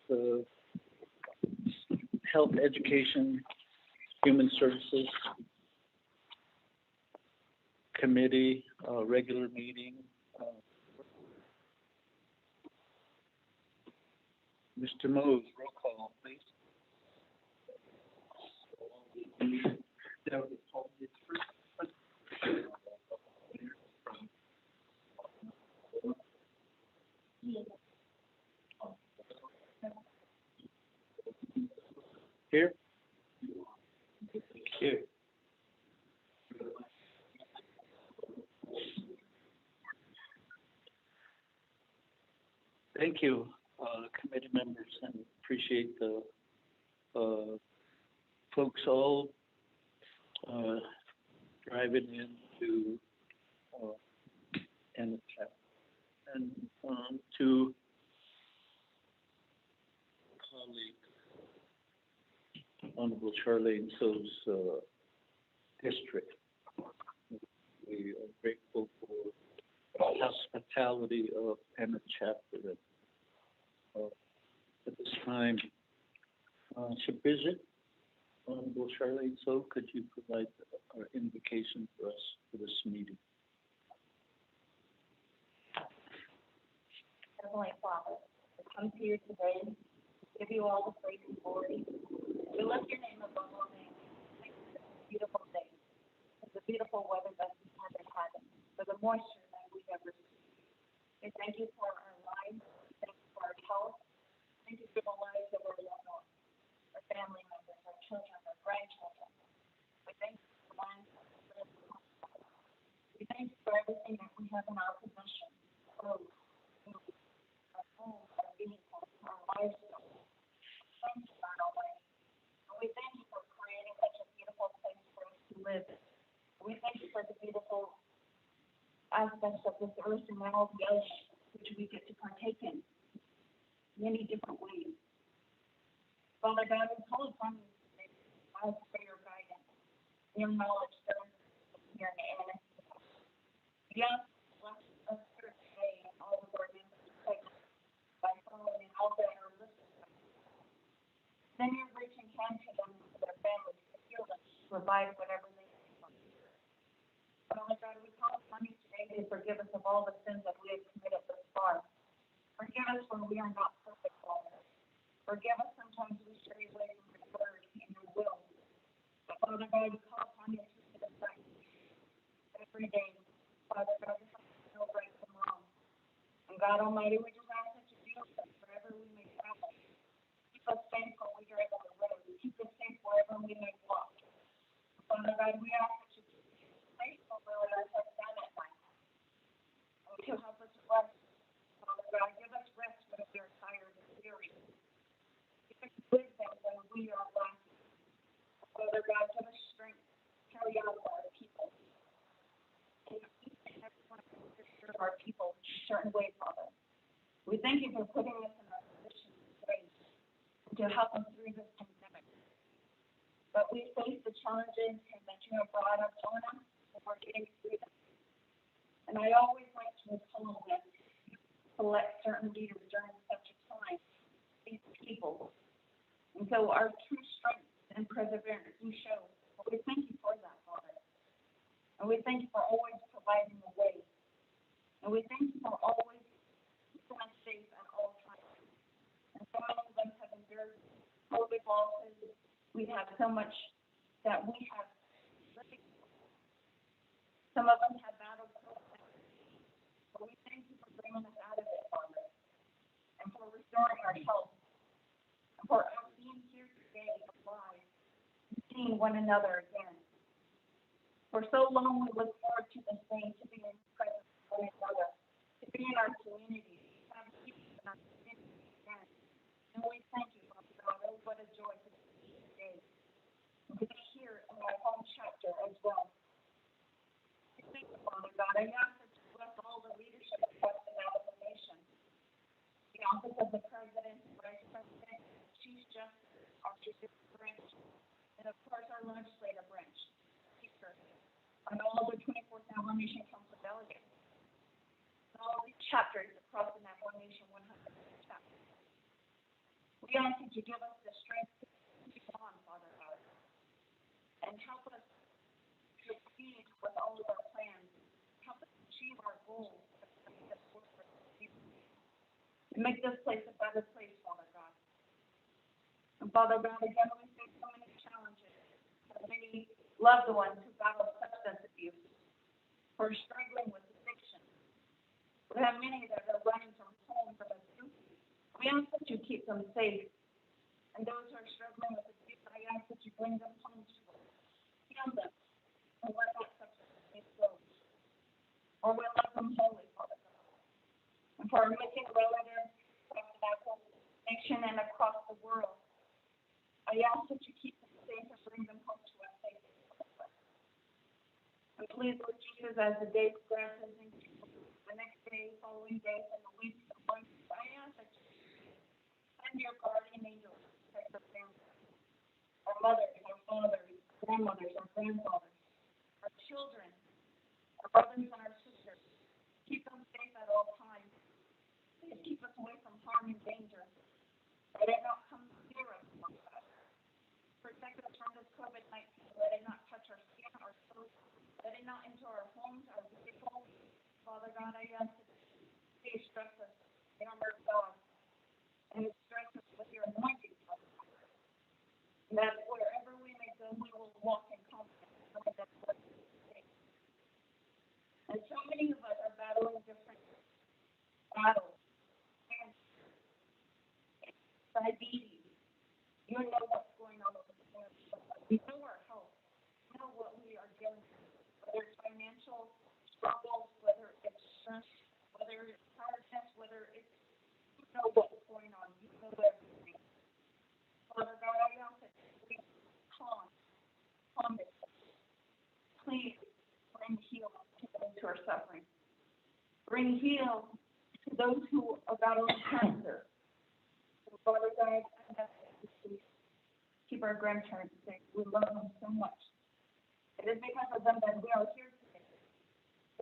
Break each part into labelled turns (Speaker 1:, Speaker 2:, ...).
Speaker 1: the Health, Education, Human Services Committee, regular meeting. Mr. Mose, roll call, please. Here? Here. Thank you, committee members, and appreciate the folks all driving into and and to colleague Honorable Charlene So's district. We are grateful for the hospitality of Emmett Chapter at this time. To visit Honorable Charlene So, could you provide our invocation for us for this meeting?
Speaker 2: Heavenly Father, we come to you today to give you all the praise and glory. We lift your name above all names. Thank you for this beautiful day, for the beautiful weather that we have been having, for the moisture that we have received. We thank you for our lives. We thank you for our health. Thank you for the lives of our loved ones, our family members, our children, our grandchildren. We thank you for the lives that we live. We thank you for everything that we have in our possession. Clothes, food, our homes, our vehicles, our livestock. Thank you, God Almighty. And we thank you for creating such a beautiful place for us to live. We thank you for the beautiful aspects of this earth and all the others which we get to partake in many different ways. Father God, we call upon you today. Ask for your guidance, your knowledge that is here in the we ask bless us here today and all of our members by following all that are listening. Then you're reaching hand to them for their families to heal them, to provide whatever they need from you. Father God, we call upon you today to forgive us of all the sins that we have committed thus far. Forgive us when we are not perfect, Father. Forgive us sometimes we stray away from your word and your will. But Father God, we call upon you to set us right every day. Father God, we have to know right from wrong. And God Almighty, we just ask that you be with us wherever we may travel. Keep us safe when we drive on the road. Keep us safe wherever we may walk. Father God, we ask that you keep us safe when we let our heads down at night. And to help us rest. Father God, give us rest when we are tired and weary. Give us wisdom when we are lacking. Father God, give us strength to carry out our people. And each and every one of our people in a certain way, Father. We thank you for putting us in a position today to help us through this pandemic. But we face the challenges that you have brought up on us, and we're getting through them. And I always like to recall that select certain leaders during such a time, these people. And so our true strength and perseverance you show. We thank you for that, Father. And we thank you for always providing the way. And we thank you for always keeping us safe at all times. And so many of us have endured COVID losses. We have so much that we have lived. Some of them have battled COVID. But we thank you for bringing us out of it, Father. And for restoring our health. And for us being here today alive. Seeing one another again. For so long we look forward to this day, to be in the presence of one another, to be in our community, to have peace in our community again. And we thank you, Father God. Oh, what a joy to be here today. And to be here in my home chapter as well. We thank you, Father God. I ask that you bless all the leadership across the Navajo Nation. The office of the President, Vice President, Chief Justice, our Judicial Branch, and of course our legislative branch, Speaker, and all the 24th Navajo Nation Council delegates, and all the chapters across the Navajo Nation 100 chapters. We ask that you give us the strength to keep on, Father God, and help us to succeed with all of our plans. Help us achieve our goals and make this place a better place, Father God. And Father God, again, we face so many challenges. Many loved ones who battle substance abuse, who are struggling with addiction. We have many that are running from home from abuse. We ask that you keep them safe. And those who are struggling with abuse, I ask that you bring them home to us. Heal them and let that substance abuse go. Or we love them wholly, Father God. And for our missing relatives across the whole nation and across the world, I ask that you keep them safe and bring them home to us safely. And please, Lord Jesus, as the day progresses into the next day, following days, and the weeks and months, I ask that you send your guardian angels to protect our families, our mothers, our fathers, grandmothers, our grandfathers, our children, our brothers and our sisters. Keep them safe at all times. Please keep us away from harm and danger. Let it not come near us, Lord God. Protect us from this COVID-19. Let it not touch our skin, our toes. Let it not enter our homes, our vehicles. Father God, I ask that you stress us in our God and stress us with your anointing, Father God. And that wherever we may go, we will walk in confidence, knowing that what we say. And so many of us are battling different battles. Diabetes. You know what's going on with the world. You know our health. You know what we are dealing with. Whether it's financial struggles, whether it's stress, whether it's tiredness, whether it's, you know what's going on. You know everything. Father God, I ask that you calm this. Please bring healing to those who are suffering. Bring healing to those who are battling cancer. Father God, I ask that you keep our grandparents safe. We love them so much. It is because of them that we are here today.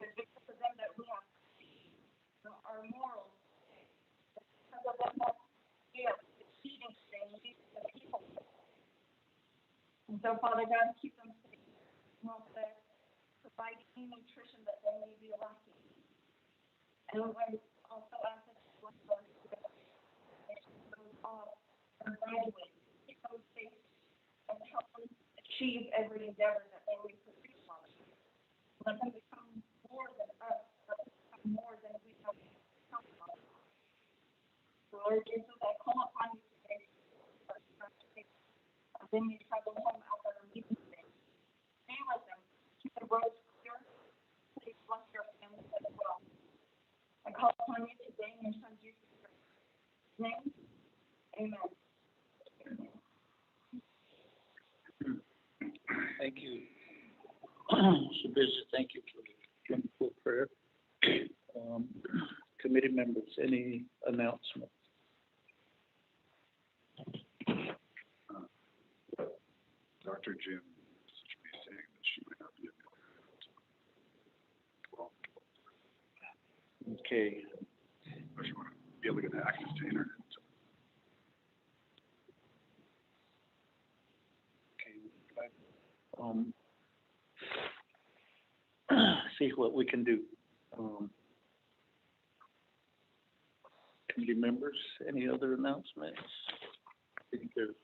Speaker 2: It is because of them that we have our morals. It is because of them that we are succeeding today and leading the people. And so, Father God, keep them safe. Provide any nutrition that they may be lacking. And we also ask that you bless us together. Are graduating, keep them safe, and help them achieve every endeavor that they may pursue, Father. Let them become more than us, let them become more than we have become, Father. Lord Jesus, I call upon you today, and then you travel home after our meeting today. Stay with them, keep the roads clear, please bless your families as well. I call upon you today in your Son Jesus Christ's name. Amen.
Speaker 1: Thank you. Bishop, thank you for the wonderful prayer. Committee members, any announcements?
Speaker 3: Dr. Jim messaged me saying that she might not be available.
Speaker 1: Okay.
Speaker 3: But she want to be able to get access to internet.
Speaker 1: See what we can do. Committee members, any other announcements? I think there's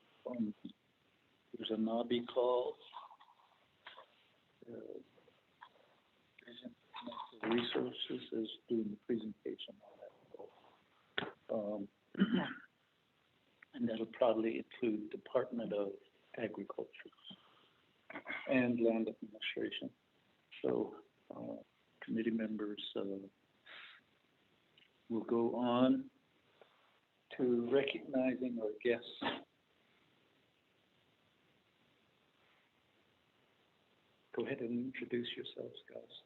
Speaker 1: a NABI call. Resources is doing the presentation on that. And that'll probably include Department of Agriculture and Land Administration. So committee members will go on to recognizing our guests. Go ahead and introduce yourselves, guys.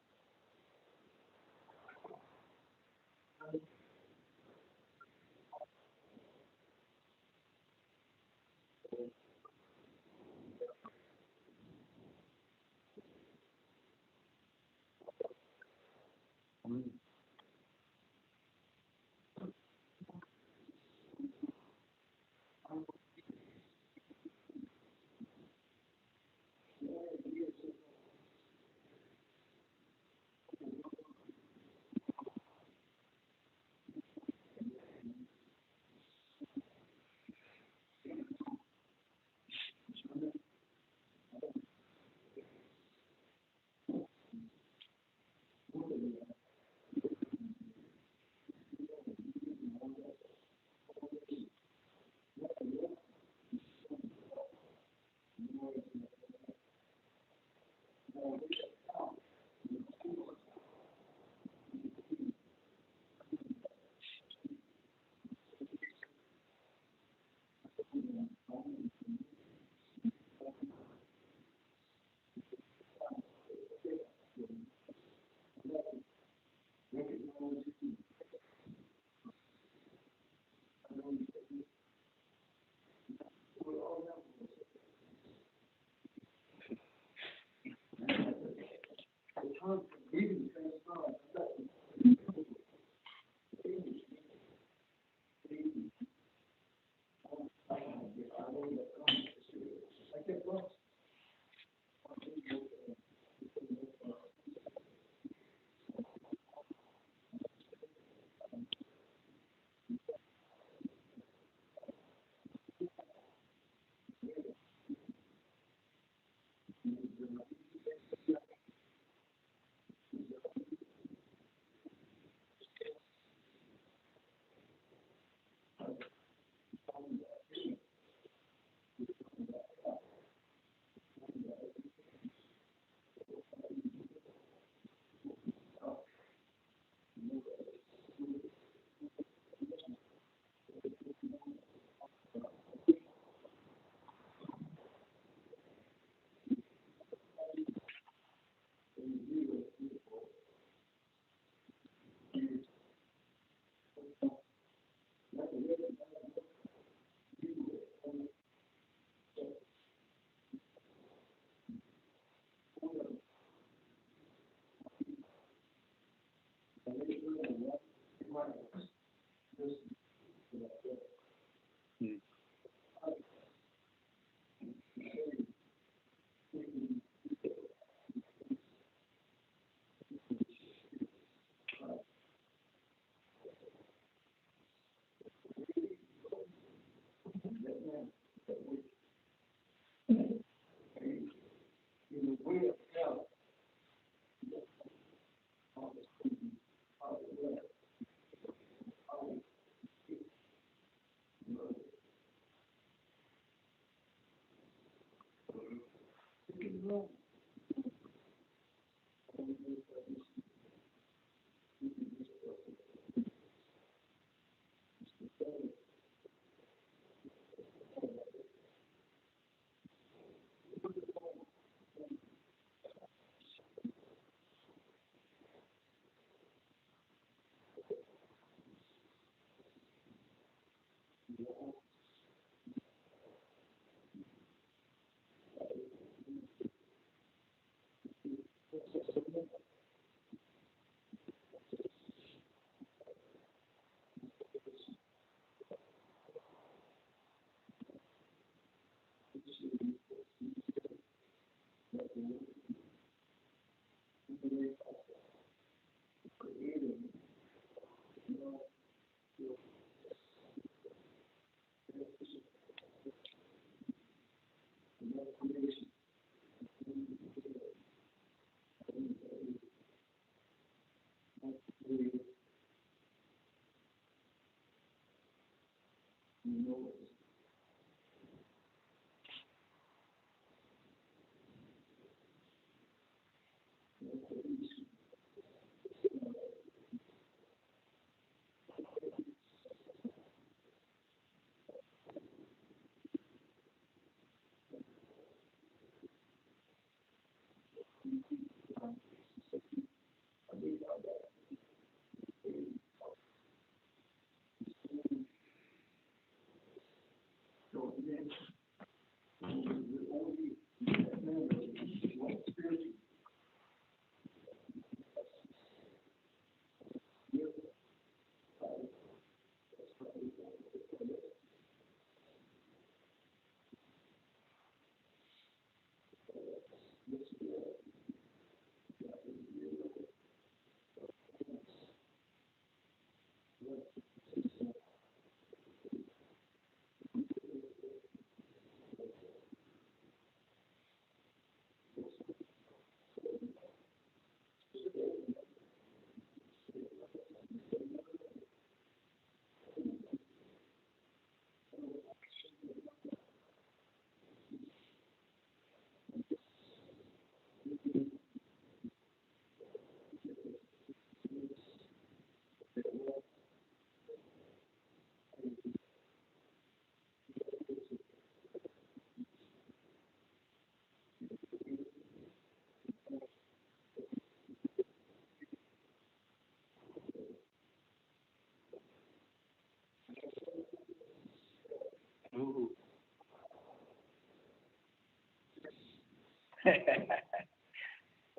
Speaker 1: Ooh.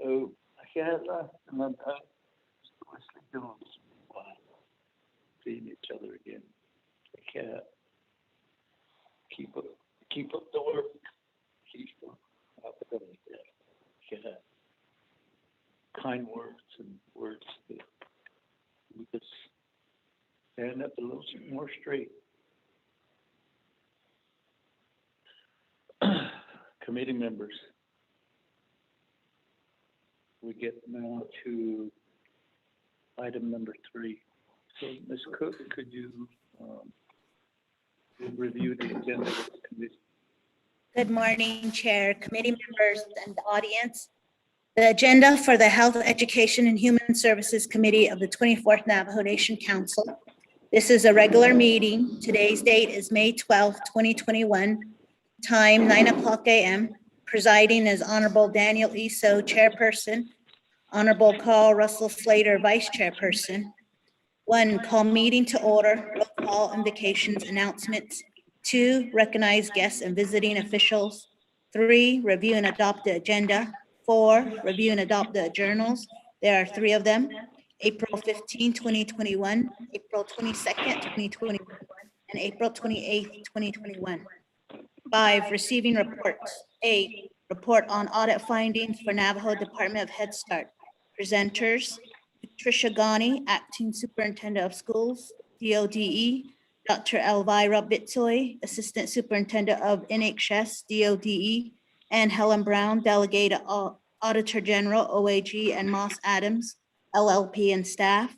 Speaker 1: Oh, Kayla and then Wesley Jones. Wow. Seeing each other again. Yeah. Keep up the work. Keep up the work. Yeah. Kind words and words that we just stand up a little more straight. Committee members. We get now to item number 3. So, Ms. Cook, could you review the agenda of the committee?
Speaker 4: Good morning, Chair, committee members, and the audience. The agenda for the Health, Education, and Human Services Committee of the 24th Navajo Nation Council. This is a regular meeting. Today's date is May 12th, 2021, time 9:00 a.m. Presiding is Honorable Daniel Eso, Chairperson, Honorable Carl Russell Slater, Vice Chairperson. 1, call meeting to order, roll call, invocations, announcements. 2, recognize guests and visiting officials. 3, review and adopt the agenda. 4, review and adopt the journals. There are 3 of them. April 15, 2021, April 22nd, 2021, and April 28th, 2021. 5, receiving reports. 8, report on audit findings for Navajo Department of Head Start. Presenters, Patricia Ghani, Acting Superintendent of Schools, DODE, Dr. Elvira Bitsoy, Assistant Superintendent of NHS, DODE, and Helen Brown, Delegate Auditor General, OAG, and Moss Adams, LLP, and staff.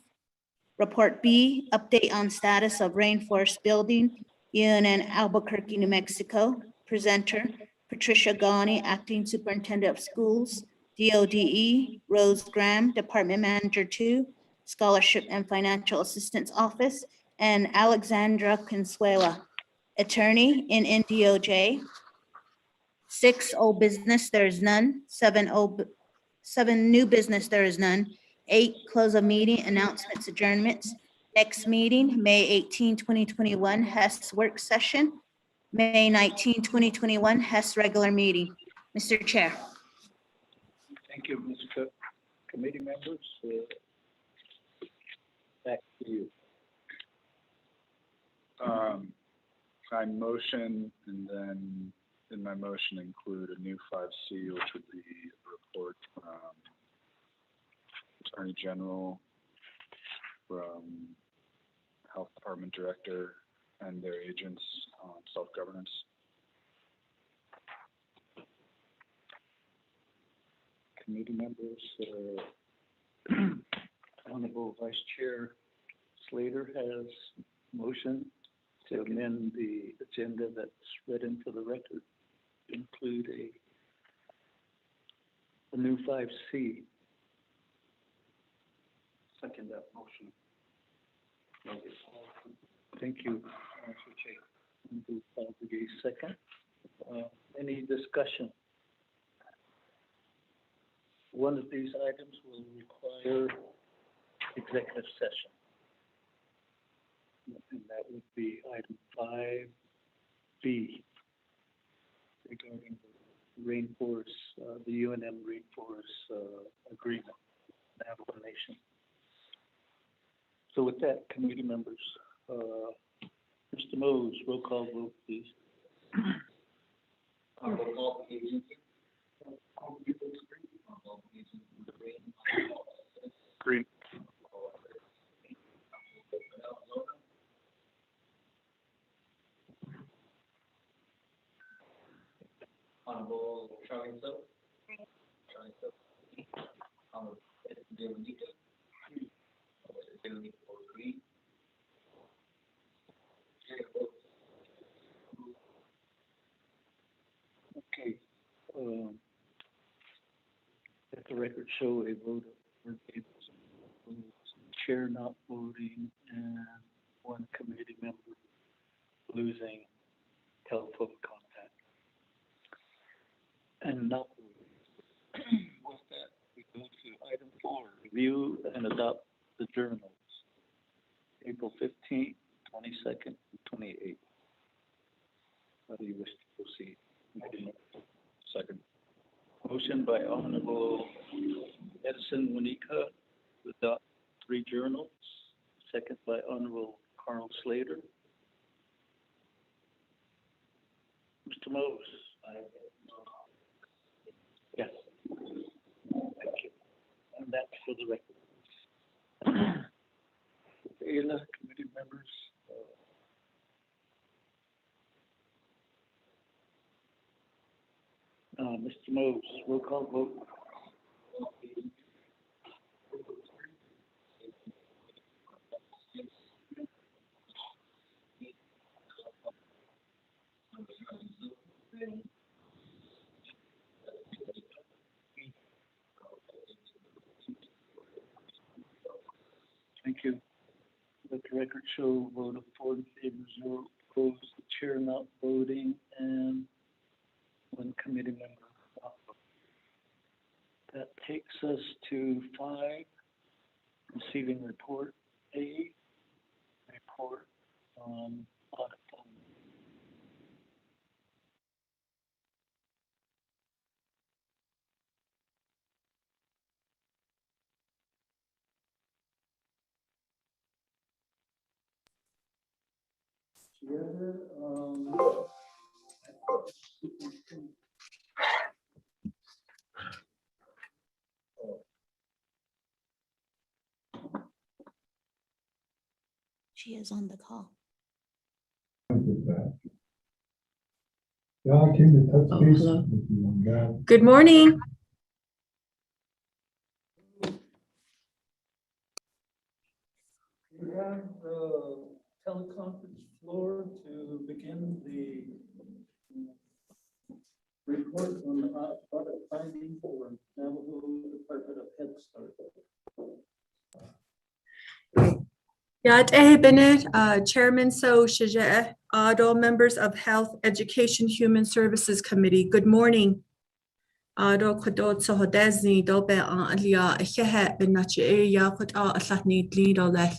Speaker 4: Report B, update on status of rainforest building, UNN Albuquerque, New Mexico. Presenter, Patricia Ghani, Acting Superintendent of Schools, DODE, Rose Graham, Department Manager 2, Scholarship and Financial Assistance Office, and Alexandra Consuela, Attorney in NDOJ. 6, old business, there is none. 7, new business, there is none. 8, close of meeting, announcements, adjournments. Next meeting, May 18, 2021, Hess work session. May 19, 2021, Hess regular meeting. Mr. Chair.
Speaker 1: Thank you, Ms. Cook. Committee members, back to you.
Speaker 3: I motion, and then in my motion include a new 5C, which would be a report from Attorney General, from Health Department Director, and their agents on self-governance.
Speaker 1: Committee members, Honorable Vice Chair Slater has motion to amend the agenda that's read into the record, to include a new 5C. Second that motion. Thank you, Mr. Chair. Second. Any discussion? One of these items will require executive session. And that would be item 5B regarding the rainforest, the UNM rainforest agreement, Navajo Nation. So with that, committee members, Mr. Mose, roll call vote, please.
Speaker 5: Roll call agency.
Speaker 3: Green.
Speaker 5: Honorable Charlie So. Charlie So. Honorable Delanito. Delanito Green.
Speaker 1: Okay. Let the record show a vote of chair not voting and one committee member losing telephone contact. And not voting. With that, we go to item 4, review and adopt the journals. April 15th, 22nd, and 28th. How do you wish to proceed? Second. Motion by Honorable Edison Monica to adopt 3 journals. Second by Honorable Carl Slater. Mr. Mose? Yes. Thank you. And that's for the record. ALA committee members. Mr. Mose, roll call vote. Thank you. Let the record show vote of 4 in favor, 0 opposed, the chair not voting, and 1 committee member. That takes us to 5, receiving report A, report on audit fund.
Speaker 4: She is on the call.
Speaker 6: Y'all came to touch
Speaker 4: Oh,
Speaker 6: base
Speaker 4: hello.
Speaker 6: with you on that.
Speaker 7: Good morning.
Speaker 1: We have the teleconference floor to begin the report on the audit finding for Navajo Department of Head Start.
Speaker 7: Yat Bennett, Chairman So Shaja, all members of Health, Education, Human Services Committee. Good morning. Ado khodot so hodazni dobe alia hehe benache ya khot asatni dlidoleh.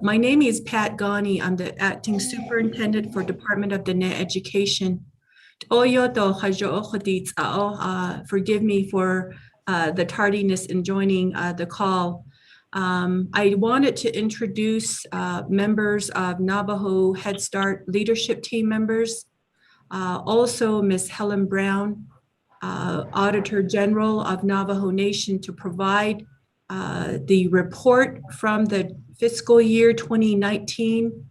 Speaker 7: My name is Pat Ghani. I'm the acting superintendent for Department of Diné Education. Forgive me for the tardiness in joining the call. I wanted to introduce members of Navajo Head Start leadership team members. Also, Ms. Helen Brown, Auditor General of Navajo Nation, to provide the report from the fiscal year 2019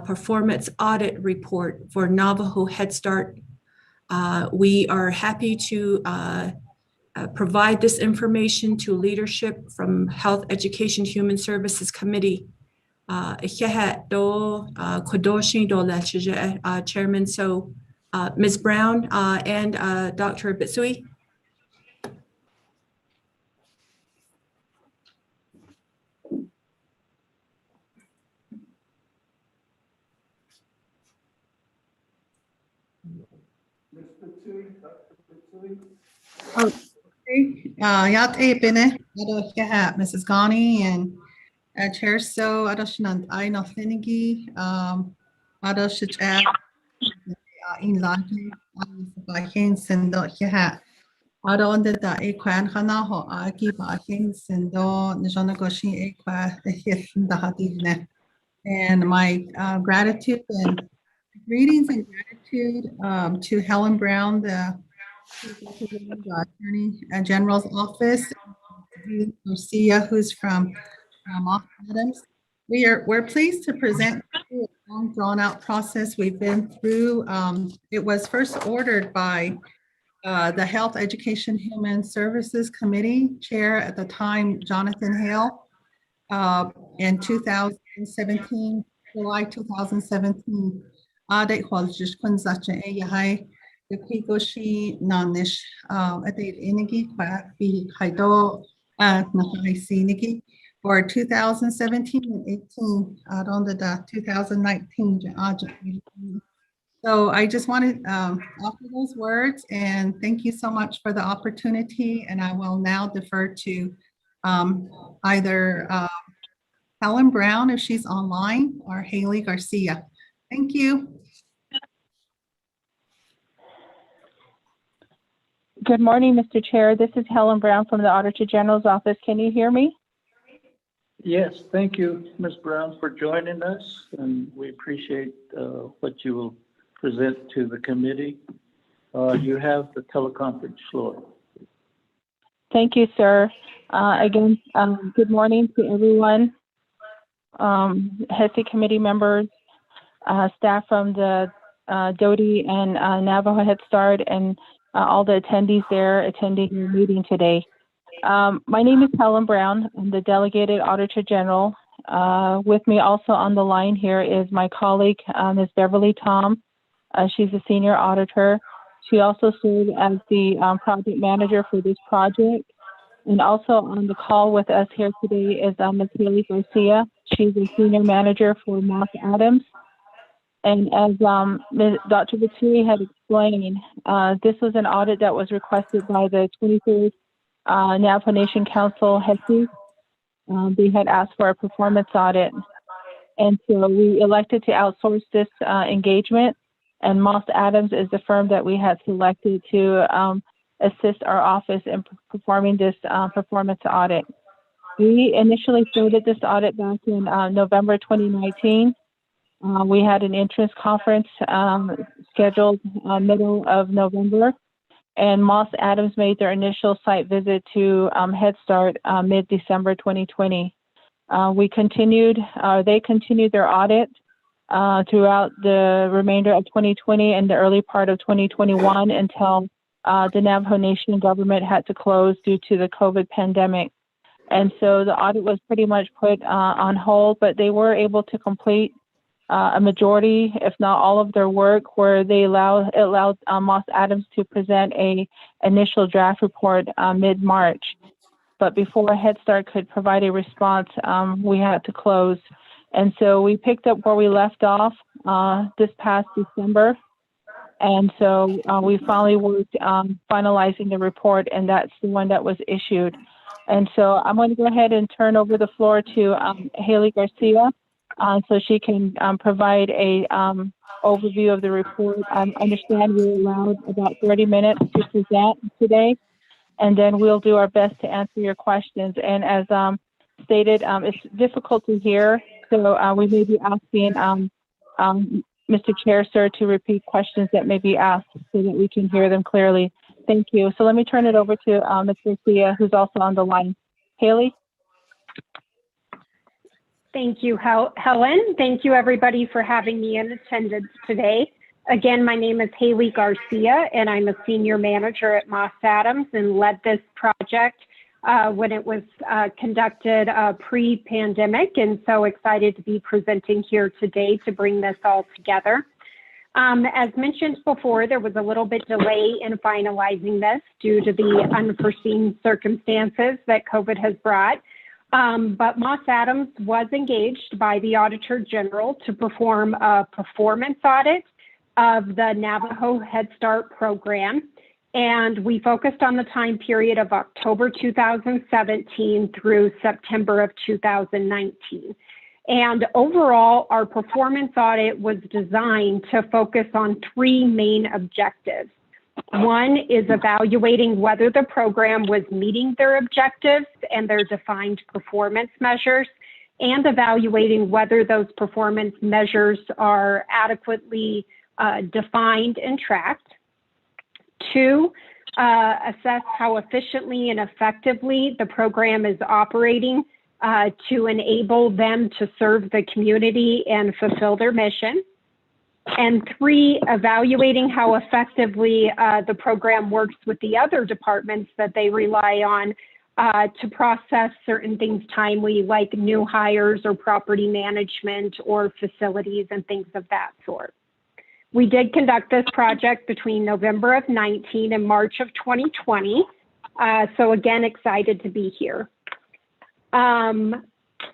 Speaker 7: performance audit report for Navajo Head Start. We are happy to provide this information to leadership from Health, Education, Human Services Committee. Chairman So, Ms. Brown and Dr. Bitsui.
Speaker 8: Yat Bene, Mrs. Ghani and Chair So, Adoshnand Aino Finigi, Adoshach in Lati, Bahin Sendo Yahat. Adonde da Equan Hanaho, Aki Bahin Sendo, Nijonagoshi Equa, the Hith Dahadine. And my gratitude and greetings and gratitude to Helen Brown, the Attorney General's Office, Garcia, who's from Adams. We're pleased to present a long drawn out process we've been through. It was first ordered by the Health, Education, Human Services Committee Chair at the time, Jonathan Hale, in 2017, July 2017. Audit was just kunzacha eyahai. The Kikoshi Nanish at the Inigi Kwafi Haido Nakaisi Niki for 2017 and 18 on the 2019. So I just wanted to offer those words and thank you so much for the opportunity. And I will now defer to either Helen Brown, if she's online, or Haley Garcia. Thank you.
Speaker 6: Good morning, Mr. Chair. This is Helen Brown from the Auditor General's office. Can you hear me?
Speaker 1: Yes, thank you, Ms. Brown, for joining us, and we appreciate what you will present to the committee. You have the teleconference floor.
Speaker 6: Thank you, sir. Again, good morning to everyone. HESI committee members, staff from the Doty and Navajo Head Start, and all the attendees there attending your meeting today. My name is Helen Brown. I'm the Delegated Auditor General. With me also on the line here is my colleague, Ms. Beverly Tom. She's a senior auditor. She also served as the project manager for this project. And also on the call with us here today is Ms. Haley Garcia. She's a senior manager for Moss Adams. And as Dr. Vituri had explained, this was an audit that was requested by the 23rd Navajo Nation Council, HESI. They had asked for a performance audit. And so we elected to outsource this engagement. And Moss Adams is the firm that we had selected to assist our office in performing this performance audit. We initially started this audit back in November 2019. We had an entrance conference scheduled middle of November, and Moss Adams made their initial site visit to Head Start mid-December 2020. They continued their audit throughout the remainder of 2020 and the early part of 2021 until the Navajo Nation government had to close due to the COVID pandemic. And so the audit was pretty much put on hold, but they were able to complete a majority, if not all of their work, where they allowed Moss Adams to present a initial draft report mid-March. But before Head Start could provide a response, we had to close. And so we picked up where we left off this past December. And so we finally worked on finalizing the report, and that's the one that was issued. And so I'm going to go ahead and turn over the floor to Haley Garcia so she can provide a overview of the report. I understand we're allowed about 30 minutes to present today, and then we'll do our best to answer your questions. And as stated, it's difficult to hear, so we may be asking Mr. Chair, sir, to repeat questions that may be asked so that we can hear them clearly. Thank you. So let me turn it over to Ms. Garcia, who's also on the line. Haley?
Speaker 9: Thank you, Helen. Thank you, everybody, for having me in attendance today. Again, my name is Haley Garcia, and I'm a senior manager at Moss Adams and led this project when it was conducted pre-pandemic, and so excited to be presenting here today to bring this all together. As mentioned before, there was a little bit delay in finalizing this due to the unforeseen circumstances that COVID has brought. But Moss Adams was engaged by the Auditor General to perform a performance audit of the Navajo Head Start program. And we focused on the time period of October 2017 through September of 2019. And overall, our performance audit was designed to focus on three main objectives. One is evaluating whether the program was meeting their objectives and their defined performance measures, and evaluating whether those performance measures are adequately defined and tracked. Two, assess how efficiently and effectively the program is operating to enable them to serve the community and fulfill their mission. And three, evaluating how effectively the program works with the other departments that they rely on to process certain things timely, like new hires or property management or facilities and things of that sort. We did conduct this project between November of 19 and March of 2020. So again, excited to be here.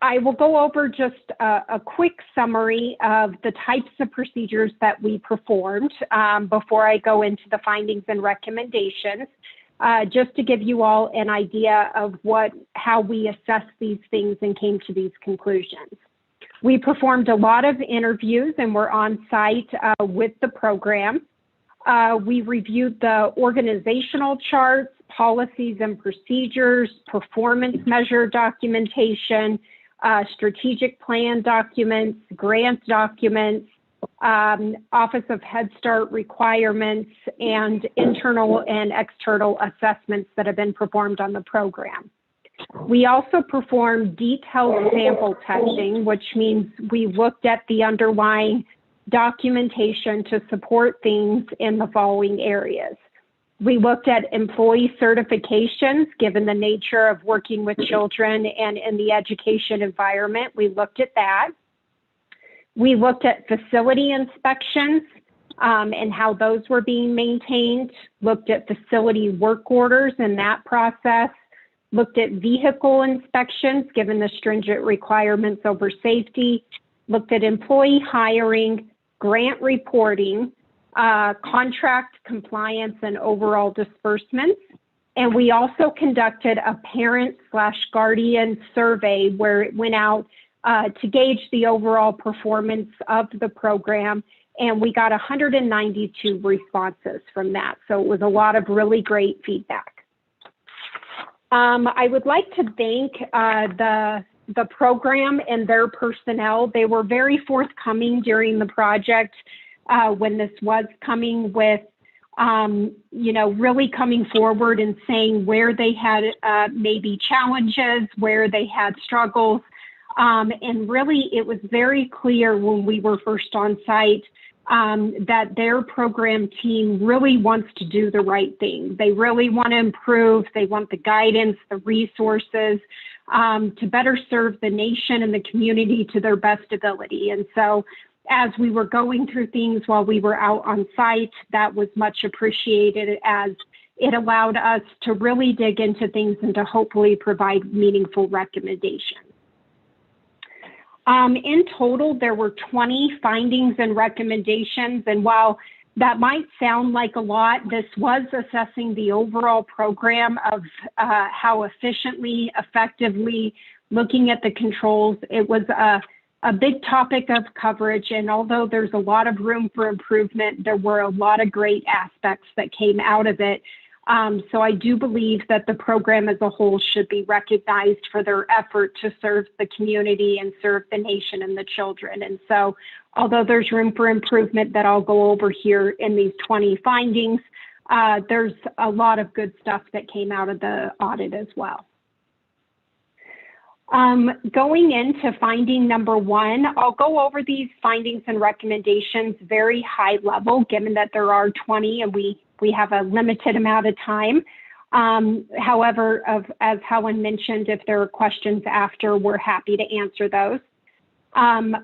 Speaker 9: I will go over just a quick summary of the types of procedures that we performed before I go into the findings and recommendations, just to give you all an idea of how we assessed these things and came to these conclusions. We performed a lot of interviews and were on site with the program. We reviewed the organizational charts, policies and procedures, performance measure documentation, strategic plan documents, grant documents, Office of Head Start requirements, and internal and external assessments that have been performed on the program. We also performed detailed sample testing, which means we looked at the underlying documentation to support things in the following areas. We looked at employee certifications, given the nature of working with children and in the education environment. We looked at that. We looked at facility inspections and how those were being maintained, looked at facility work orders and that process, looked at vehicle inspections, given the stringent requirements over safety, looked at employee hiring, grant reporting, contract compliance, and overall disbursements. And we also conducted a parent/guardian survey where it went out to gauge the overall performance of the program. And we got 192 responses from that. So it was a lot of really great feedback. I would like to thank the program and their personnel. They were very forthcoming during the project when this was coming with, really coming forward and saying where they had maybe challenges, where they had struggles. And really, it was very clear when we were first on site that their program team really wants to do the right thing. They really want to improve. They want the guidance, the resources to better serve the nation and the community to their best ability. And so as we were going through things while we were out on site, that was much appreciated as it allowed us to really dig into things and to hopefully provide meaningful recommendations. In total, there were 20 findings and recommendations, and while that might sound like a lot, this was assessing the overall program of how efficiently, effectively, looking at the controls. It was a big topic of coverage, and although there's a lot of room for improvement, there were a lot of great aspects that came out of it. So I do believe that the program as a whole should be recognized for their effort to serve the community and serve the nation and the children. And so although there's room for improvement that I'll go over here in these 20 findings, there's a lot of good stuff that came out of the audit as well. Going into finding number 1, I'll go over these findings and recommendations very high level, given that there are 20 and we have a limited amount of time. However, as Helen mentioned, if there are questions after, we're happy to answer those.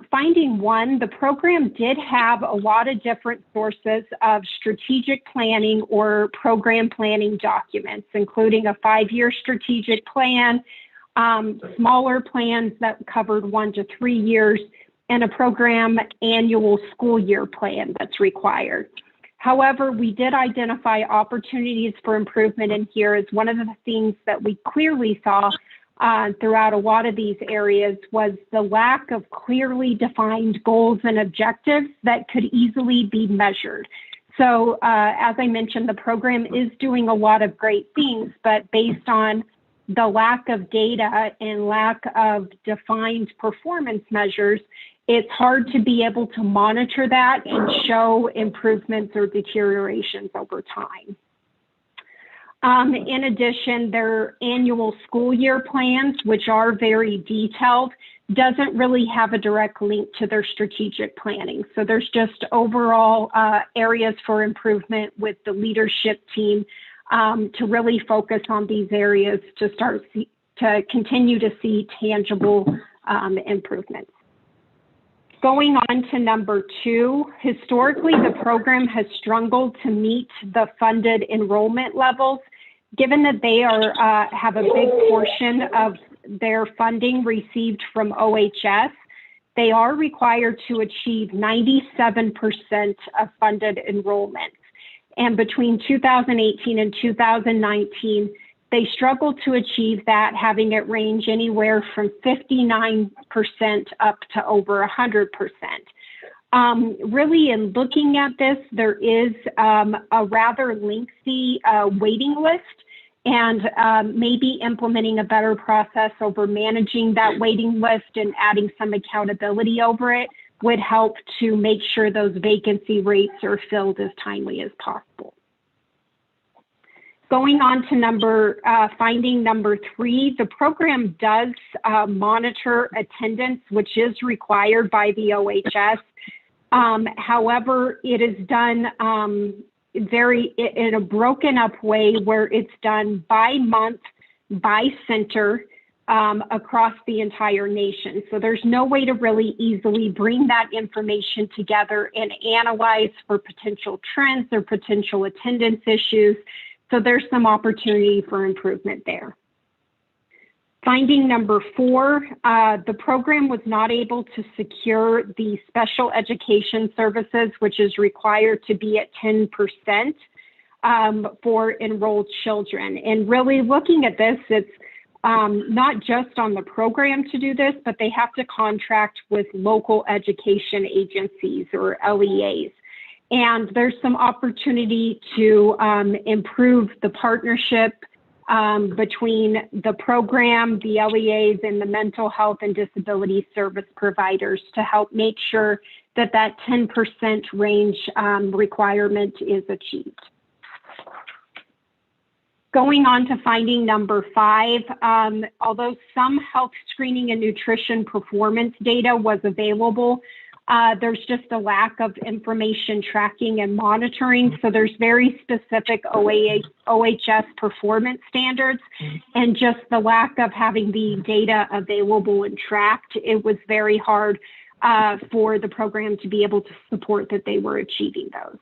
Speaker 9: Finding 1, the program did have a lot of different sources of strategic planning or program planning documents, including a 5-year strategic plan, smaller plans that covered 1 to 3 years, and a program annual school year plan that's required. However, we did identify opportunities for improvement in here as one of the things that we clearly saw throughout a lot of these areas was the lack of clearly defined goals and objectives that could easily be measured. So as I mentioned, the program is doing a lot of great things, but based on the lack of data and lack of defined performance measures, it's hard to be able to monitor that and show improvements or deteriorations over time. In addition, their annual school year plans, which are very detailed, doesn't really have a direct link to their strategic planning. So there's just overall areas for improvement with the leadership team to really focus on these areas to continue to see tangible improvements. Going on to number 2, historically, the program has struggled to meet the funded enrollment levels, given that they have a big portion of their funding received from OHS. They are required to achieve 97% of funded enrollment. And between 2018 and 2019, they struggled to achieve that, having it range anywhere from 59% up to over 100%. Really, in looking at this, there is a rather lengthy waiting list, and maybe implementing a better process over managing that waiting list and adding some accountability over it would help to make sure those vacancy rates are filled as timely as possible. Going on to finding number 3, the program does monitor attendance, which is required by the OHS. However, it is done in a broken up way where it's done by month, by center, across the entire nation. So there's no way to really easily bring that information together and analyze for potential trends or potential attendance issues. So there's some opportunity for improvement there. Finding number 4, the program was not able to secure the special education services, which is required to be at 10% for enrolled children. And really looking at this, it's not just on the program to do this, but they have to contract with local education agencies or LEAs. And there's some opportunity to improve the partnership between the program, the LEAs, and the mental health and disability service providers to help make sure that that 10% range requirement is achieved. Going on to finding number 5, although some health screening and nutrition performance data was available, there's just a lack of information tracking and monitoring. So there's very specific OHS performance standards, and just the lack of having the data available and tracked, it was very hard for the program to be able to support that they were achieving those.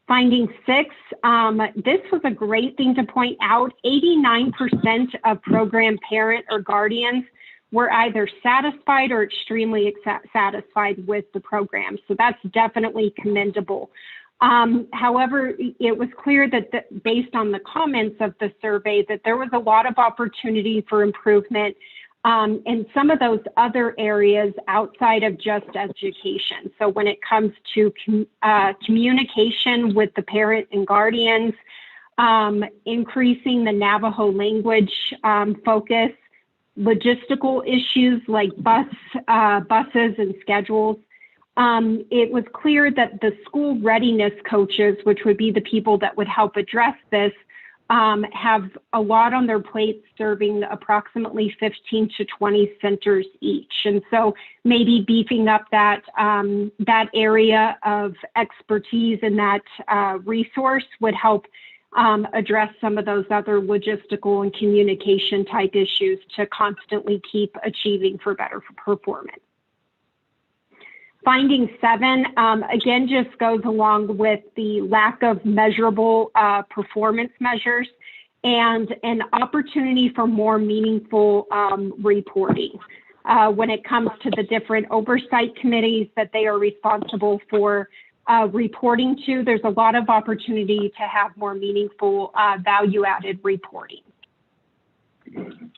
Speaker 9: Finding 6, this was a great thing to point out. 89% of program parent or guardians were either satisfied or extremely satisfied with the program. So that's definitely commendable. However, it was clear that based on the comments of the survey that there was a lot of opportunity for improvement in some of those other areas outside of just education. So when it comes to communication with the parent and guardians, increasing the Navajo language focus, logistical issues like buses and schedules. It was clear that the school readiness coaches, which would be the people that would help address this, have a lot on their plate, serving approximately 15 to 20 centers each. And so maybe beefing up that, that area of expertise and that resource would help address some of those other logistical and communication type issues to constantly keep achieving for better performance. Finding 7, again, just goes along with the lack of measurable performance measures and an opportunity for more meaningful reporting. When it comes to the different oversight committees that they are responsible for reporting to, there's a lot of opportunity to have more meaningful value-added reporting.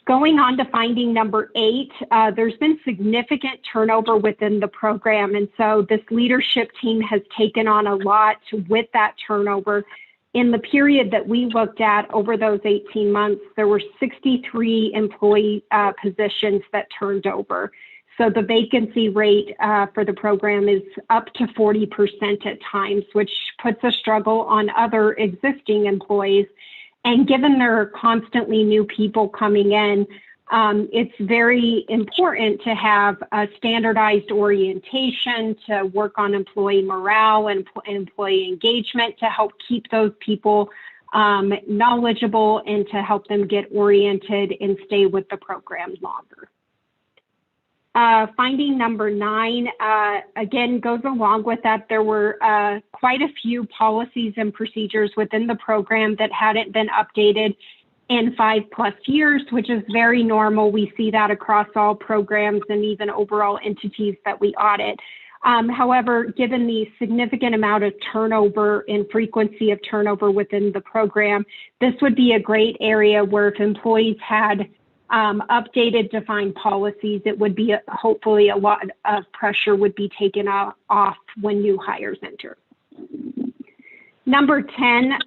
Speaker 9: Going on to finding number 8, there's been significant turnover within the program, and so this leadership team has taken on a lot with that turnover. In the period that we looked at over those 18 months, there were 63 employee positions that turned over. So the vacancy rate for the program is up to 40% at times, which puts a struggle on other existing employees. And given there are constantly new people coming in, it's very important to have a standardized orientation to work on employee morale and employee engagement to help keep those people knowledgeable and to help them get oriented and stay with the program longer. Finding number 9, again, goes along with that. There were quite a few policies and procedures within the program that hadn't been updated in 5+ years, which is very normal. We see that across all programs and even overall entities that we audit. However, given the significant amount of turnover and frequency of turnover within the program, this would be a great area where if employees had updated defined policies, it would be hopefully a lot of pressure would be taken off when new hires enter. Number 10,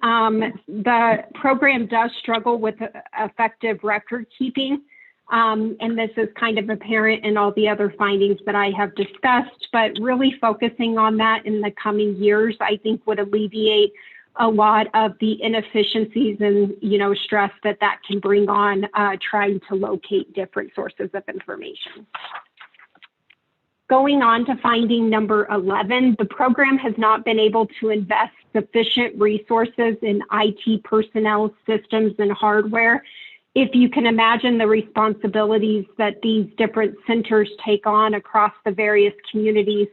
Speaker 9: the program does struggle with effective record keeping. And this is kind of apparent in all the other findings that I have discussed, but really focusing on that in the coming years, I think would alleviate a lot of the inefficiencies and, stress that can bring on trying to locate different sources of information. Going on to finding number 11, the program has not been able to invest sufficient resources in IT personnel, systems, and hardware. If you can imagine the responsibilities that these different centers take on across the various communities,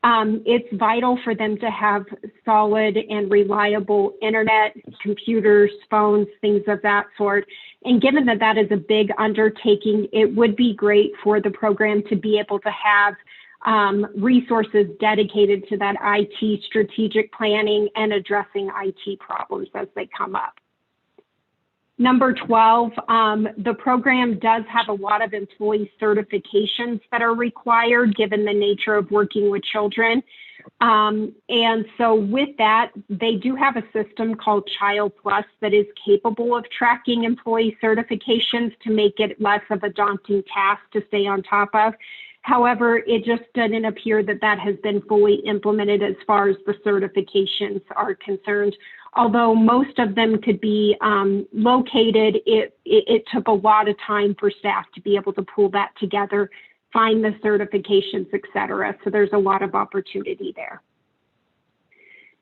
Speaker 9: it's vital for them to have solid and reliable internet, computers, phones, things of that sort. And given that that is a big undertaking, it would be great for the program to be able to have resources dedicated to that IT strategic planning and addressing IT problems as they come up. Number 12, the program does have a lot of employee certifications that are required given the nature of working with children. And so with that, they do have a system called Child Plus that is capable of tracking employee certifications to make it less of a daunting task to stay on top of. However, it just doesn't appear that that has been fully implemented as far as the certifications are concerned. Although most of them could be located, it took a lot of time for staff to be able to pull that together, find the certifications, et cetera. So there's a lot of opportunity there.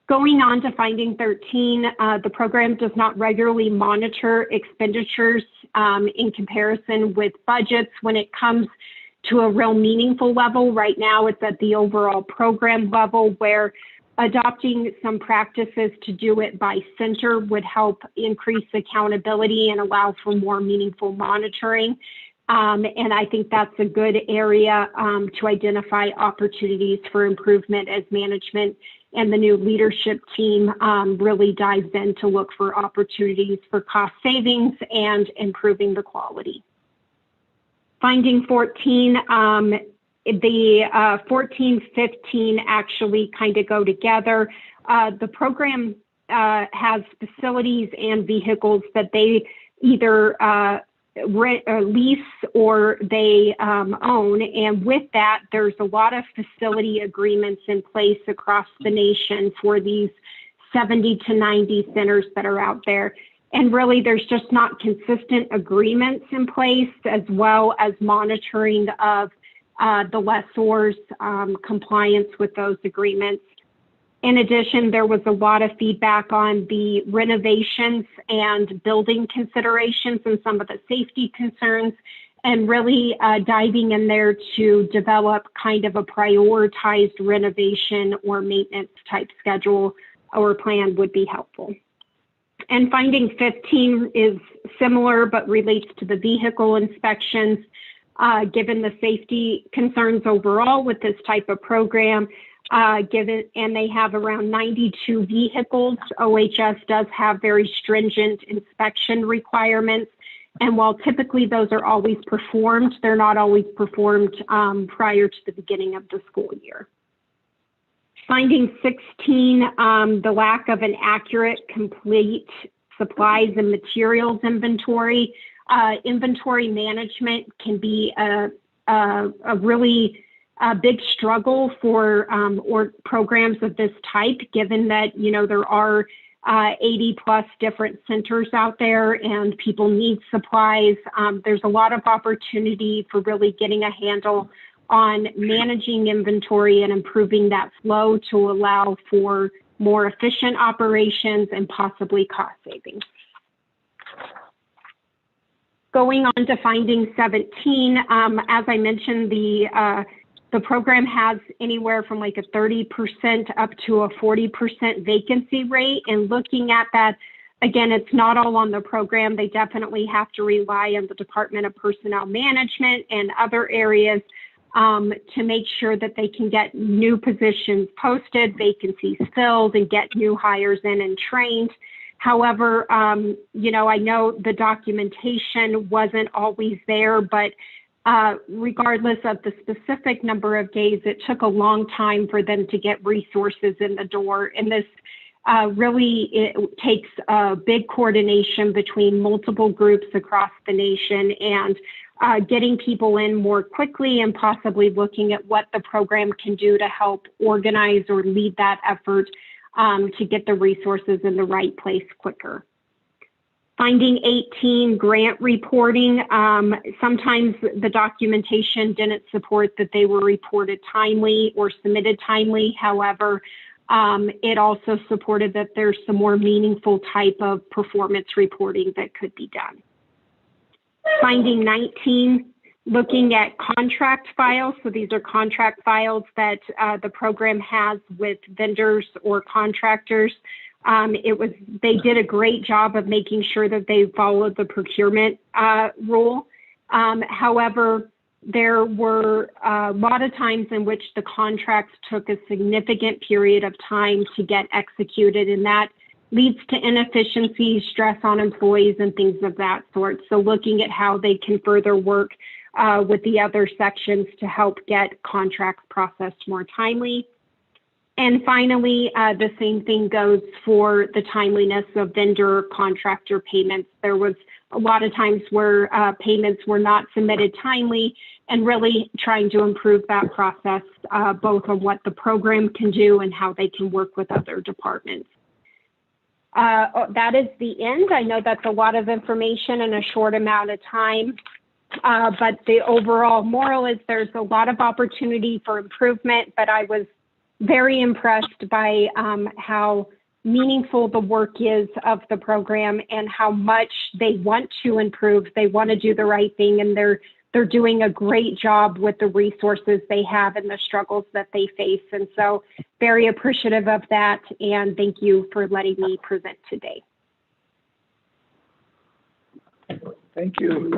Speaker 9: Going on to finding 13, the program does not regularly monitor expenditures in comparison with budgets when it comes to a real meaningful level. Right now, it's at the overall program level where adopting some practices to do it by center would help increase accountability and allow for more meaningful monitoring. And I think that's a good area to identify opportunities for improvement as management and the new leadership team really dives in to look for opportunities for cost savings and improving the quality. Finding 14, the 14, 15 actually kind of go together. The program has facilities and vehicles that they either rent or lease or they own. And with that, there's a lot of facility agreements in place across the nation for these 70 to 90 centers that are out there. And really, there's just not consistent agreements in place, as well as monitoring of the lessor's compliance with those agreements. In addition, there was a lot of feedback on the renovations and building considerations and some of the safety concerns, and really diving in there to develop kind of a prioritized renovation or maintenance type schedule or plan would be helpful. And finding 15 is similar but relates to the vehicle inspections. Given the safety concerns overall with this type of program, and they have around 92 vehicles, OHS does have very stringent inspection requirements. And while typically those are always performed, they're not always performed prior to the beginning of the school year. Finding 16, the lack of an accurate, complete supplies and materials inventory. Inventory management can be a really big struggle for or programs of this type, given that, there are 80 plus different centers out there and people need supplies. There's a lot of opportunity for really getting a handle on managing inventory and improving that flow to allow for more efficient operations and possibly cost savings. Going on to finding 17, as I mentioned, the program has anywhere from like a 30% up to a 40% vacancy rate. And looking at that, again, it's not all on the program. They definitely have to rely on the Department of Personnel Management and other areas to make sure that they can get new positions posted, vacancies filled, and get new hires in and trained. However, you know, I know the documentation wasn't always there, but regardless of the specific number of days, it took a long time for them to get resources in the door. And this really, it takes a big coordination between multiple groups across the nation, and getting people in more quickly and possibly looking at what the program can do to help organize or lead that effort to get the resources in the right place quicker. Finding 18, grant reporting. Sometimes the documentation didn't support that they were reported timely or submitted timely. However, it also supported that there's some more meaningful type of performance reporting that could be done. Finding 19, looking at contract files. So these are contract files that the program has with vendors or contractors. They did a great job of making sure that they followed the procurement rule. However, there were a lot of times in which the contracts took a significant period of time to get executed, and that leads to inefficiencies, stress on employees, and things of that sort. So looking at how they can further work with the other sections to help get contracts processed more timely. And finally, the same thing goes for the timeliness of vendor contractor payments. There was a lot of times where payments were not submitted timely, and really trying to improve that process, both on what the program can do and how they can work with other departments. That is the end. I know that's a lot of information in a short amount of time, but the overall moral is there's a lot of opportunity for improvement, but I was very impressed by how meaningful the work is of the program and how much they want to improve. They want to do the right thing, and they're doing a great job with the resources they have and the struggles that they face. And so very appreciative of that. And thank you for letting me present today.
Speaker 1: Thank you.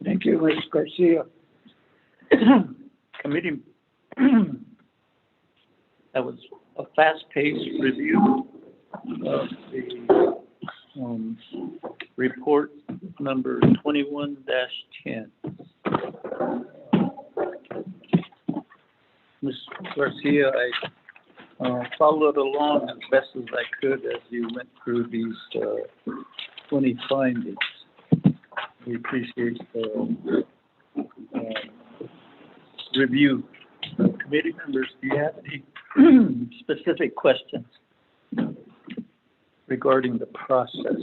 Speaker 1: Thank you, Ms. Garcia. Committee, that was a fast-paced review of the report number 21-10. Ms. Garcia, I followed along as best as I could as you went through these 20 findings. We appreciate the review. Committee members, do you have any specific questions regarding the process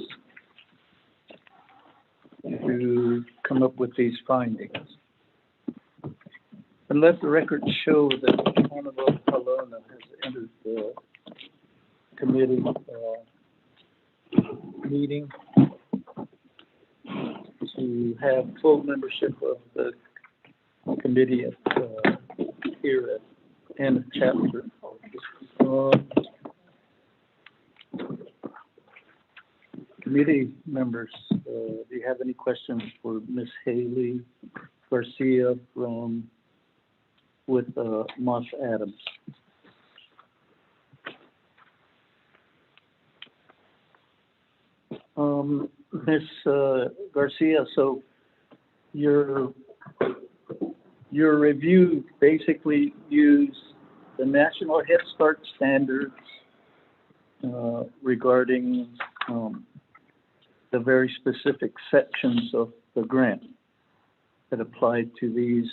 Speaker 1: to come up with these findings? And let the record show that Honorable Palona has entered the committee meeting to have full membership of the committee here at end of chapter. Committee members, do you have any questions for Ms. Haley Garcia with Moss Adams? Ms. Garcia, so your review basically used the National Head Start standards regarding the very specific sections of the grant that applied to these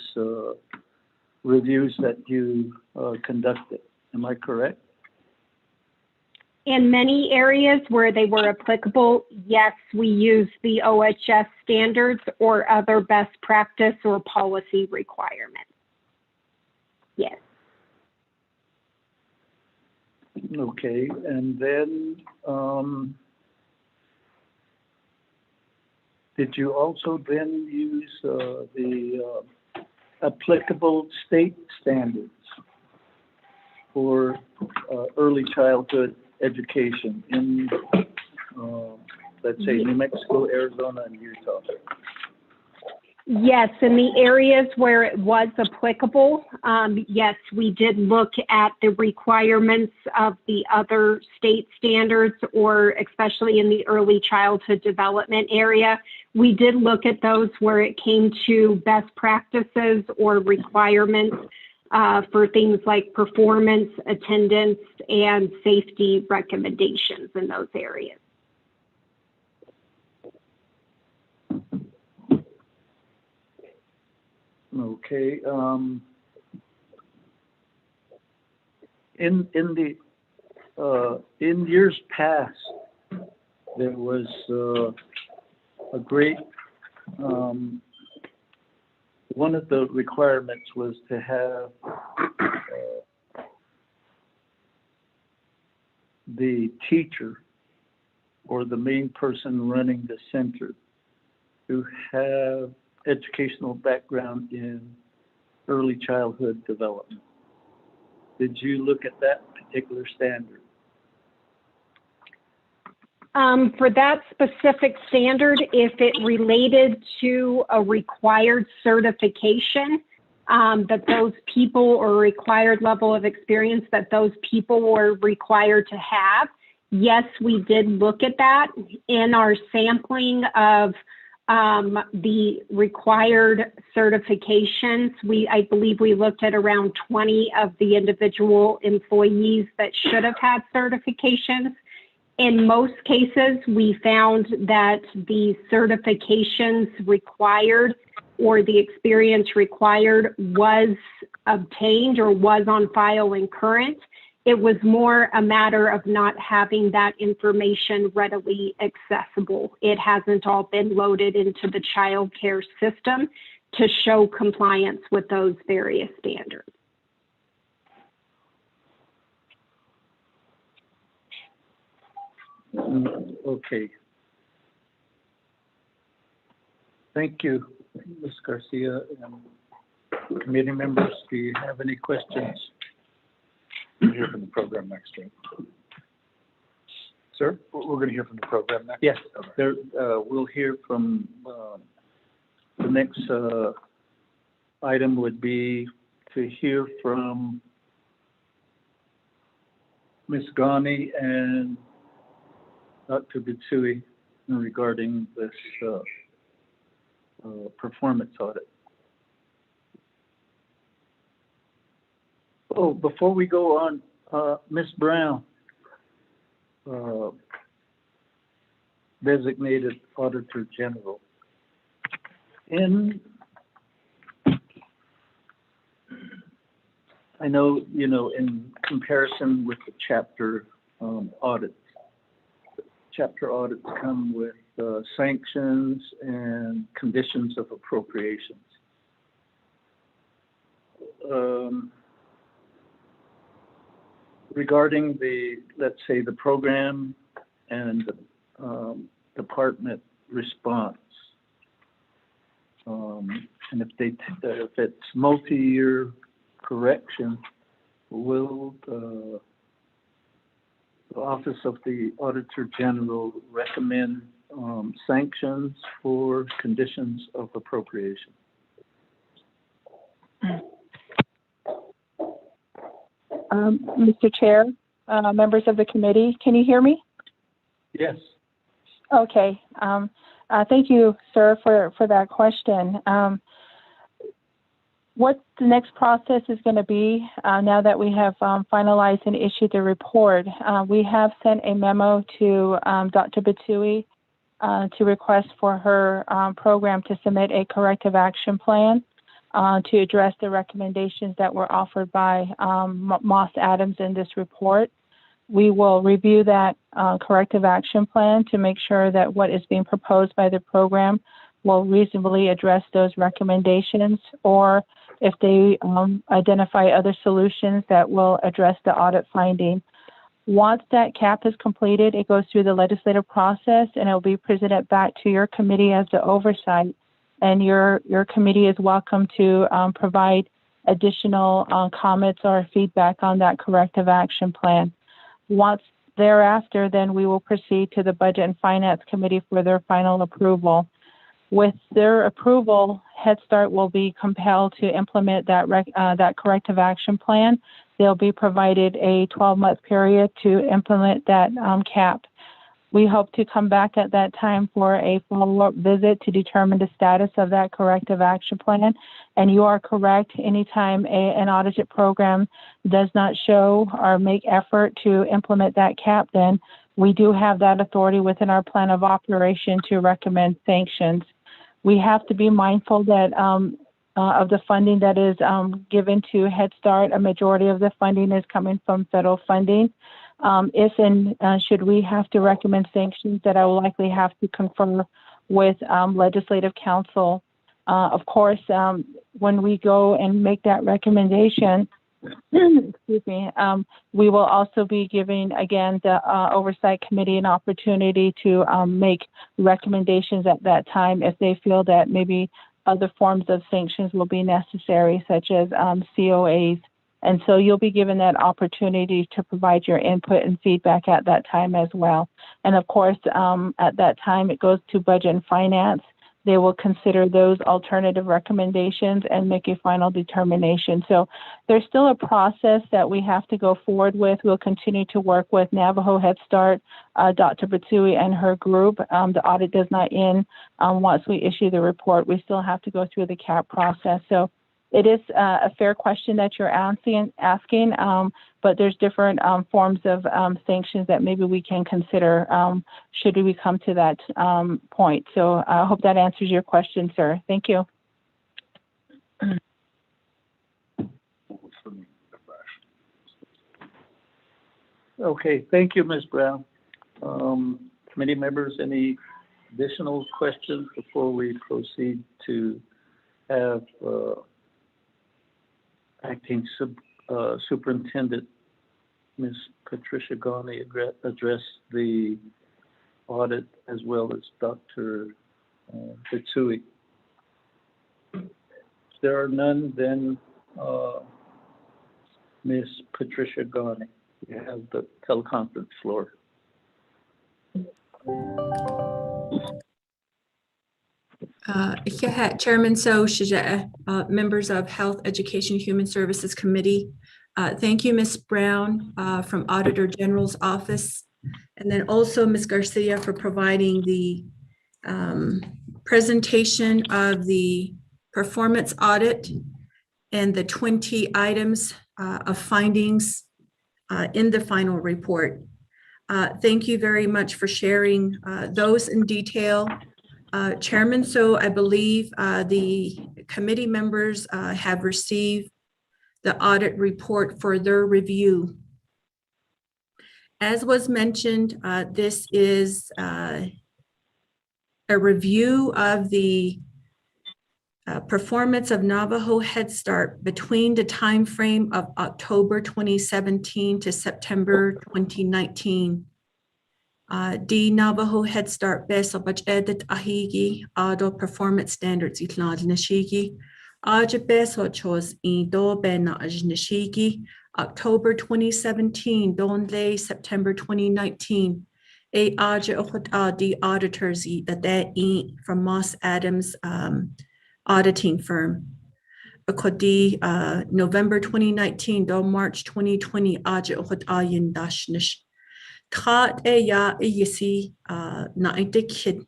Speaker 1: reviews that you conducted. Am I correct?
Speaker 9: In many areas where they were applicable, yes, we use the OHS standards or other best practice or policy requirements. Yes.
Speaker 1: Okay, and then did you also then use the applicable state standards for early childhood education in, let's say, New Mexico, Arizona, and Utah?
Speaker 9: Yes, in the areas where it was applicable, yes, we did look at the requirements of the other state standards, or especially in the early childhood development area. We did look at those where it came to best practices or requirements for things like performance, attendance, and safety recommendations in those areas.
Speaker 1: Okay, in years past, there was a great, one of the requirements was to have the teacher or the main person running the center who have educational background in early childhood development. Did you look at that particular standard?
Speaker 9: For that specific standard, if it related to a required certification, that those people or required level of experience that those people were required to have, yes, we did look at that in our sampling of the required certifications. I believe we looked at around 20 of the individual employees that should have had certifications. In most cases, we found that the certifications required or the experience required was obtained or was on file and current. It was more a matter of not having that information readily accessible. It hasn't all been loaded into the child care system to show compliance with those various standards.
Speaker 1: Okay. Thank you, Ms. Garcia. Committee members, do you have any questions?
Speaker 3: We'll hear from the program next, right?
Speaker 1: Sir?
Speaker 3: We're going to hear from the program next?
Speaker 1: Yes,
Speaker 3: Okay.
Speaker 1: there, we'll hear from, the next item would be to hear from Ms. Ghani and Dr. Bitsui regarding this performance audit. Oh, before we go on, Ms. Brown, designated Auditor General. I know, you know, in comparison with the chapter audits, chapter audits come with sanctions and conditions of appropriations. Regarding the, let's say, the program and the department response, and if it's multi-year correction, will the Office of the Auditor General recommend sanctions for conditions of appropriation?
Speaker 6: Mr. Chair, members of the committee, can you hear me?
Speaker 1: Yes.
Speaker 6: Okay. Thank you, sir, for that question. What the next process is going to be now that we have finalized and issued the report, we have sent a memo to Dr. Bitsui to request for her program to submit a corrective action plan to address the recommendations that were offered by Moss Adams in this report. We will review that corrective action plan to make sure that what is being proposed by the program will reasonably address those recommendations, or if they identify other solutions that will address the audit finding. Once that CAP is completed, it goes through the legislative process and it will be presented back to your committee as the oversight. And your committee is welcome to provide additional comments or feedback on that corrective action plan. Once thereafter, then we will proceed to the Budget and Finance Committee for their final approval. With their approval, Head Start will be compelled to implement that corrective action plan. They'll be provided a 12-month period to implement that cap. We hope to come back at that time for a follow-up visit to determine the status of that corrective action plan. And you are correct, anytime an audited program does not show or make effort to implement that cap, then we do have that authority within our plan of operation to recommend sanctions. We have to be mindful that of the funding that is given to Head Start. A majority of the funding is coming from federal funding. If and should we have to recommend sanctions, that I will likely have to confer with Legislative Council. Of course, when we go and make that recommendation, excuse me, we will also be giving, again, the Oversight Committee an opportunity to make recommendations at that time if they feel that maybe other forms of sanctions will be necessary, such as COAs. And so you'll be given that opportunity to provide your input and feedback at that time as well. And of course, at that time, it goes to Budget and Finance. They will consider those alternative recommendations and make a final determination. So there's still a process that we have to go forward with. We'll continue to work with Navajo Head Start, Dr. Batsui and her group. The audit does not end once we issue the report. We still have to go through the CAP process. So it is a fair question that you're asking, but there's different forms of sanctions that maybe we can consider should we come to that point. So I hope that answers your question, sir. Thank you.
Speaker 1: Okay, thank you, Ms. Brown. Committee members, any additional questions before we proceed to have Acting Superintendent Ms. Patricia Garney address the audit as well as Dr. Batsui? If there are none, then Ms. Patricia Garney, you have the teleconference floor.
Speaker 7: Chairman So, members of Health, Education, Human Services Committee. Thank you, Ms. Brown from Auditor General's Office, and then also Ms. Garcia for providing the presentation of the performance audit and the 20 items of findings in the final report. Thank you very much for sharing those in detail. Chairman, so I believe the committee members have received the audit report for their review. As was mentioned, this is a review of the performance of Navajo Head Start between the time frame of October 2017 to September 2019. The Navajo Head Start Besabaj Edit Ahigi Ado Performance Standards Itlad Nashigi Aja Beso Chos Ido Bena Ajnashigi October 2017 Donle September 2019 A Aja Okot the auditors that from Moss Adams auditing firm. Akodi November 2019 do March 2020 Aja Okot Ayin Dashnish. Trat ya yisi na itikid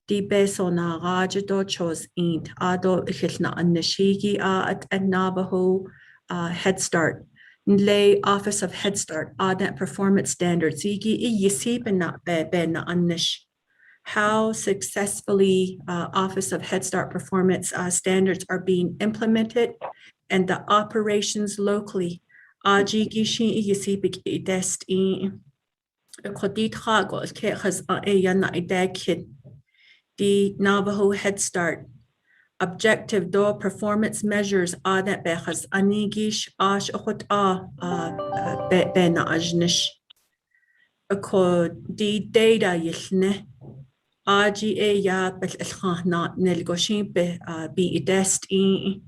Speaker 7: di beso na raja do chos int ado ikil na anashigi at Navajo Head Start. Nlay Office of Head Start audit performance standards igi yisi na be na anish. How successfully Office of Head Start performance standards are being implemented and the operations locally. Aji gishi yisi big test in. The Navajo Head Start objective do performance measures audit bechas anigish ash okot bena ajnish the data yilne aji ya belkhana nelgoshin be test in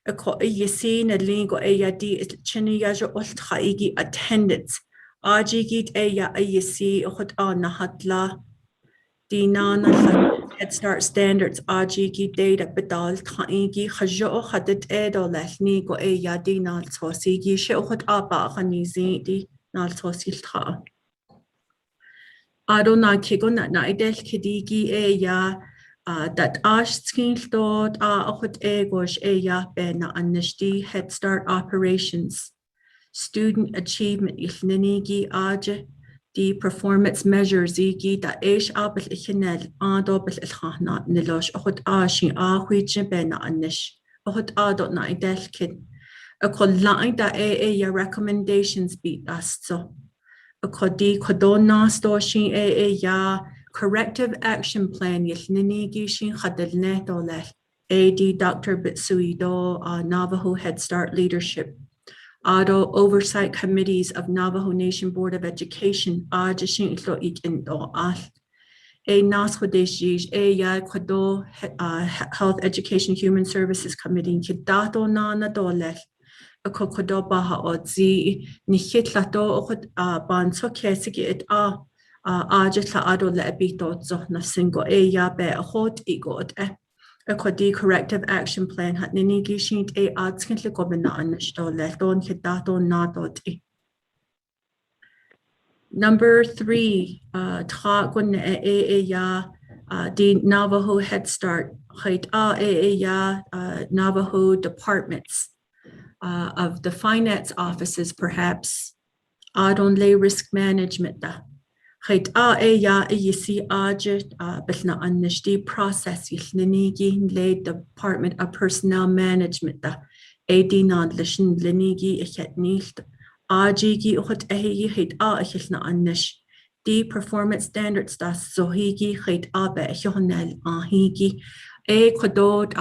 Speaker 7: yisi nelingo ya di chini yajo ulthaigi attendance Ajigit eya ayisi okot nahatla di nana Head Start standards AGG data bedal khaigi khajo khadet edo lehni go e yadi nal tosigi she okhat aba khanizi di nal tosil kha. Ado na kigo na idel kidigi e ya that ash skin dot okhat e gosh e ya be na anishti Head Start operations. Student achievement ilnenigi aje the performance measures igi da eish abel ichinel adobel ilchana nilosh ochot ashin ahwich ben anish ochot adot na idel kid a kollain da ya recommendations beat us so a kodi kodona stoshin ya corrective action plan ilnenigi shin khadel netoleh AD Dr. Bitsuido Navajo Head Start leadership. Auto Oversight Committees of Navajo Nation Board of Education, Ajishin Ilo Ikindo Al. A Nashodeshij, A Ya Kwado Health Education Human Services Committee, Kidato Nana Dolech, a Kokodo Baha Odzi, Nihitlato Banso Kesiki et Ajitla Ado Lebito Zohna Singo, A Ya Be a Hot Egot. A kodi corrective action plan hat ninigi shint e adskintli gobina anishto lehton hidato nadoti. Number 3, ta gun ya the Navajo Head Start height ya Navajo departments of the finance offices perhaps adon lay risk management da. Height ya yisi aje bilna anishti process yilnigi lay Department of Personnel Management da AD nodlishin linigi ichet nilt ajigi uchot ehi height ichilna anish the performance standards da zohigi height be ihonel ahigi kodod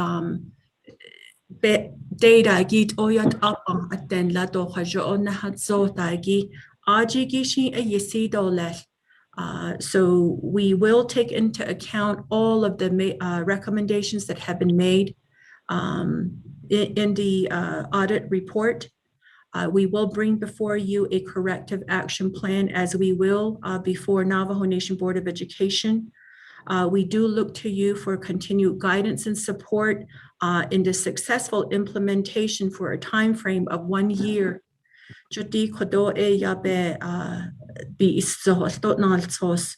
Speaker 7: data git oyat apa aten la do khajo na hat zo tagi ajigi shi yisi dolel. So we will take into account all of the recommendations that have been made in the audit report. We will bring before you a corrective action plan as we will before Navajo Nation Board of Education. We do look to you for continued guidance and support in the successful implementation for a time frame of 1 year. Jodi kodo e yabe bi isos dot nalsos.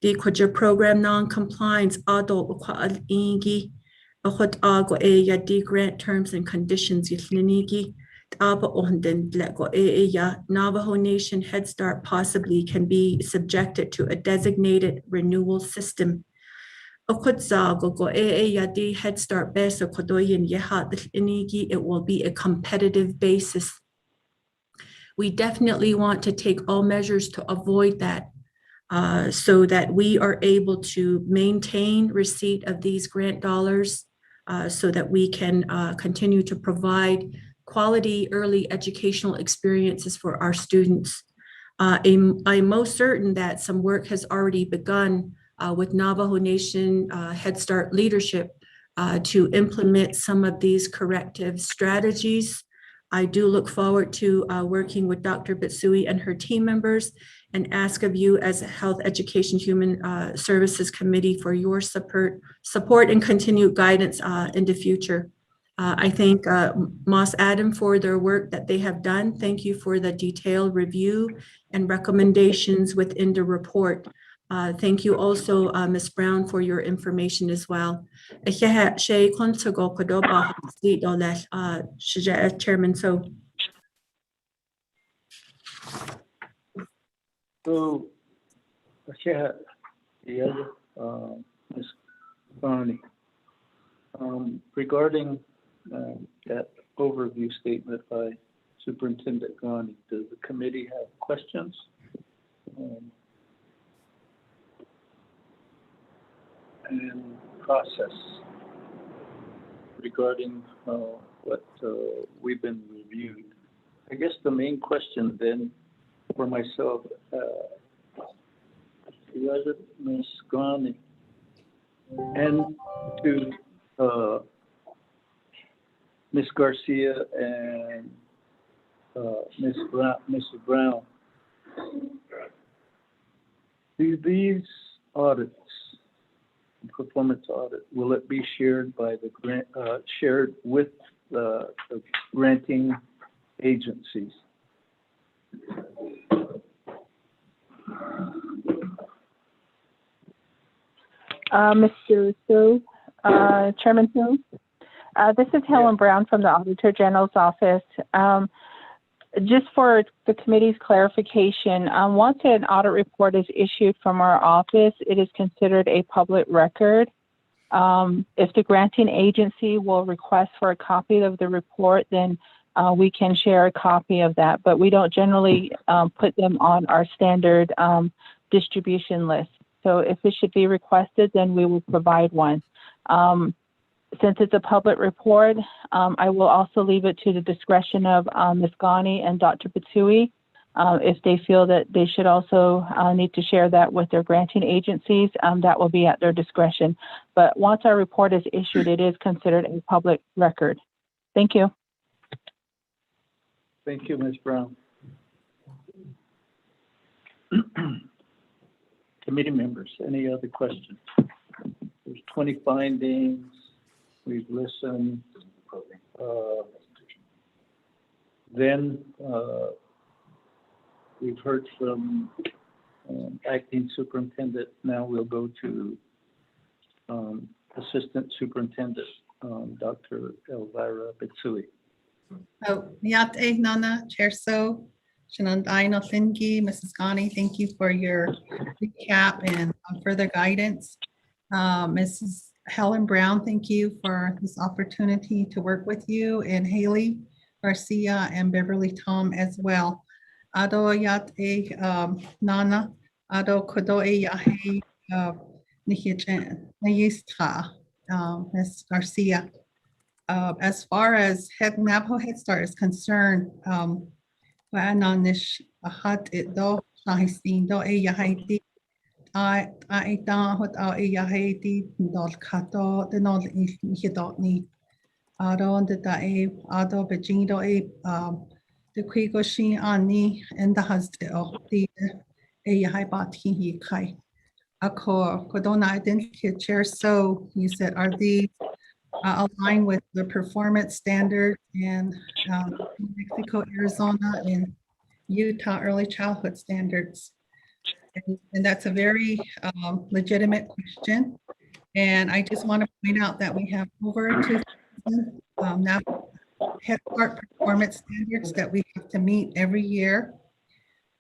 Speaker 7: Di kodja program non-compliance ado ukwa al ingi. Ochot ago e ya di grant terms and conditions yitlinigi. Aba onden lego e ya Navajo Nation Head Start possibly can be subjected to a designated renewal system. Ochot zago go e ya di Head Start beso kodoyin yeha inigi. It will be a competitive basis. We definitely want to take all measures to avoid that so that we are able to maintain receipt of these grant dollars so that we can continue to provide quality early educational experiences for our students. I'm most certain that some work has already begun with Navajo Nation Head Start leadership to implement some of these corrective strategies. I do look forward to working with Dr. Bitsui and her team members and ask of you as a Health Education Human Services Committee for your support and continued guidance in the future. I thank Moss Adam for their work that they have done. Thank you for the detailed review and recommendations within the report. Thank you also, Ms. Brown, for your information as well. Chairman, so.
Speaker 1: So, the other, Ms. Barney, regarding that overview statement by Superintendent Gandhi, does the committee have questions? And process regarding what we've been reviewed. I guess the main question then for myself, Ms. Gandhi, and to Ms. Garcia and Mr. Brown, do these audits performance audit, will it be shared by the grant, shared with the granting agencies?
Speaker 6: Mr. So, Chairman So, this is Helen Brown from the Auditor General's office. Just for the committee's clarification, once an audit report is issued from our office, it is considered a public record. If the granting agency will request for a copy of the report, then we can share a copy of that, but we don't generally put them on our standard distribution list. So if it should be requested, then we will provide one. Since it's a public report, I will also leave it to the discretion of Ms. Ghani and Dr. Patui if they feel that they should also need to share that with their granting agencies. That will be at their discretion. But once our report is issued, it is considered a public record. Thank you.
Speaker 1: Thank you, Ms. Brown. Committee members, any other questions? There's 20 findings. We've listened. Then we've heard from acting superintendent. Now we'll go to assistant superintendent, Dr. Elvira Bitsui.
Speaker 8: Yate Nana, Chair So, Shanandai Thingi, Mrs. Ghani, thank you for your recap and further guidance. Mrs. Helen Brown, thank you for this opportunity to work with you, and Haley Garcia and Beverly Tom as well. Ado Yate Nana, Ado Kodoe Yahe Nayistra, Ms. Garcia. As far as Navajo Head Start is concerned, Waananish Ahat Ido Shahistin Do Eyahiti Aita Hot Eyahiti Dol Kato the Nod Hidotni Aron the Dae Ado Bejindo the Quigoshi Ani and the Hasdeo the Eyahibati Kai Akor Kodona identity chair. So you said, are these aligned with the performance standards in New Mexico, Arizona, and Utah early childhood standards? And that's a very legitimate question. And I just want to point out that we have over 2,000 now Head Start performance standards that we have to meet every year.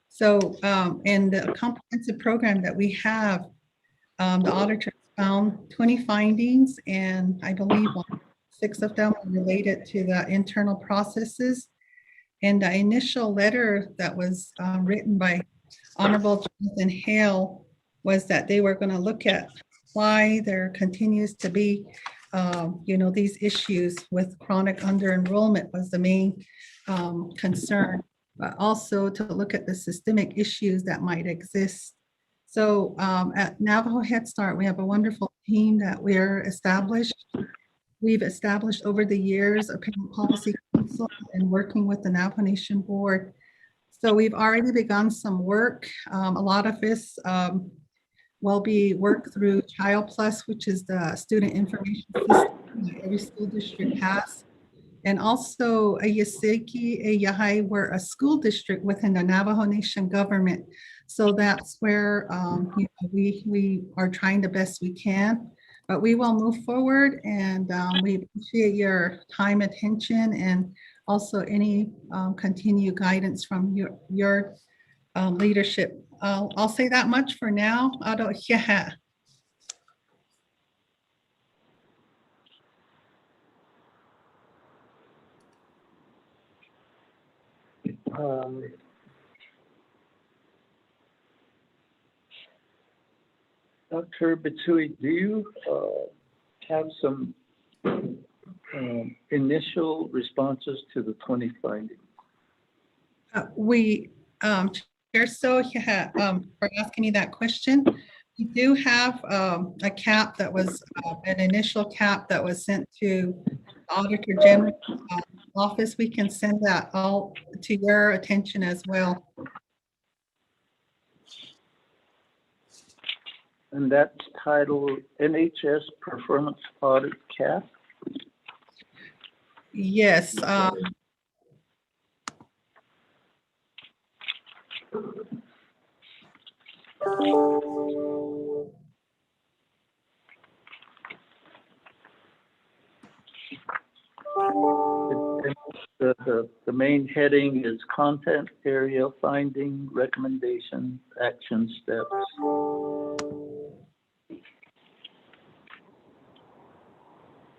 Speaker 8: So in the comprehensive program that we have, the auditors found 20 findings, and I believe 6 of them are related to the internal processes. And the initial letter that was written by Honorable Jonathan Hale was that they were going to look at why there continues to be, these issues with chronic under-enrollment was the main concern, but also to look at the systemic issues that might exist. So at Navajo Head Start, we have a wonderful team that we've established over the years, a parent policy council, and working with the Navajo Nation Board. So we've already begun some work. A lot of this will be worked through Child Plus, which is the student information system that every school district has. And also a Yaseki, a Yahai, we're a school district within the Navajo Nation government. So that's where we are trying the best we can, but we will move forward, and we appreciate your time, attention, and also any continued guidance from your leadership. I'll say that much for now. Yeah.
Speaker 1: Dr. Bitsui, do you have some initial responses to the 20 findings?
Speaker 8: Chair So, for asking me that question, we do have a cap that was an initial cap that was sent to the Auditor General's office. We can send that all to your attention as well.
Speaker 1: And that's titled NHS Performance Audit CAP.
Speaker 8: Yes,
Speaker 1: The main heading is content area finding, recommendation, action steps.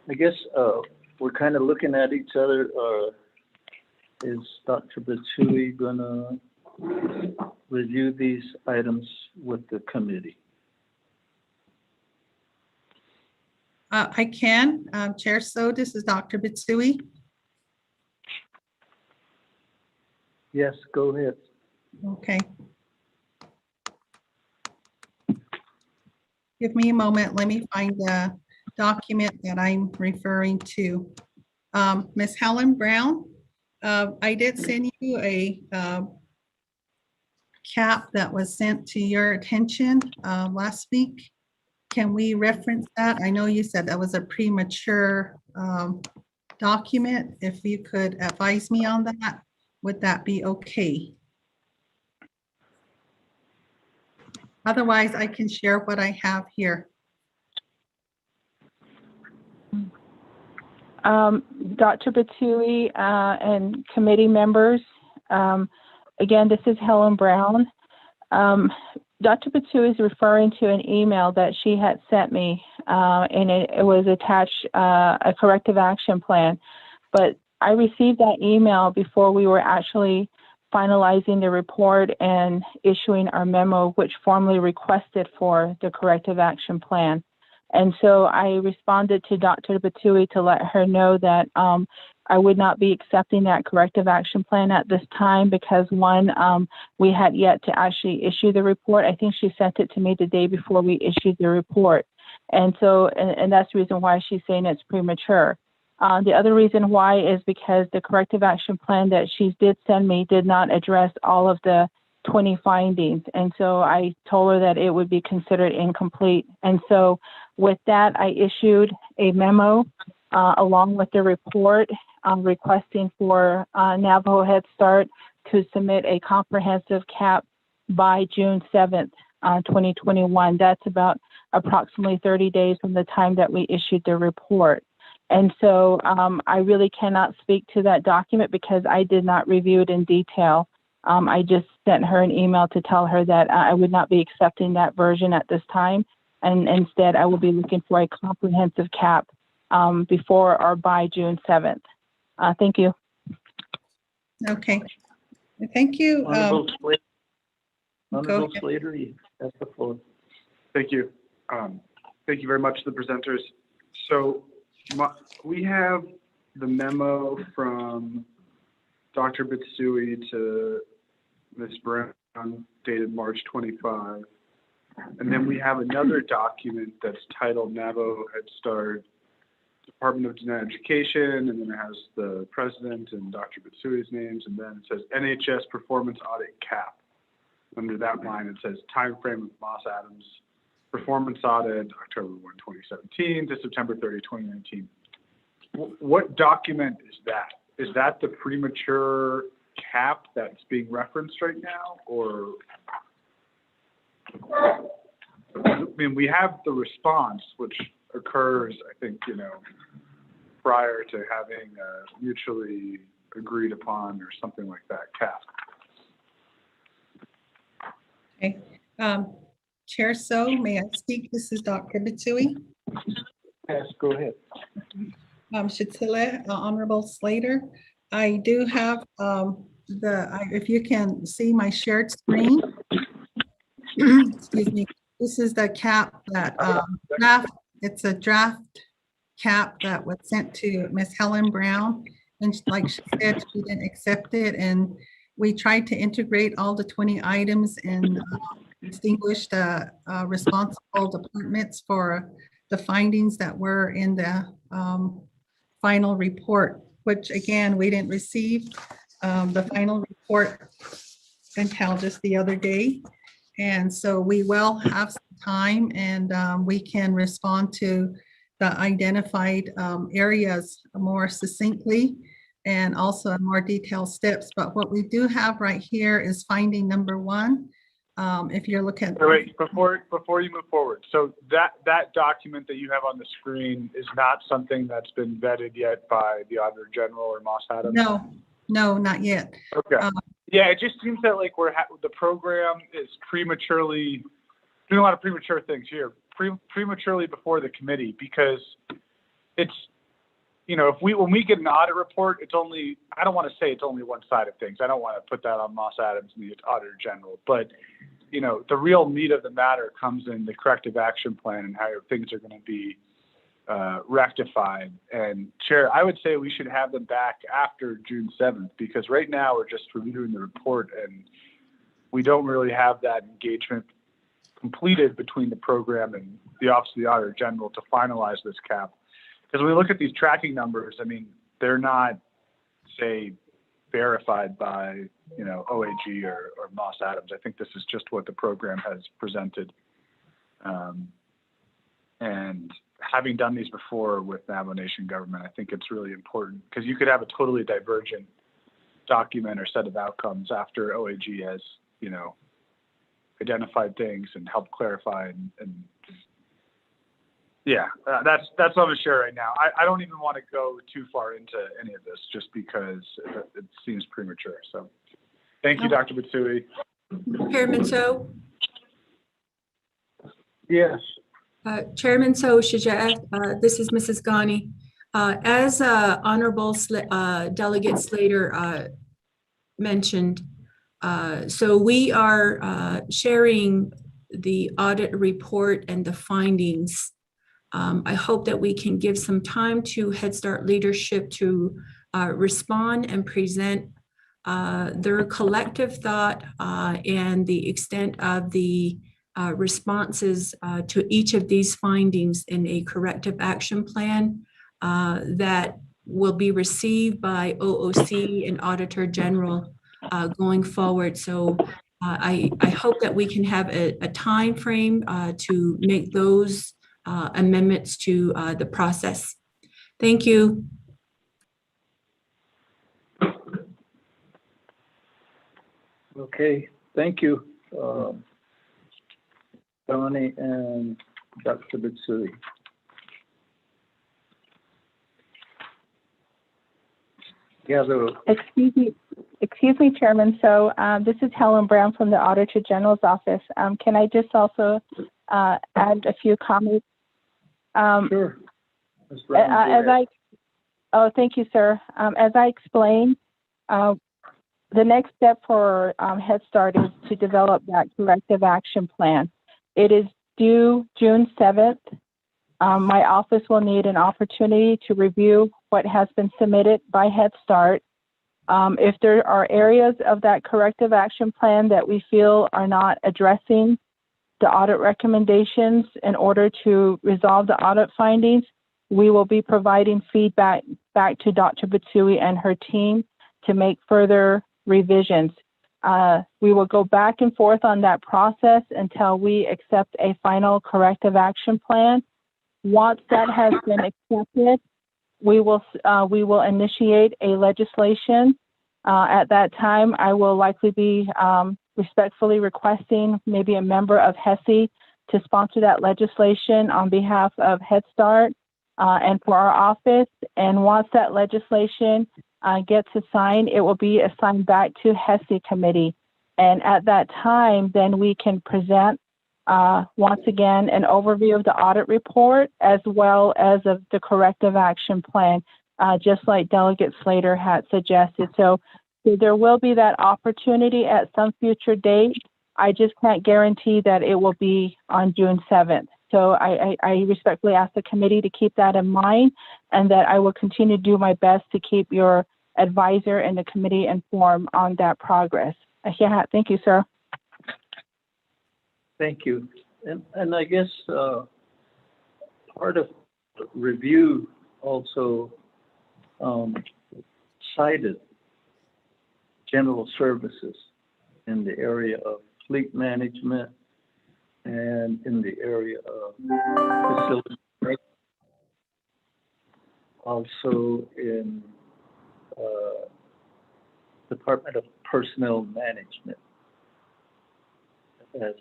Speaker 1: I guess we're kind of looking at each other. Is Dr. Batsui gonna review these items with the committee?
Speaker 8: I can, Chair So, this is Dr. Bitsui.
Speaker 1: Yes, go ahead.
Speaker 8: Okay. Give me a moment. Let me find the document that I'm referring to. Ms. Helen Brown, I did send you a cap that was sent to your attention last week. Can we reference that? I know you said that was a premature document. If you could advise me on that, would that be okay? Otherwise, I can share what I have here.
Speaker 6: Dr. Batsui and committee members, again, this is Helen Brown. Dr. Batsui is referring to an email that she had sent me, and it was attached a corrective action plan. But I received that email before we were actually finalizing the report and issuing our memo, which formally requested for the corrective action plan. And so I responded to Dr. Batsui to let her know that I would not be accepting that corrective action plan at this time because one, we had yet to actually issue the report. I think she sent it to me the day before we issued the report. And so, and that's the reason why she's saying it's premature. The other reason why is because the corrective action plan that she did send me did not address all of the 20 findings. And so I told her that it would be considered incomplete. And so with that, I issued a memo along with the report requesting for Navajo Head Start to submit a comprehensive CAP by June 7th, 2021. That's about approximately 30 days from the time that we issued the report. And so I really cannot speak to that document because I did not review it in detail. I just sent her an email to tell her that I would not be accepting that version at this time. And instead, I will be looking for a comprehensive CAP before or by June 7th. Thank you.
Speaker 8: Okay. Thank you.
Speaker 1: Honorable
Speaker 8: go ahead.
Speaker 1: Slater, you have the floor.
Speaker 3: Thank you. Thank you very much to the presenters. So we have the memo from Dr. Bitsui to Ms. Brown dated March 25. And then we have another document that's titled Navajo Head Start, Department of Genetic Education, and then it has the president and Dr. Bitsui's names, and then it says NHS Performance Audit CAP. Under that line, it says time frame of Moss Adams performance audit, October 1, 2017 to September 30, 2019. What document is that? Is that the premature CAP that's being referenced right now, or? I mean, we have the response, which occurs, I think, prior to having a mutually agreed upon or something like that CAP.
Speaker 8: Okay. Chair So, may I speak? This is Dr. Bitsui.
Speaker 1: Yes, go ahead.
Speaker 8: Shatila, Honorable Slater, I do have if you can see my shared screen. Excuse me. This is the CAP that draft. It's a draft CAP that was sent to Ms. Helen Brown, and like she said, she didn't accept it. And we tried to integrate all the 20 items and distinguish the responsible departments for the findings that were in the final report, which again, we didn't receive the final report until just the other day. And so we will have some time, and we can respond to the identified areas more succinctly and also in more detailed steps. But what we do have right here is finding number 1. If you're looking.
Speaker 3: Wait, before you move forward, so that document that you have on the screen is not something that's been vetted yet by the Auditor General or Moss Adams?
Speaker 8: No, not yet.
Speaker 3: Okay. Yeah, it just seems that like the program is prematurely doing a lot of premature things here, prematurely before the committee, because it's, you know, when we get an audit report, it's only, I don't want to say it's only one side of things. I don't want to put that on Moss Adams and the Auditor General, but you know, the real meat of the matter comes in the corrective action plan and how things are going to be rectified. And Chair, I would say we should have them back after June 7th, because right now we're just reviewing the report and we don't really have that engagement completed between the program and the Office of the Auditor General to finalize this cap. Because when we look at these tracking numbers, I mean, they're not, say, verified by, you know, OAG or Moss Adams. I think this is just what the program has presented. And having done these before with Navajo Nation government, I think it's really important, because you could have a totally divergent document or set of outcomes after OAG has, you know, identified things and helped clarify and yeah, that's what I'm gonna share right now. I don't even want to go too far into any of this just because it seems premature. So thank you, Dr. Bitsui.
Speaker 7: Chairman So,
Speaker 1: Yes.
Speaker 7: Chairman So Shajaat, this is Mrs. Ghani. As Honorable Delegate Slater mentioned, so we are sharing the audit report and the findings. I hope that we can give some time to Head Start leadership to respond and present their collective thought and the extent of the responses to each of these findings in a corrective action plan that will be received by OOC and Auditor General going forward. So I hope that we can have a time frame to make those amendments to the process. Thank you.
Speaker 1: Okay, thank you, Donnie and Dr. Bitsui. Yeah,
Speaker 6: Excuse me, Chairman. So this is Helen Brown from the Auditor General's office. Can I just also add a few comments?
Speaker 1: Sure. Ms. Brown, go ahead.
Speaker 6: Thank you, sir. As I explained, the next step for Head Start is to develop that corrective action plan. It is due June 7th. My office will need an opportunity to review what has been submitted by Head Start. If there are areas of that corrective action plan that we feel are not addressing the audit recommendations in order to resolve the audit findings, we will be providing feedback back to Dr. Bitsui and her team to make further revisions. We will go back and forth on that process until we accept a final corrective action plan. Once that has been accepted, we will initiate a legislation. At that time, I will likely be respectfully requesting maybe a member of HESI to sponsor that legislation on behalf of Head Start and for our office. And once that legislation gets assigned, it will be assigned back to HESI committee. And at that time, then we can present once again an overview of the audit report as well as of the corrective action plan, just like Delegate Slater had suggested. So there will be that opportunity at some future date. I just can't guarantee that it will be on June 7th. So I respectfully ask the committee to keep that in mind, and that I will continue to do my best to keep your advisor and the committee informed on that progress. Yeah, thank you, sir.
Speaker 1: Thank you. And I guess part of review also cited general services in the area of fleet management and in the area of facility maintenance. Also in Department of Personnel Management. As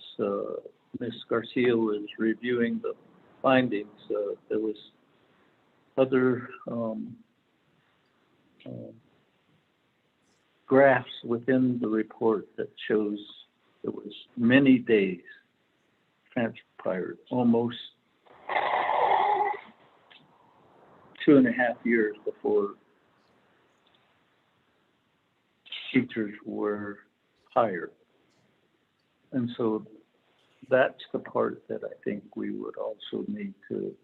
Speaker 1: Ms. Garcia was reviewing the findings, there was other graphs within the report that shows there was many days transpired, almost 2.5 years before teachers were hired. And so that's the part that I think we would also need to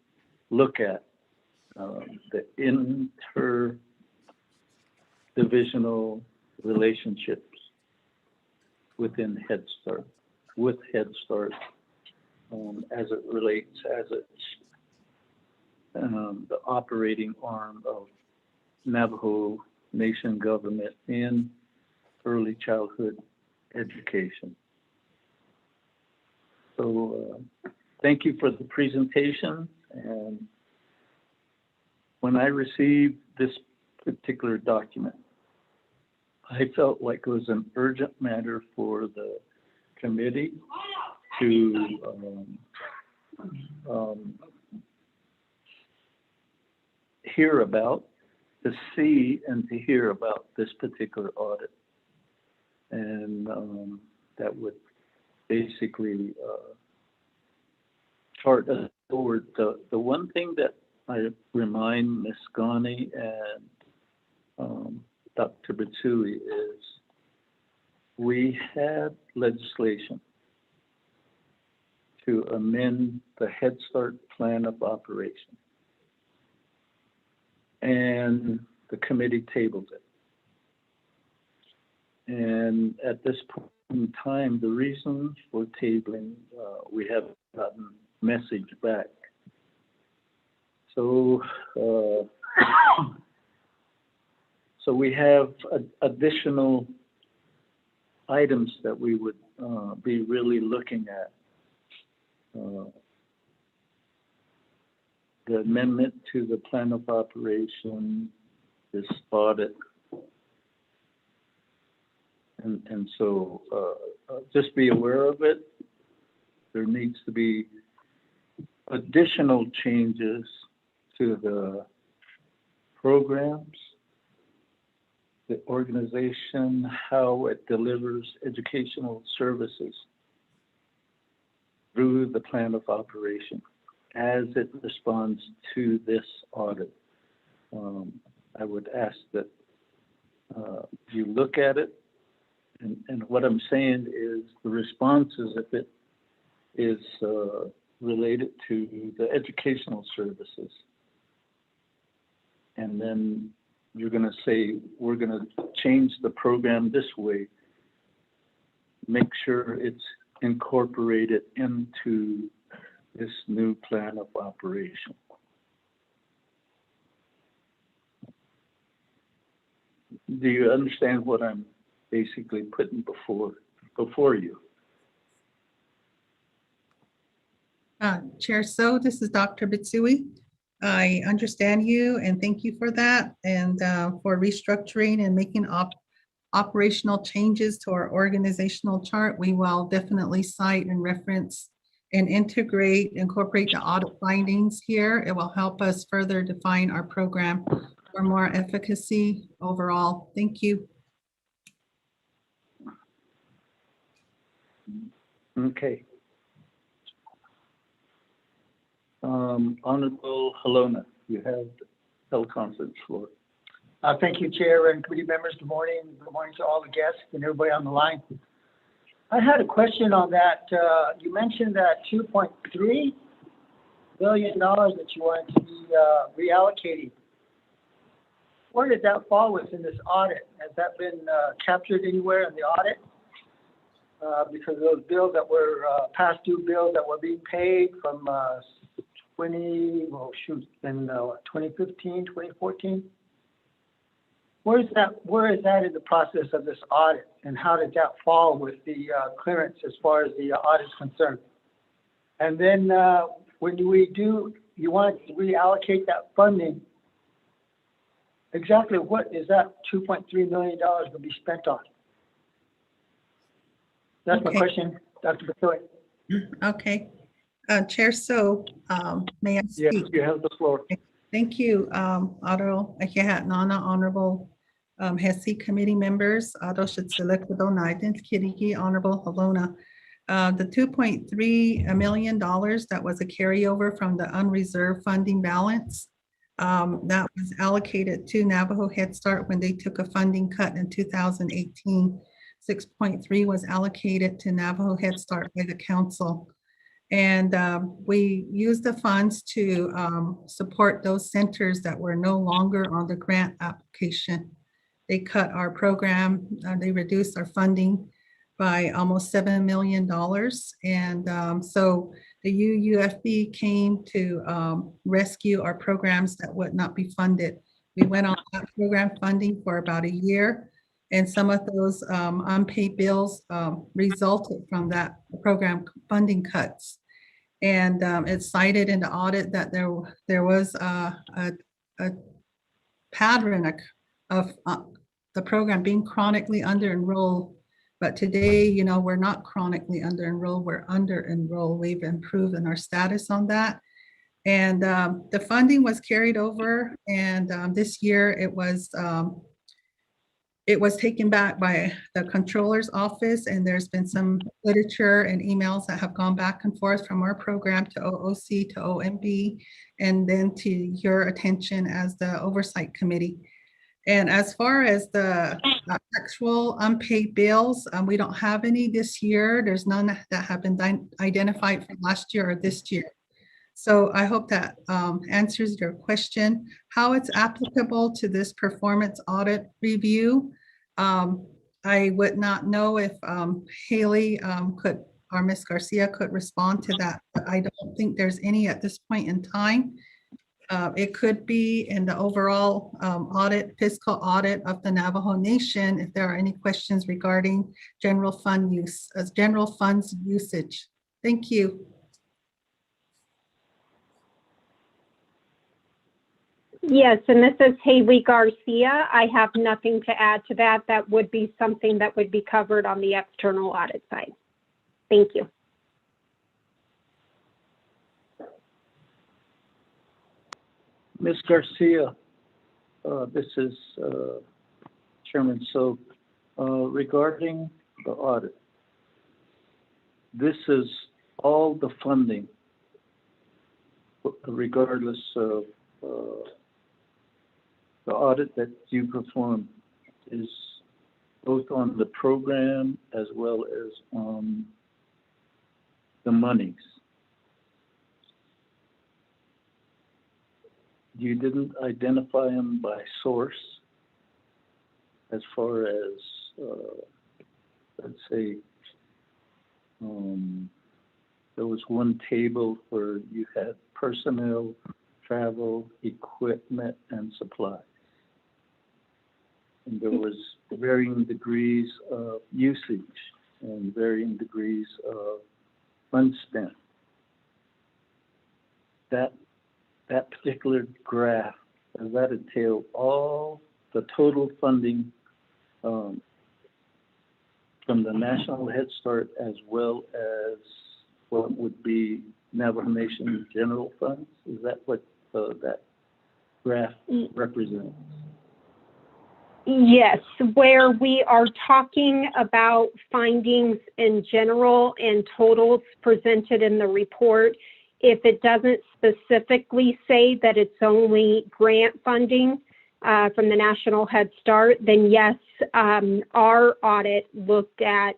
Speaker 1: look at, the interdivisional relationships within Head Start, with Head Start, as it relates, as it's the operating arm of Navajo Nation government in early childhood education. So thank you for the presentation. And when I received this particular document, I felt like it was an urgent matter for the committee to hear about, to see and to hear about this particular audit. And that would basically chart us forward. The one thing that I remind Ms. Ghani and Dr. Bitsui is we had legislation to amend the Head Start plan of operation, and the committee tabled it. And at this point in time, the reason for tabling, we haven't gotten message back. So, so we have additional items that we would be really looking at. The amendment to the plan of operation, this audit. And so just be aware of it. There needs to be additional changes to the programs, the organization, how it delivers educational services through the plan of operation as it responds to this audit. I would ask that you look at it. And what I'm saying is the responses, if it is related to the educational services, and then you're going to say, we're going to change the program this way, make sure it's incorporated into this new plan of operation. Do you understand what I'm basically putting before you?
Speaker 8: Chair So, this is Dr. Bitsui. I understand you and thank you for that, and for restructuring and making operational changes to our organizational chart. We will definitely cite and reference and incorporate the audit findings here. It will help us further define our program for more efficacy overall. Thank you.
Speaker 1: Okay. Honorable Halona, you have the teleconference floor.
Speaker 10: Thank you, Chair and committee members. Good morning. Good morning to all the guests and everybody on the line. I had a question on that. You mentioned that $2.3 billion that you wanted to be reallocating. Where did that fall within this audit? Has that been captured anywhere in the audit? Because those bills that were past due bills that were being paid from 2015, 2014. Where is that in the process of this audit, and how did that fall with the clearance as far as the audit is concerned? And then, when you want to reallocate that funding, exactly what is that $2.3 million going to be spent on? That's my
Speaker 8: Okay.
Speaker 10: question, Dr. Batoy.
Speaker 8: Okay. Chair So, may I
Speaker 10: Yes,
Speaker 8: speak?
Speaker 10: you have the floor.
Speaker 8: Thank you, Aro Akihat Nana, Honorable HESI committee members, Aro Shitsilekwadonaitan, Kiriki, Honorable Halona. The $2.3 million that was a carryover from the unreserved funding balance that was allocated to Navajo Head Start when they took a funding cut in 2018. 6.3 was allocated to Navajo Head Start by the council. And we used the funds to support those centers that were no longer on the grant application. They cut our program, they reduced our funding by almost $7 million. And so the UUFB came to rescue our programs that would not be funded. We went on that program funding for about a year, and some of those unpaid bills resulted from that program funding cuts. And it's cited in the audit that there was a pattern of the program being chronically under-enrolled. But today, you know, we're not chronically under-enrolled, we're under-enrolled. We've improved in our status on that. And the funding was carried over, and this year it was taken back by the controller's office, and there's been some literature and emails that have gone back and forth from our program to OOC to OMB, and then to your attention as the oversight committee. And as far as the actual unpaid bills, we don't have any this year. There's none that have been identified from last year or this year. So I hope that answers your question. How it's applicable to this performance audit review, I would not know if Haley could, or Ms. Garcia could respond to that, but I don't think there's any at this point in time. It could be in the overall audit, fiscal audit of the Navajo Nation, if there are any questions regarding general fund use, general funds usage. Thank you.
Speaker 9: Yes, and this is Haley Garcia. I have nothing to add to that. That would be something that would be covered on the external audit side. Thank you.
Speaker 1: Ms. Garcia, this is Chairman So. Regarding the audit, this is all the funding, regardless of the audit that you perform, is both on the program as well as on the monies. You didn't identify them by source as far as, let's say, there was one table where you had personnel, travel, equipment, and supplies. And there was varying degrees of usage and varying degrees of funds spent. That particular graph, does that entail all the total funding from the National Head Start as well as what would be Navajo Nation general funds? Is that what that graph represents?
Speaker 9: Yes, where we are talking about findings in general and totals presented in the report, if it doesn't specifically say that it's only grant funding from the National Head Start, then yes, our audit looked at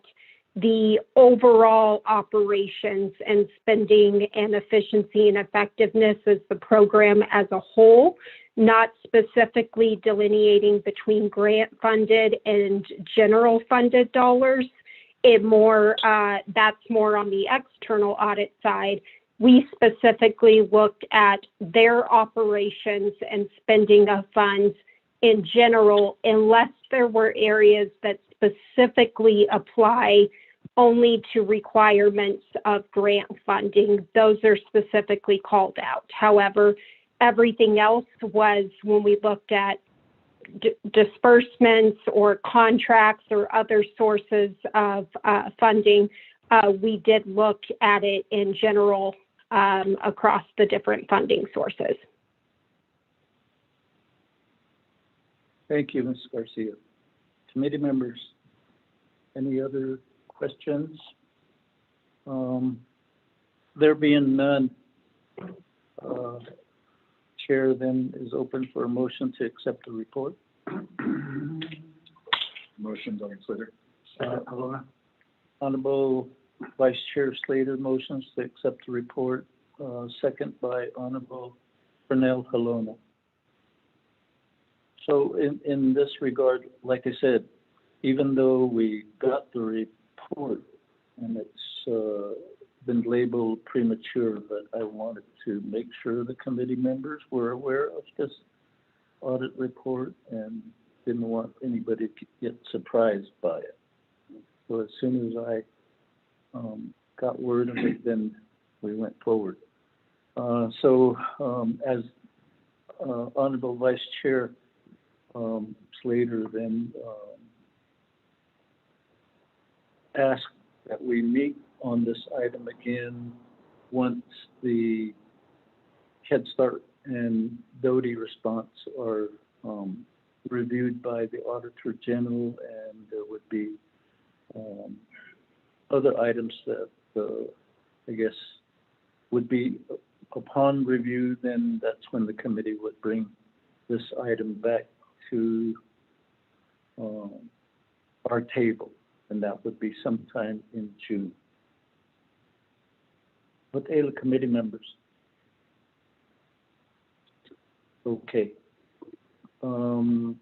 Speaker 9: the overall operations and spending and efficiency and effectiveness as the program as a whole, not specifically delineating between grant funded and general funded dollars. That's more on the external audit side. We specifically looked at their operations and spending of funds in general, unless there were areas that specifically apply only to requirements of grant funding. Those are specifically called out. However, everything else was when we looked at disbursements or contracts or other sources of funding, we did look at it in general across the different funding sources.
Speaker 1: Thank you, Ms. Garcia. Committee members, any other questions? There being none, Chair then is open for a motion to accept the report.
Speaker 3: Motion's on consider.
Speaker 1: Honorable Vice Chair Slater motions to accept the report, second by Honorable Pernell Halona. So in this regard, like I said, even though we got the report and it's been labeled premature, but I wanted to make sure the committee members were aware of this audit report and didn't want anybody to get surprised by it. So as soon as I got word of it, then we went forward. As Honorable Vice Chair Slater then asked that we meet on this item again once the Head Start and Doty response are reviewed by the Auditor General, and there would be other items that I guess would be upon review. Then that's when the committee would bring this item back to our table, and that would be sometime in June. What ail committee members? Okay. Mr.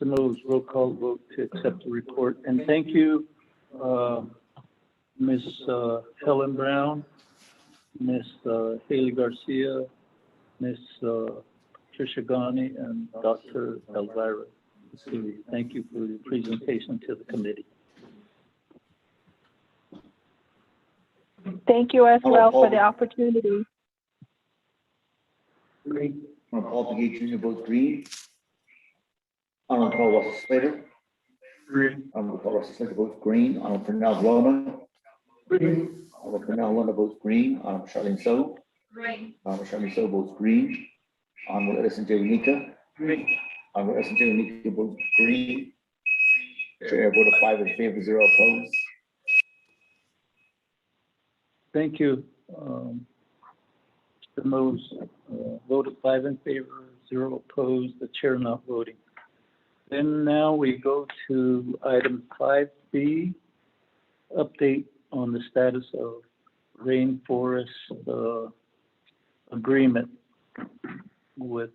Speaker 1: Mose, roll call vote to accept the report. And thank you, Ms. Helen Brown, Ms. Haley Garcia, Ms. Patricia Ghani, and Dr. Elvira. Thank you for your presentation to the committee.
Speaker 6: Thank you as well for the opportunity.
Speaker 5: Green. Honorable Paul Begay Jr. votes green. Honorable Paul Russell Slater. Green. Honorable Paul Russell Slater votes green. Honorable Pernell Halona. Green. Honorable Pernell Halona votes green. Honorable Charlene So. Green. Honorable Charlene So votes green. Honorable Edison J. Unica. Green. Honorable Edison J. Unica votes green. Chair, vote of 5 in favor, 0 opposed.
Speaker 1: Thank you, Mr. Mose. Voted 5 in favor, 0 opposed, the chair not voting. Then now we go to item 5B, update on the status of rainforest agreement with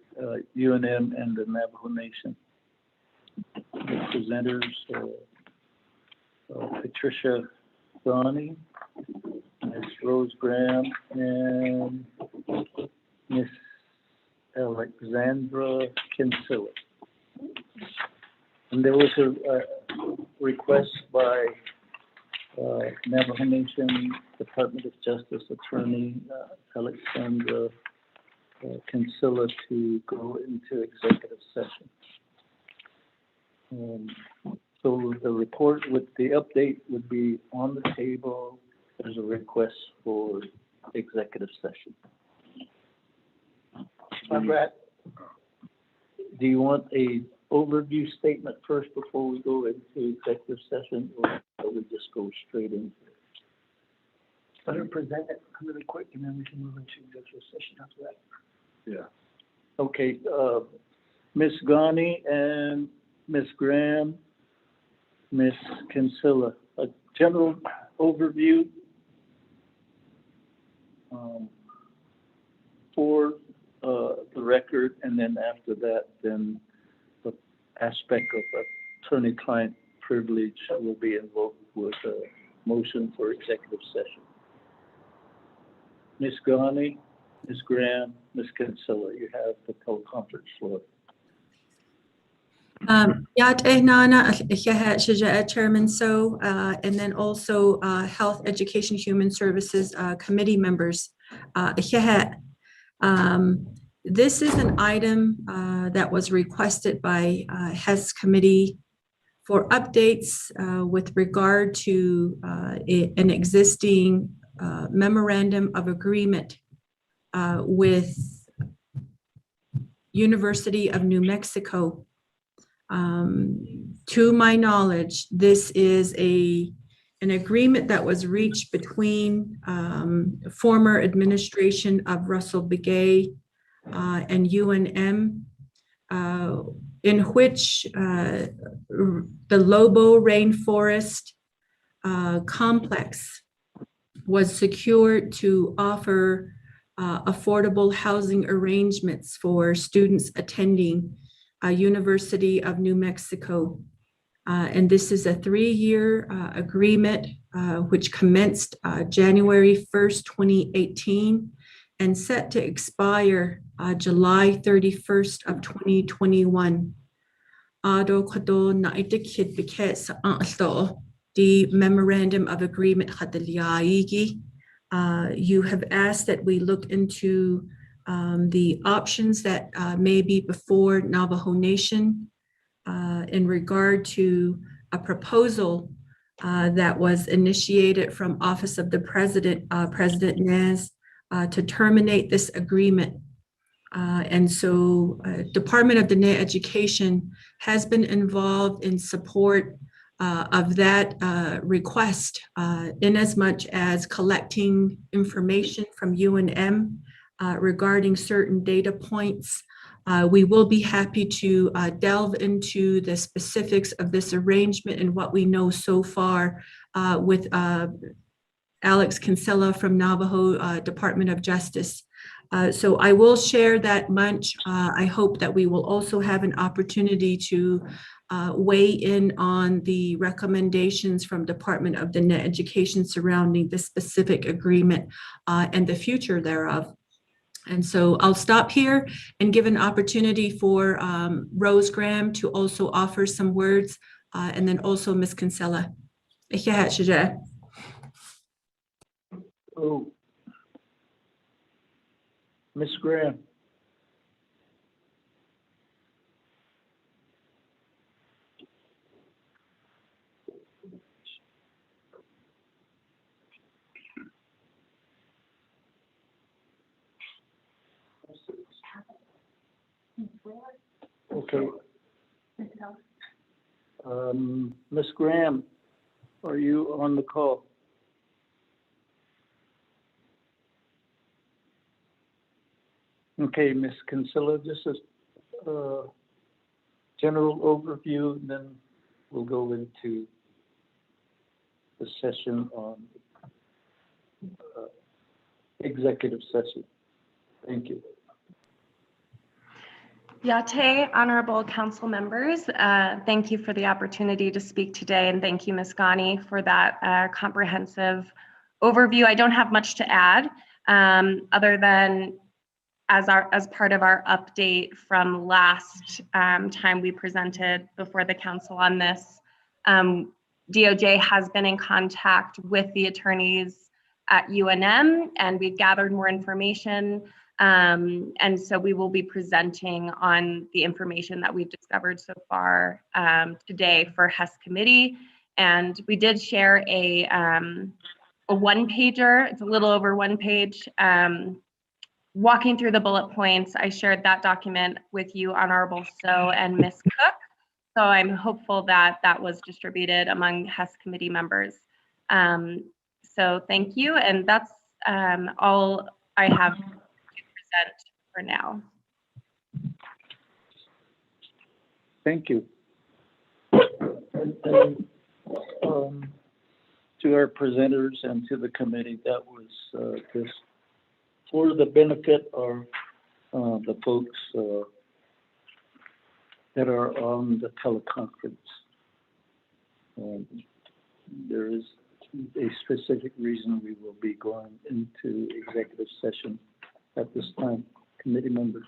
Speaker 1: UNM and the Navajo Nation. The presenters, Patricia Ghani, Ms. Rose Graham, and Ms. Alexandra Kinsella. And there was a request by Navajo Nation Department of Justice Attorney Alexandra Kinsella to go into executive session. So the report with the update would be on the table. There's a request for executive session. Brad, do you want a overview statement first before we go into executive session, or we just go straight into it?
Speaker 10: Better present it really quick, and then we can move into executive session after that.
Speaker 3: Yeah.
Speaker 1: Okay, Ms. Ghani and Ms. Graham, Ms. Kinsella, a general overview for the record, and then after that, then the aspect of attorney-client privilege will be invoked with a motion for executive session. Ms. Ghani, Ms. Graham, Ms. Kinsella, you have the teleconference floor.
Speaker 7: Yat Nana, Chairman So, and then also Health, Education, Human Services Committee members. This is an item that was requested by HES Committee for updates with regard to an existing memorandum of agreement with University of New Mexico. To my knowledge, this is an agreement that was reached between former administration of Russell Begay and UNM, in which the Lobo Rainforest complex was secured to offer affordable housing arrangements for students attending University of New Mexico. And this is a 3-year agreement which commenced January 1st, 2018 and set to expire July 31st of 2021. The memorandum of agreement you have asked that we look into the options that may be before Navajo Nation in regard to a proposal that was initiated from Office of the President, President Nez, to terminate this agreement. And so Department of Diné Education has been involved in support of that request in as much as collecting information from UNM regarding certain data points. We will be happy to delve into the specifics of this arrangement and what we know so far with Alex Kinsella from Navajo Department of Justice. So I will share that much. I hope that we will also have an opportunity to weigh in on the recommendations from Department of Diné Education surrounding the specific agreement and the future thereof. And so I'll stop here and give an opportunity for Rose Graham to also offer some words, and then also Ms. Kinsella.
Speaker 1: Oh. Ms. Graham. Okay. Ms. Graham, are you on the call? Okay, Ms. Kinsella, this is a general overview, and then we'll go into the session on executive session. Thank you.
Speaker 11: Yate, honorable council members, thank you for the opportunity to speak today, and thank you, Ms. Ghani, for that comprehensive overview. I don't have much to add, other than as part of our update from last time we presented before the council on this. DOJ has been in contact with the attorneys at UNM, and we've gathered more information. And so we will be presenting on the information that we've discovered so far today for HES committee. And we did share a one-pager. It's a little over one page, walking through the bullet points. I shared that document with you, Honorable So and Ms. Cook. So I'm hopeful that that was distributed among HES committee members. So thank you, and that's all I have for now.
Speaker 1: Thank you. And, to our presenters and to the committee, that was just for the benefit of the folks that are on the teleconference. There is a specific reason we will be going into executive session at this time. Committee members.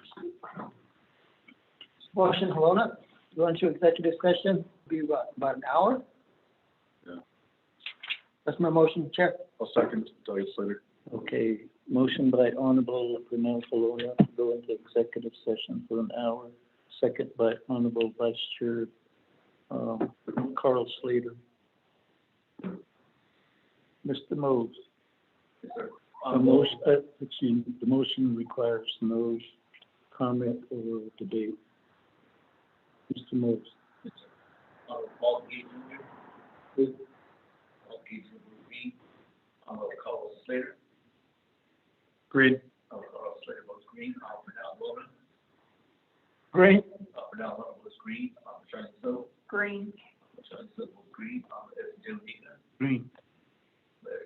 Speaker 10: Motion, Helena? Go into executive session, be about an hour.
Speaker 3: Yeah.
Speaker 10: That's my motion, Chair.
Speaker 3: I'll second Doug Slater.
Speaker 1: Okay, motion by Honorable Renee Colonna to go into executive session for an hour. Second by Honorable Vice Chair, Carl Slater. Mr. Mose. The motion, the motion requires no comment or debate. Mr. Mose.
Speaker 5: Paul Gay Jr. Good. Paul Gay Jr. Green. Carl Slater.
Speaker 3: Green.
Speaker 5: Carl Slater votes green. Pernell Lona.
Speaker 10: Green.
Speaker 5: Pernell Lona votes green. Charlie So.
Speaker 2: Green.
Speaker 5: Charlie So votes green. Jim Nina.
Speaker 1: Green.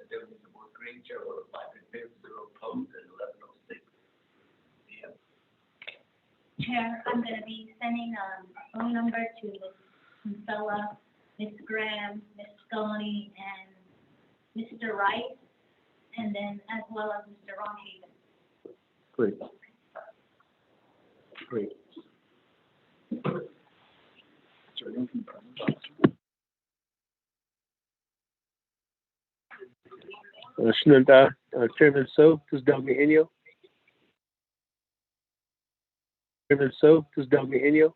Speaker 5: Jim Nina votes green. Chair votes 5 in favor, 0 opposed, and 11:06 p.m.
Speaker 4: Chair, I'm going to be sending a phone number to Ms. Kinsella, Ms. Graham, Ms. Scully, and Mr. Rice, and then as well as Mr. Ron Hayden.
Speaker 1: Great. Great.
Speaker 12: Chairman So, this is Doug Mahanio. Chairman So, this is Doug Mahanio.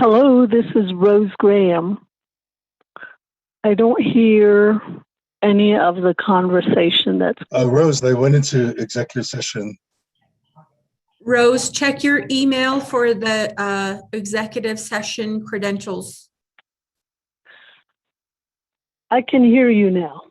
Speaker 13: Hello, this is Rose Graham. I don't hear any of the conversation that's.
Speaker 14: Rose, they went into executive session.
Speaker 7: Rose, check your email for the executive session credentials.
Speaker 13: I can hear you now.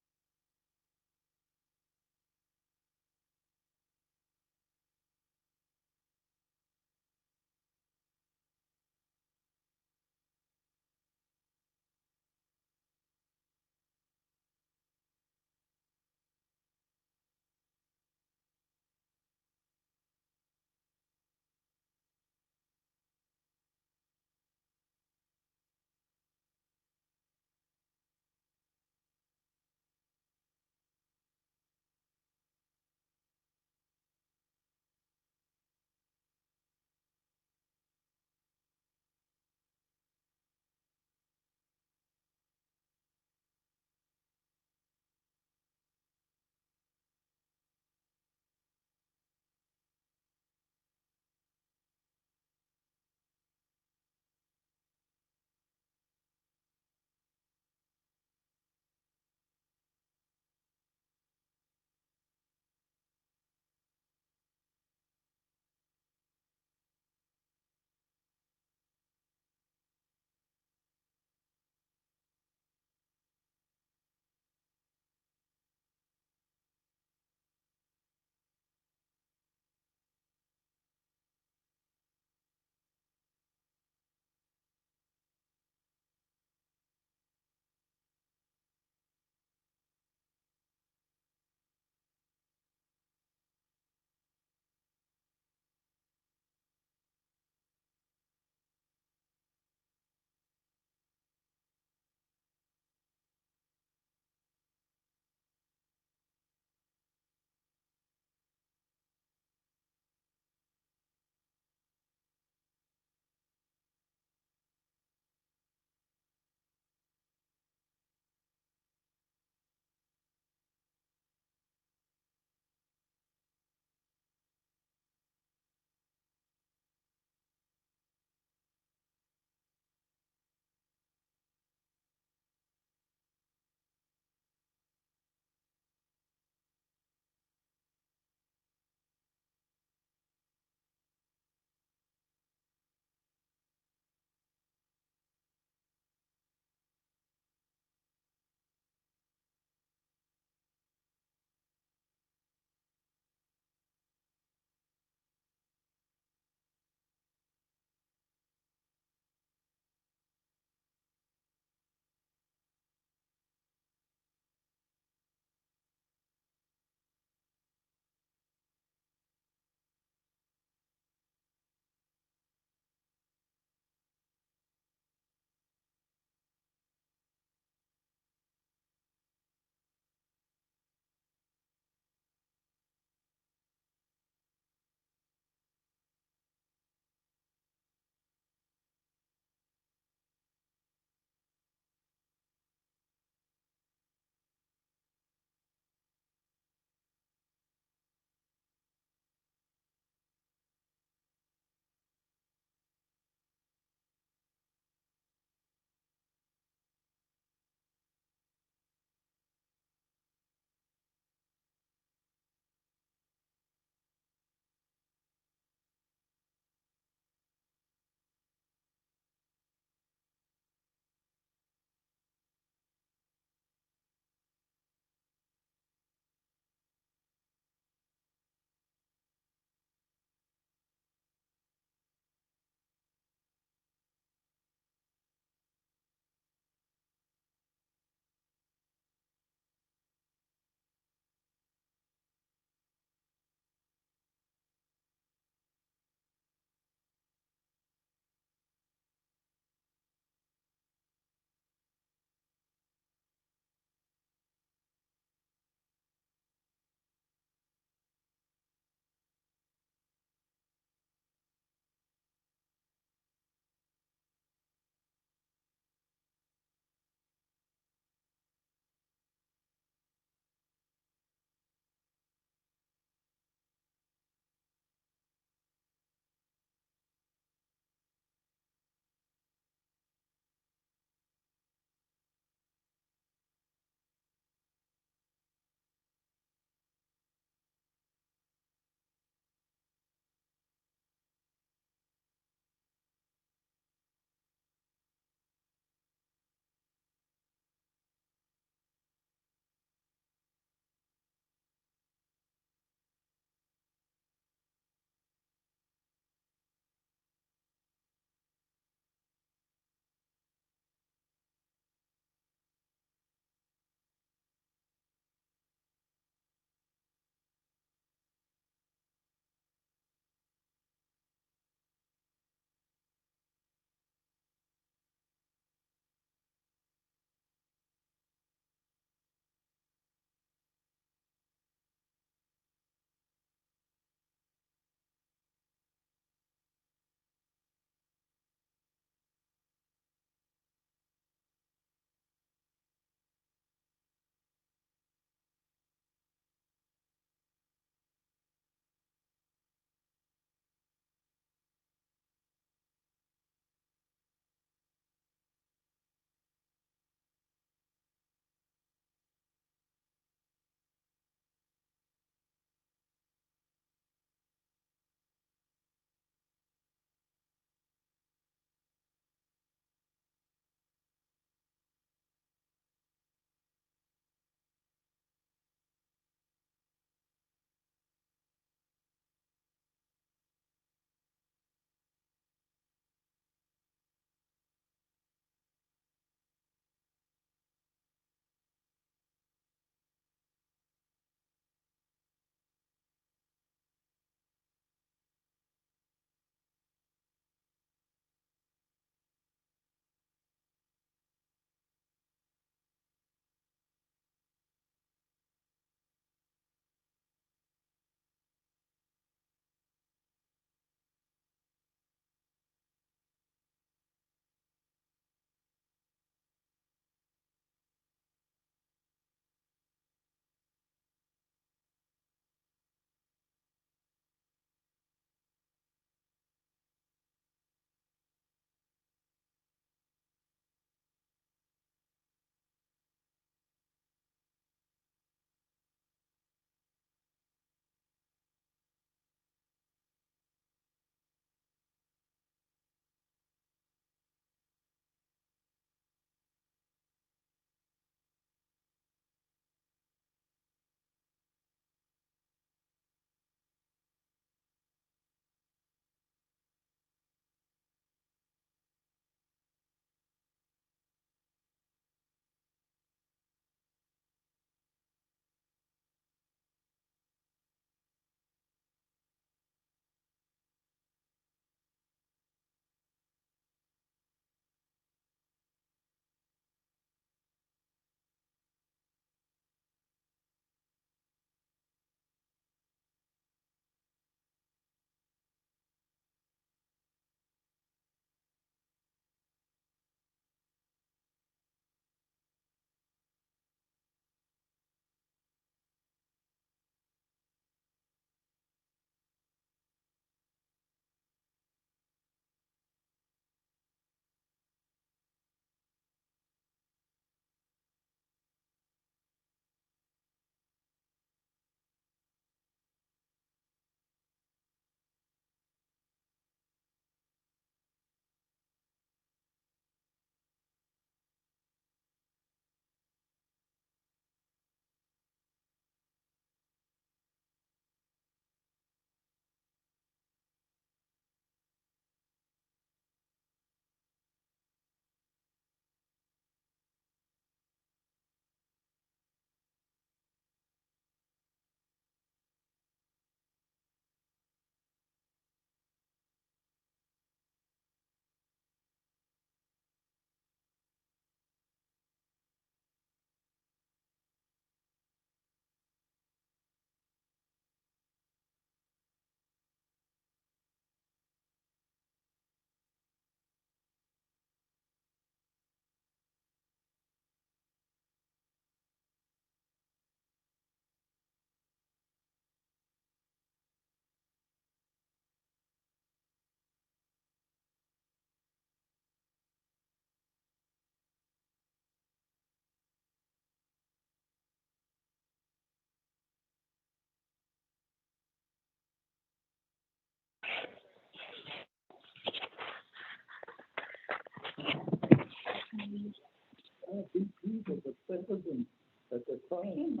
Speaker 1: with the citizens at the time.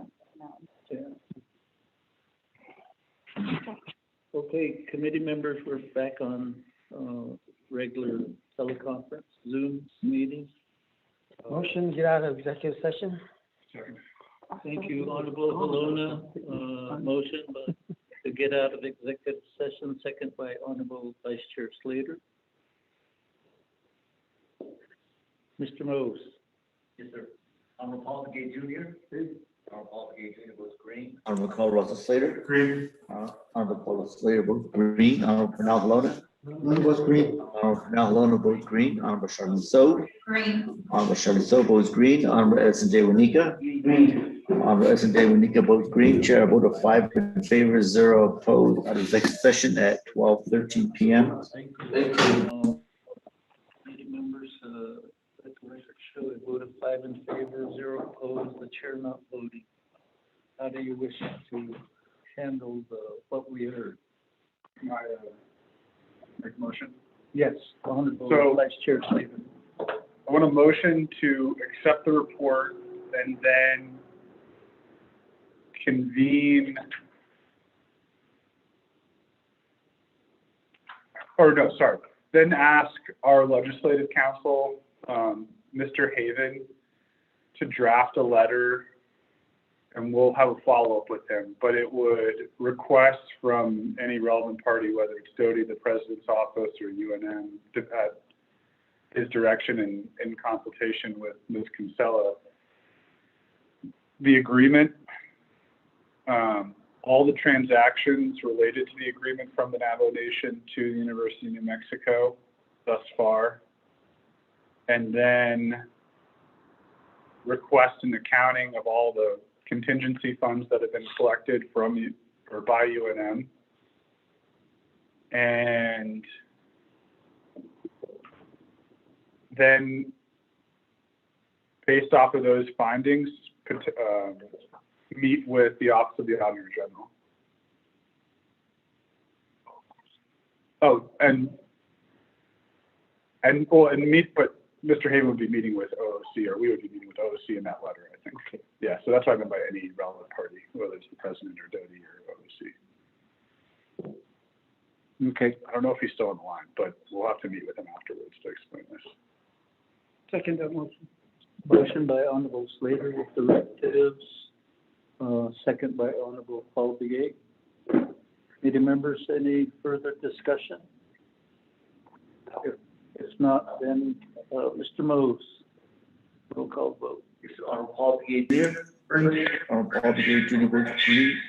Speaker 1: Yeah. Okay, committee members, we're back on, regular teleconference, Zoom meetings.
Speaker 10: Motion, get out of executive session?
Speaker 1: Thank you, Honorable Valona, motion, but to get out of executive session, second by Honorable Vice Chair Slater. Mr. Mose.
Speaker 5: Yes, sir. Honorable Paul Gay Jr. Honorable Paul Gay Jr. votes green. Honorable Carl Russell Slater. Green. Honorable Paul Slater votes green. Honorable Pernell Valona. Votes green. Honorable Pernell Valona votes green. Honorable Charlene So. Green. Honorable Charlene So votes green. Honorable Edson J. Wanika. Green. Honorable Edson J. Wanika votes green. Chair, a vote of 5 in favor, 0 opposed. Out of executive session at 12:13 p.m.
Speaker 1: Thank you. Committee members, let the record show a vote of 5 in favor, 0 opposed, the chair not voting. How do you wish to handle what we heard?
Speaker 3: Can I, make a motion?
Speaker 1: Yes, Honorable
Speaker 3: So-
Speaker 1: Vice Chair Slater.
Speaker 3: I want a motion to accept the report and then convene. Or no, sorry, then ask our legislative counsel, Mr. Haven, to draft a letter, and we'll have a follow-up with him, but it would request from any relevant party, whether it's Doty, the president's office, or UNM, at his direction and in consultation with Ms. Kinsella, the agreement, all the transactions related to the agreement from the Navajo Nation to the University of New Mexico thus far, and then request an accounting of all the contingency funds that have been collected from or by UNM, and then based off of those findings, meet with the Office of the Auditor General. Oh, and meet, but Mr. Haven would be meeting with OOC, or we would be meeting with OOC in that letter, I think. Okay. Yeah, so that's what I meant by any relevant party, whether it's the president or Doty or OOC. Okay. I don't know if he's still on the line, but we'll have to meet with him afterwards to explain this.
Speaker 10: Second that motion.
Speaker 1: Motion by Honorable Slater with directives, second by Honorable Paul Begay. Committee members, any further discussion? If not, then Mr. Mose, roll call vote.
Speaker 5: Honorable Paul Begay Jr. Honorable Paul Begay Jr. votes green.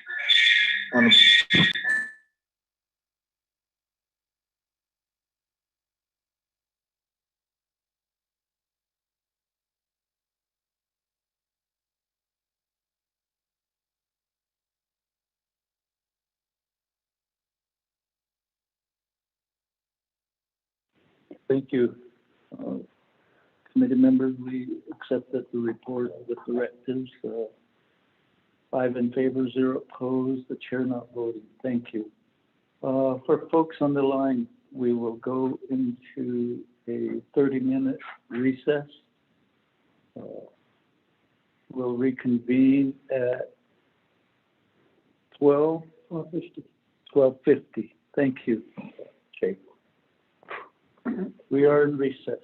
Speaker 5: Honorable
Speaker 1: Thank you. Committee members, we accepted the report with directives, 5 in favor, 0 opposed, the chair not voting. Thank you. For folks on the line, we will go into a 30-minute recess. We'll reconvene at 12:50. Thank you. Okay. We are in recess.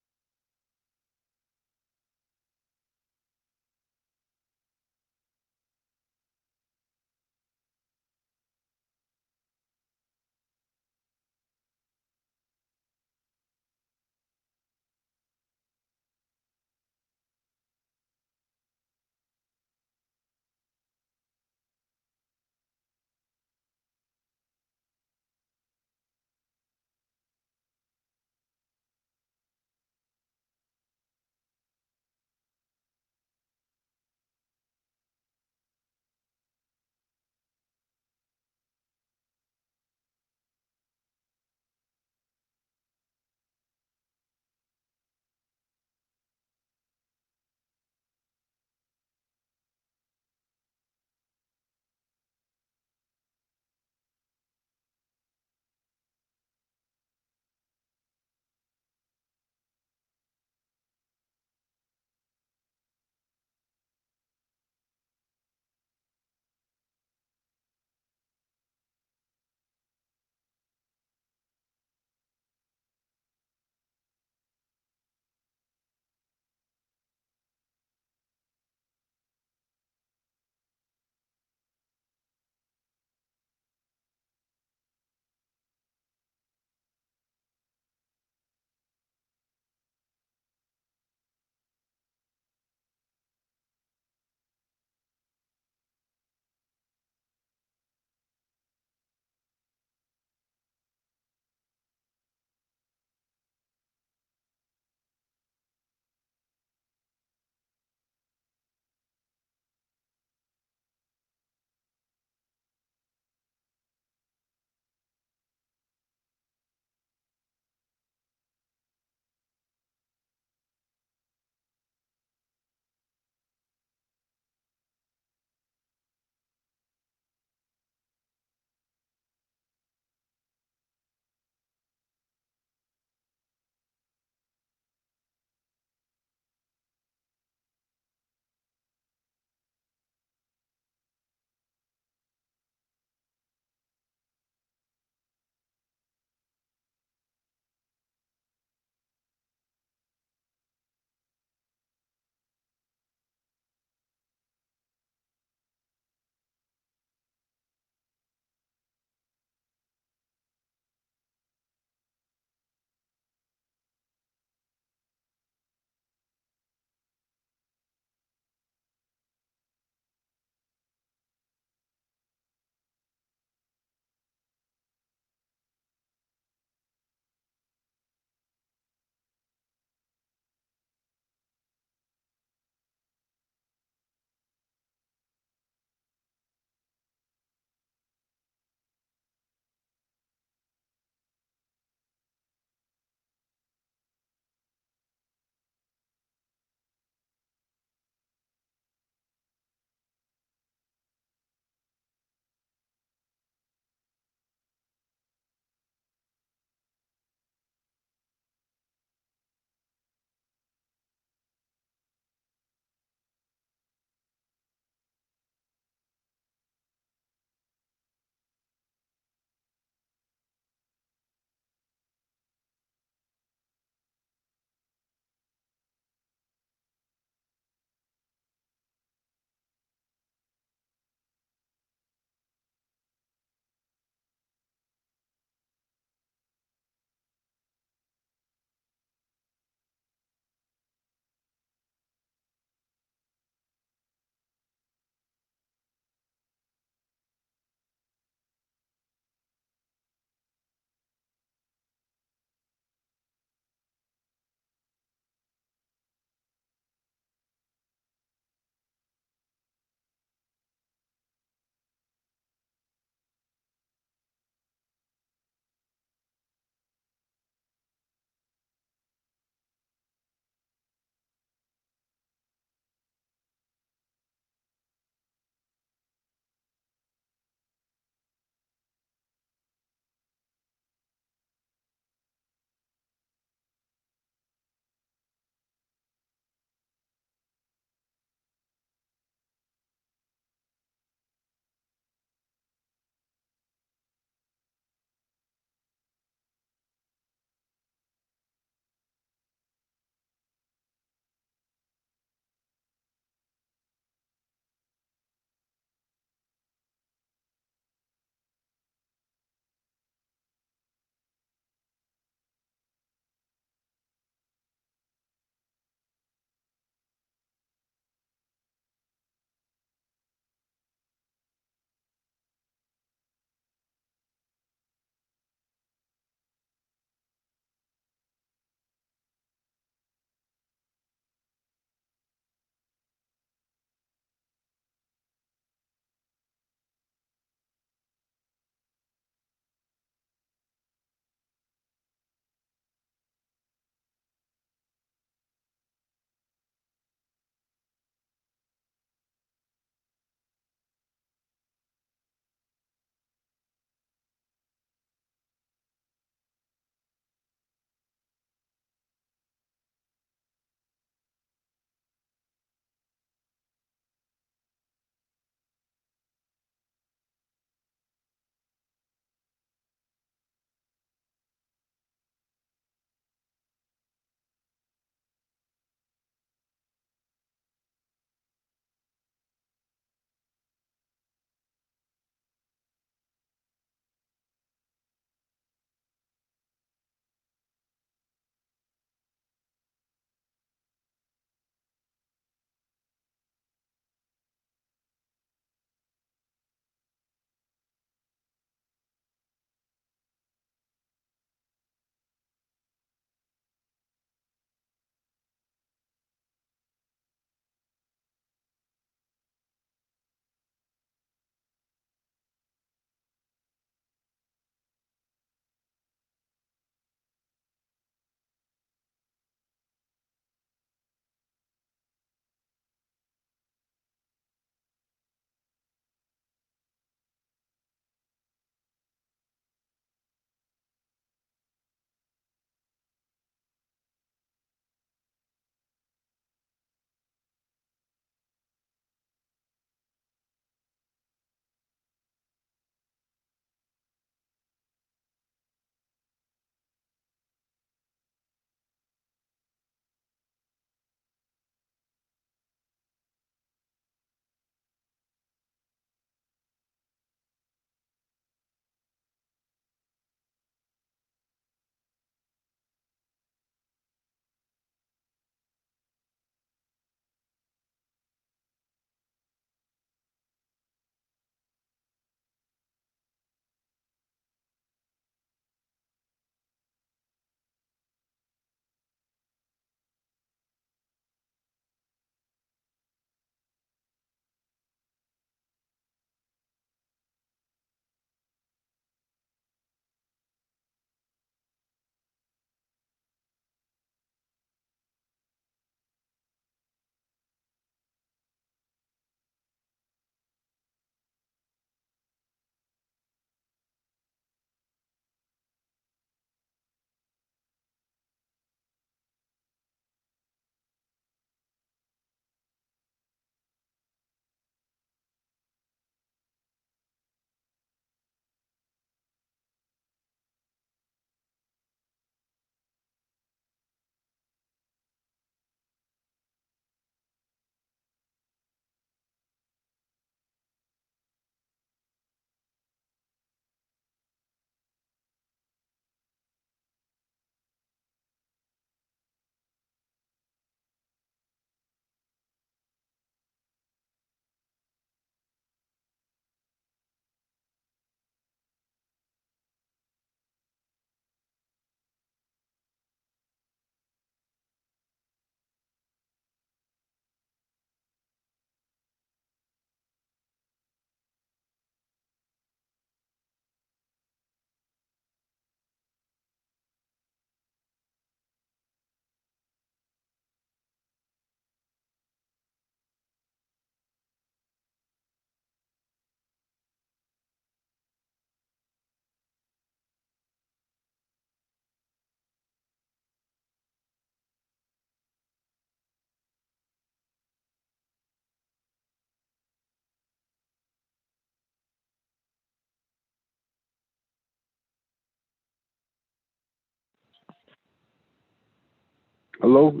Speaker 15: Hello,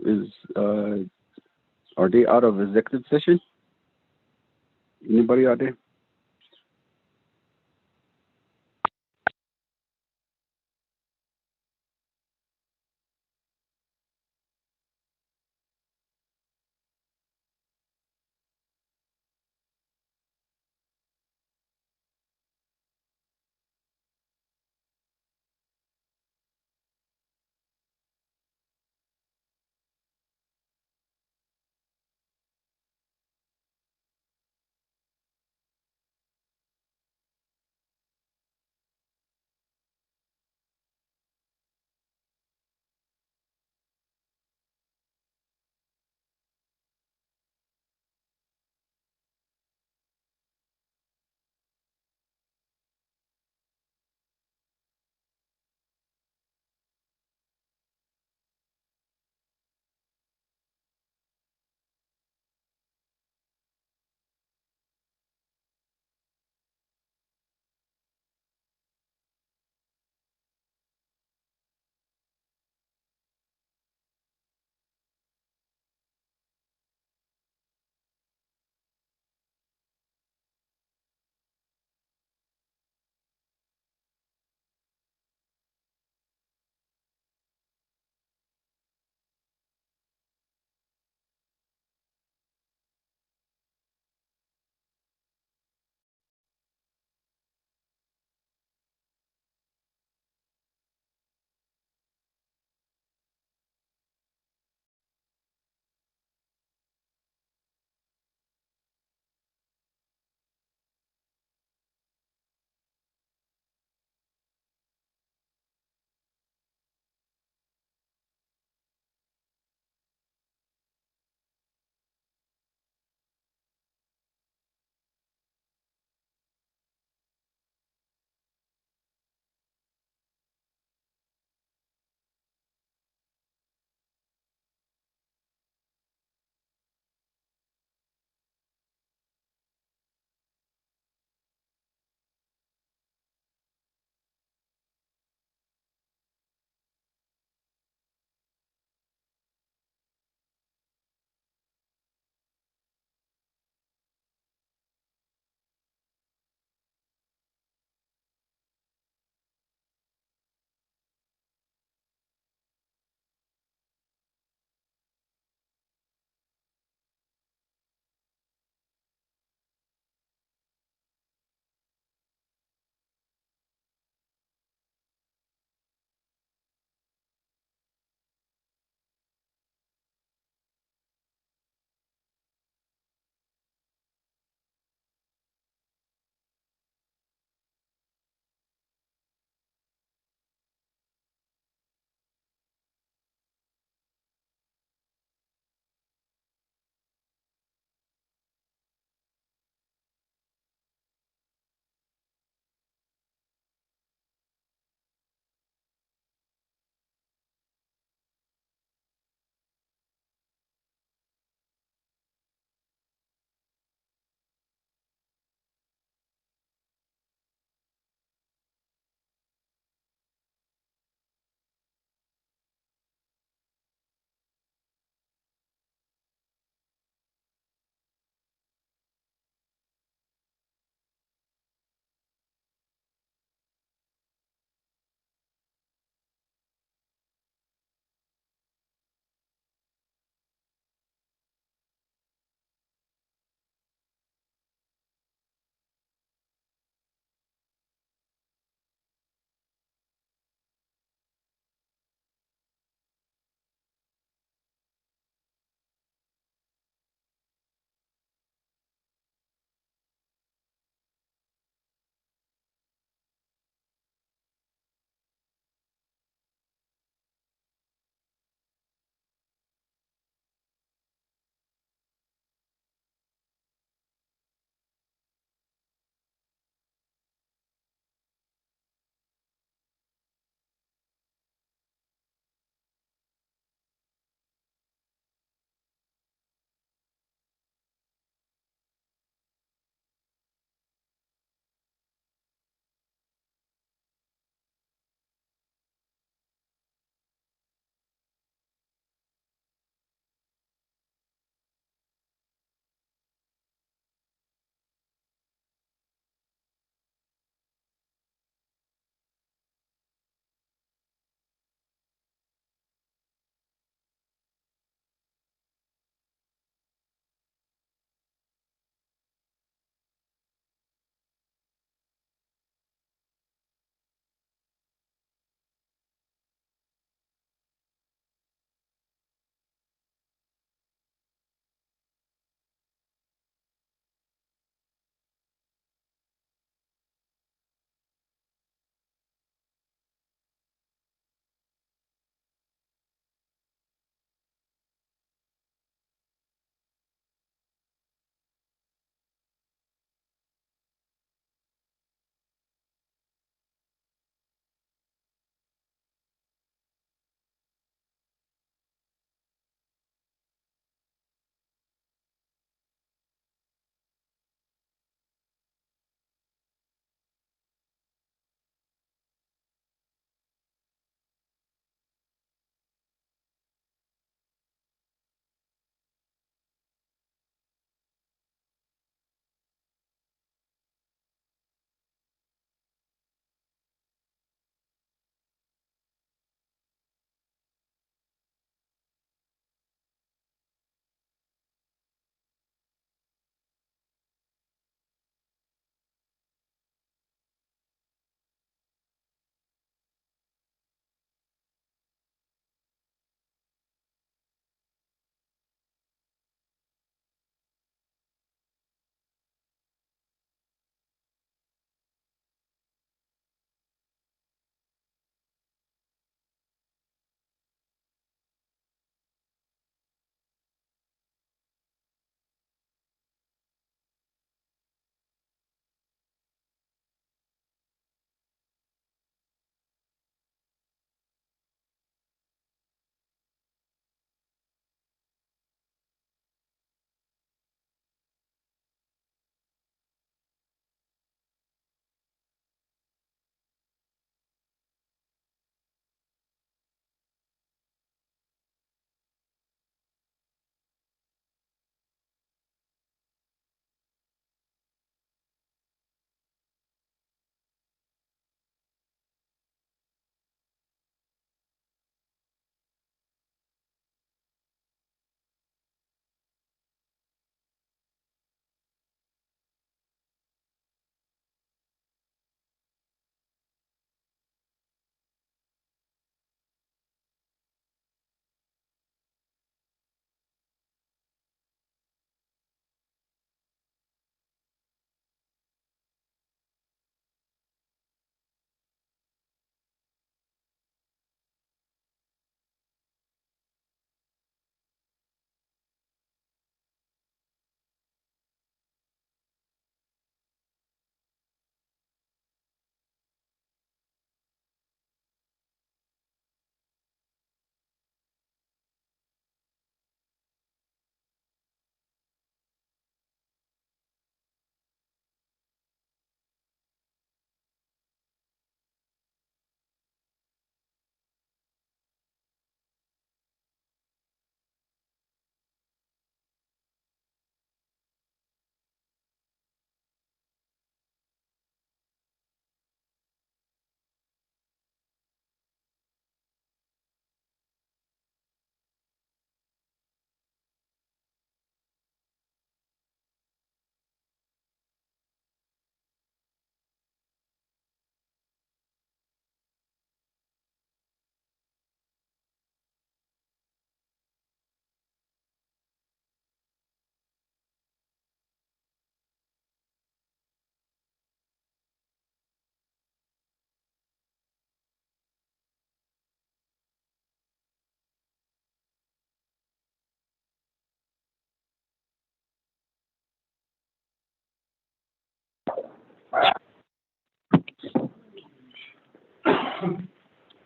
Speaker 15: are they out of executive session? Anybody out there?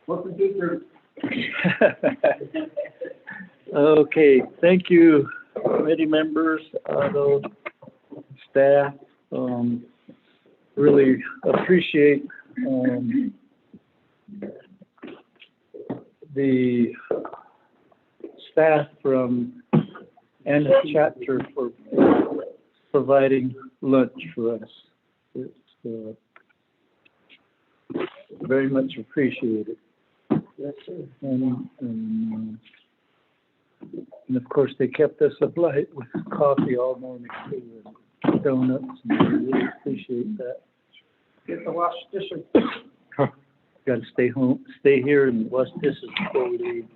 Speaker 10: Welcome to your.
Speaker 1: Okay, thank you, committee members, staff. Really appreciate the staff from and the chapter for providing lunch for us. It's very much appreciated. Yes, sir. And of course, they kept us supplied with coffee all morning too, and donuts, and I really appreciate that.
Speaker 10: Get the wash dishes.
Speaker 1: Got to stay here and wash dishes before we leave.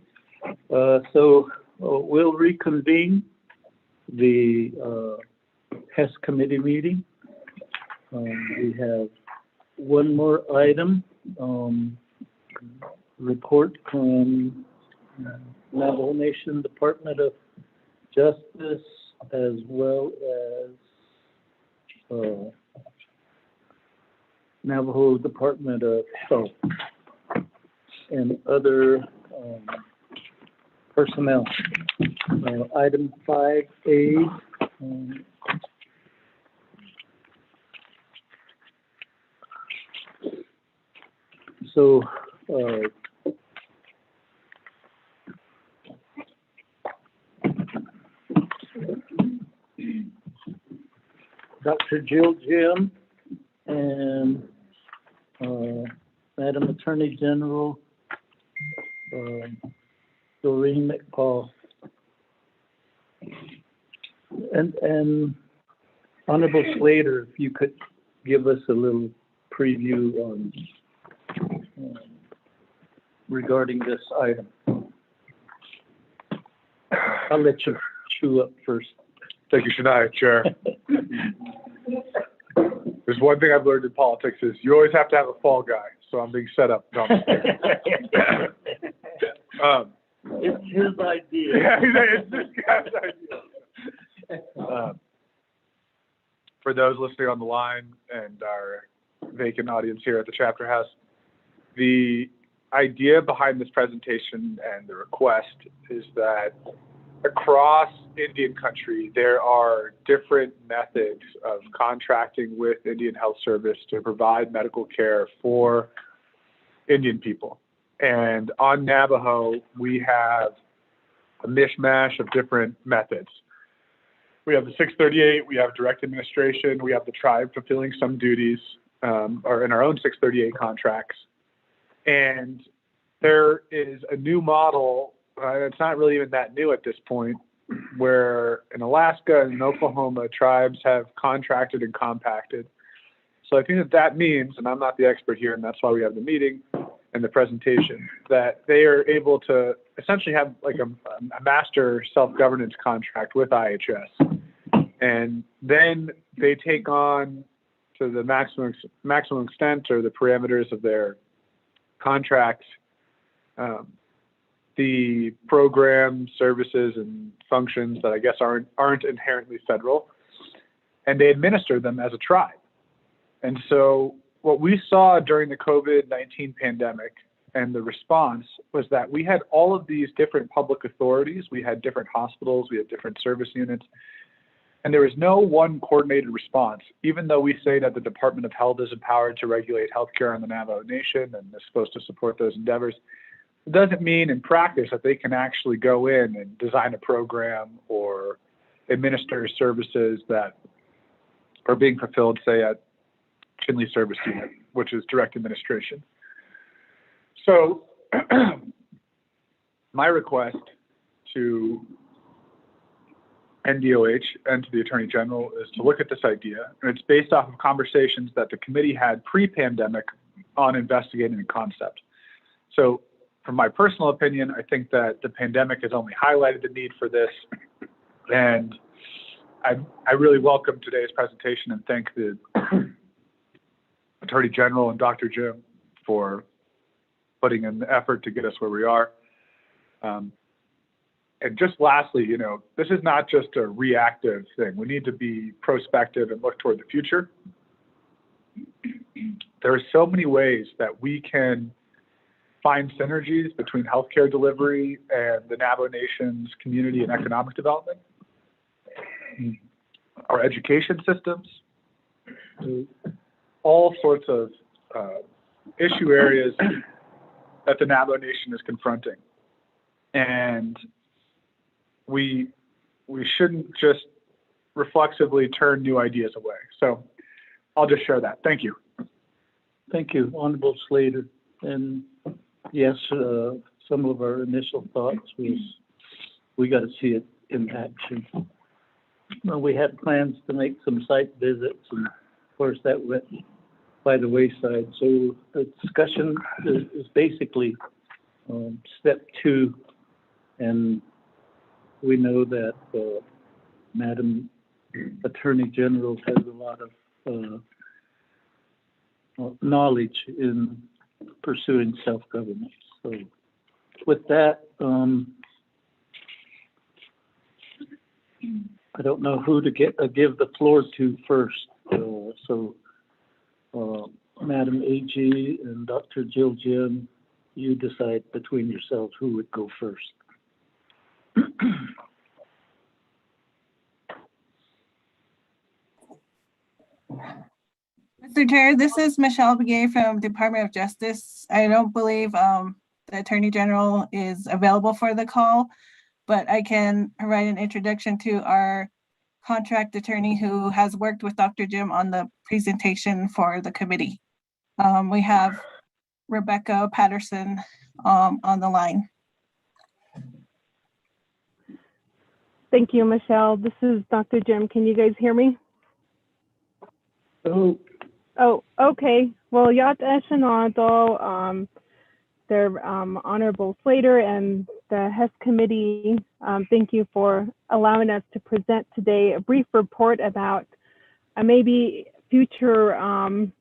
Speaker 1: So we'll reconvene the HES committee meeting. We have one more item, report from Navajo Nation Department of Justice, as well as Navajo Department of Health and other personnel. Item 5A. So Dr. Jill Jim and Madam Attorney General Doreen McPaul and Honorable Slater, if you could give us a little preview on regarding this item. I'll let you chew up first.
Speaker 16: Thank you, Shania, Chair. There's one thing I've learned in politics is you always have to have a fall guy, so I'm being set up. No,
Speaker 1: It's his idea.
Speaker 16: Yeah, it's this guy's idea. For those listening on the line and our vacant audience here at the Chapter House, the idea behind this presentation and the request is that across Indian country, there are different methods of contracting with Indian Health Service to provide medical care for Indian people. And on Navajo, we have a mishmash of different methods. We have the 638, we have direct administration, we have the tribe fulfilling some duties, or in our own 638 contracts. And there is a new model, it's not really even that new at this point, where in Alaska and in Oklahoma, tribes have contracted and compacted. So I think that means, and I'm not the expert here, and that's why we have the meeting and the presentation, that they are able to essentially have like a master self-governance contract with IHS. And then they take on, to the maximum extent or the parameters of their contracts, the program, services, and functions that I guess aren't inherently federal, and they administer them as a tribe. And so what we saw during the COVID-19 pandemic and the response was that we had all of these different public authorities, we had different hospitals, we had different service units, and there was no one coordinated response, even though we say that the Department of Health is empowered to regulate healthcare in the Navajo Nation and is supposed to support those endeavors. It doesn't mean in practice that they can actually go in and design a program or administer services that are being fulfilled, say, at Chinle Service Unit, which is direct administration. So my request to NDOH and to the Attorney General is to look at this idea, and it's based off of conversations that the committee had pre-pandemic on investigating the concept. So from my personal opinion, I think that the pandemic has only highlighted the need for this, and I really welcome today's presentation and thank the Attorney General and Dr. Jim for putting in the effort to get us where we are. And just lastly, you know, this is not just a reactive thing. We need to be prospective and look toward the future. There are so many ways that we can find synergies between healthcare delivery and the Navajo Nation's community and economic development, our education systems, all sorts of issue areas that the Navajo Nation is confronting. And we shouldn't just reflexively turn new ideas away. So I'll just share that. Thank you.
Speaker 1: Thank you, Honorable Slater. And yes, some of our initial thoughts was we got to see it in action. Well, we had plans to make some site visits, and of course that went by the wayside. So the discussion is basically step 2, and we know that Madam Attorney General has a lot of knowledge in pursuing self-government. So with that, I don't know who to give the floor to first. Madam AG and Dr. Jill Jim, you decide between yourselves who would go first.
Speaker 17: Mr. Chair, this is Michelle Begay from Department of Justice. I don't believe the Attorney General is available for the call, but I can provide an introduction to our contract attorney who has worked with Dr. Jim on the presentation for the committee. We have Rebecca Patterson on the line.
Speaker 6: Thank you, Michelle. This is Dr. Jim. Can you guys hear me? Oh, okay. Well, Yat Eshanado, their Honorable Slater and the HES Committee, thank you for allowing us to present today a brief report about maybe future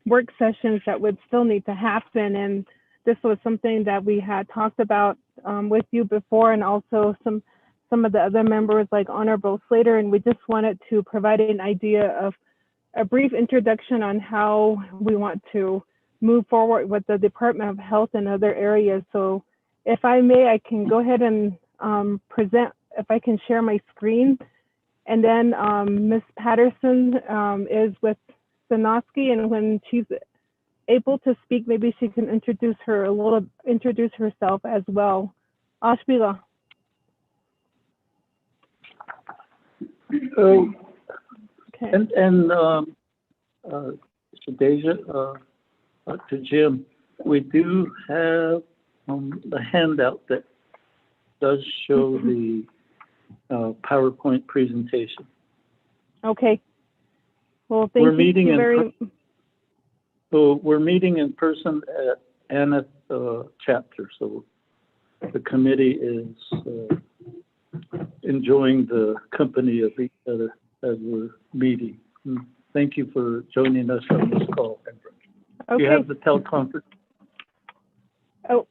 Speaker 6: work sessions that would still need to happen. And this was something that we had talked about with you before, and also some of the other members like Honorable Slater, and we just wanted to provide an idea of a brief introduction on how we want to move forward with the Department of Health and other areas. So if I may, I can go ahead and present, if I can share my screen. And then Ms. Patterson is with Sanoski, and when she's able to speak, maybe she can introduce herself as well. Ashbila.
Speaker 1: Okay. And Shadeja, Dr. Jim, we do have a handout that does show the PowerPoint presentation.
Speaker 6: Okay. Well, thank you very much.
Speaker 1: So we're meeting in person at Anna chapter. So the committee is enjoying the company of each other as we're meeting. Thank you for joining us on this call.
Speaker 6: Okay.
Speaker 1: You have the teleconference.
Speaker 6: Oh,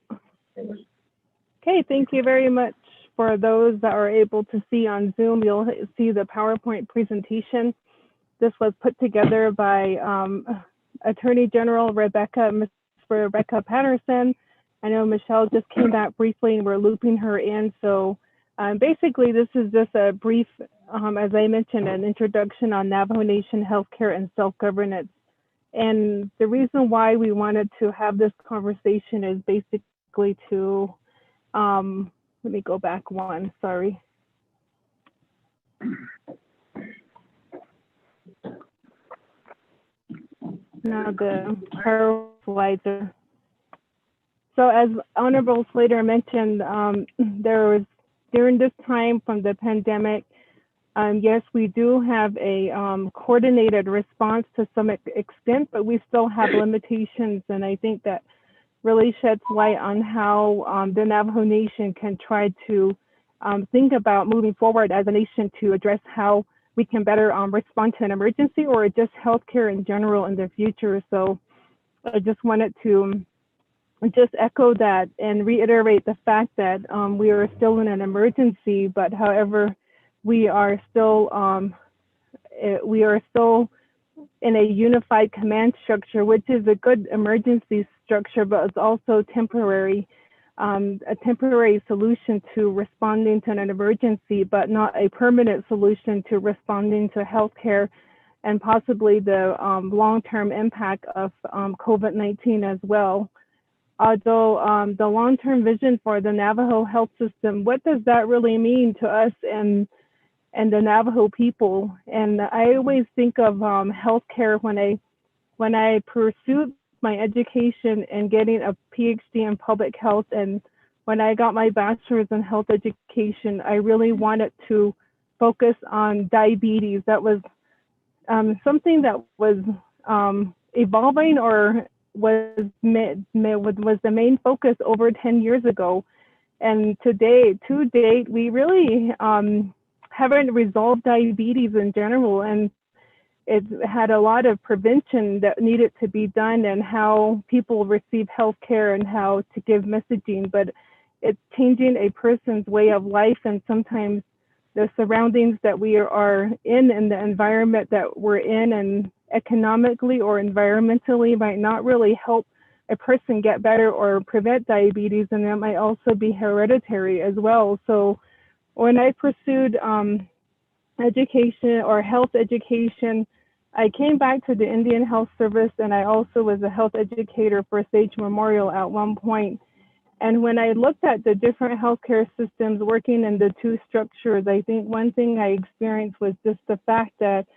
Speaker 6: okay. Thank you very much. For those that are able to see on Zoom, you'll see the PowerPoint presentation. This was put together by Attorney General Ms. Rebecca Patterson. I know Michelle just came back briefly and we're looping her in. So basically, this is just a brief, as I mentioned, an introduction on Navajo Nation healthcare and self-governance. And the reason why we wanted to have this conversation is basically to, let me go back one, sorry. Now the power slides are. So as Honorable Slater mentioned, there was, during this time from the pandemic, yes, we do have a coordinated response to some extent, but we still have limitations. And I think that really sheds light on how the Navajo Nation can try to think about moving forward as a nation to address how we can better respond to an emergency or just healthcare in general in the future. So I just wanted to just echo that and reiterate the fact that we are still in an emergency, but however, we are still in a unified command structure, which is a good emergency structure, but it's also temporary. a temporary solution to responding to an emergency, but not a permanent solution to responding to healthcare and possibly the long-term impact of COVID-19 as well. Although the long-term vision for the Navajo health system, what does that really mean to us and the Navajo people? And I always think of healthcare when I pursued my education and getting a PhD in public health, and when I got my bachelor's in health education, I really wanted to focus on diabetes. That was something that was evolving or was the main focus over 10 years ago. And to date, we really haven't resolved diabetes in general. And it had a lot of prevention that needed to be done and how people receive health care and how to give messaging, but it's changing a person's way of life, and sometimes the surroundings that we are in and the environment that we're in and economically or environmentally might not really help a person get better or prevent diabetes, and that might also be hereditary as well. So when I pursued education or health education, I came back to the Indian Health Service, and I also was a health educator for Sage Memorial at one point. And when I looked at the different healthcare systems working in the two structures, I think one thing I experienced was just the fact that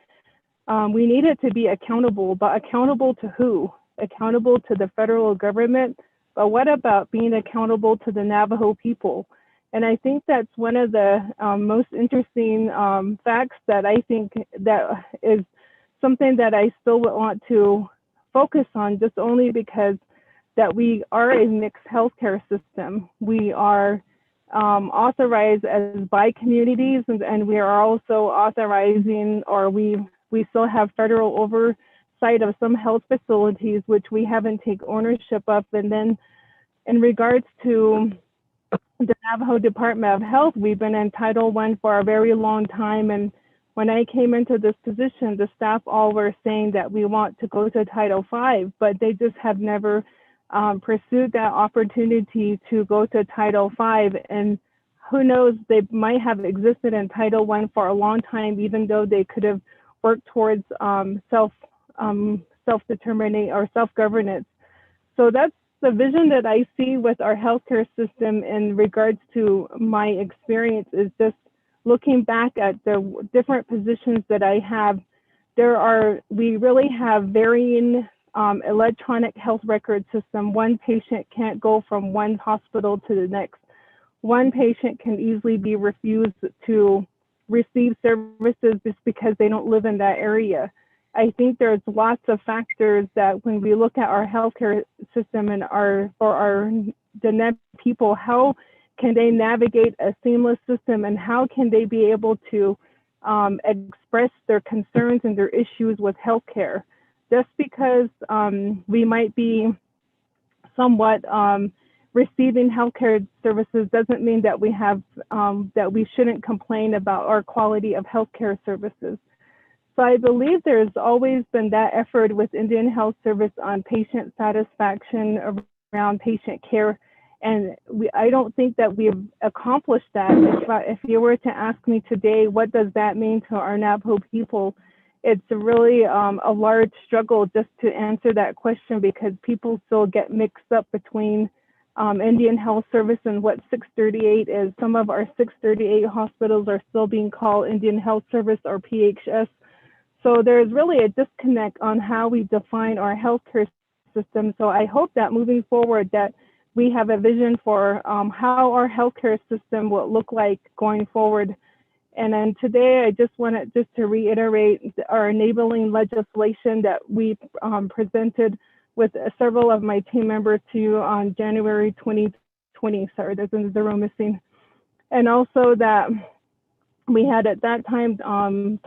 Speaker 6: we needed to be accountable, but accountable to who? Accountable to the federal government, but what about being accountable to the Navajo people? And I think that's one of the most interesting facts that I think that is something that I still would want to focus on, just only because that we are a mixed healthcare system. We are authorized as by communities, and we are also authorizing, or we still have federal oversight of some health facilities, which we haven't taken ownership of. And then in regards to the Navajo Department of Health, we've been in Title I for a very long time. And when I came into this position, the staff all were saying that we want to go to Title V, but they just have never pursued that opportunity to go to Title V. And who knows, they might have existed in Title I for a long time, even though they could have worked towards self-determination or self-governance. So that's the vision that I see with our healthcare system in regards to my experience, is just looking back at the different positions that I have. We really have varying electronic health record system. One patient can't go from one hospital to the next. One patient can easily be refused to receive services just because they don't live in that area. I think there's lots of factors that when we look at our healthcare system and the Neb people, how can they navigate a seamless system, and how can they be able to express their concerns and their issues with healthcare? Just because we might be somewhat receiving healthcare services doesn't mean that we have that we shouldn't complain about our quality of healthcare services. So I believe there's always been that effort with Indian Health Service on patient satisfaction around patient care. And I don't think that we've accomplished that. If you were to ask me today, what does that mean to our Navajo people? It's really a large struggle just to answer that question, because people still get mixed up between Indian Health Service and what 638 is. Some of our 638 hospitals are still being called Indian Health Service or PHS. So there's really a disconnect on how we define our healthcare system. So I hope that moving forward that we have a vision for how our healthcare system will look like going forward. And then today, I just wanted to reiterate our enabling legislation that we presented with several of my team members to you on January 2020. Sorry, there's a zero missing. And also that we had at that time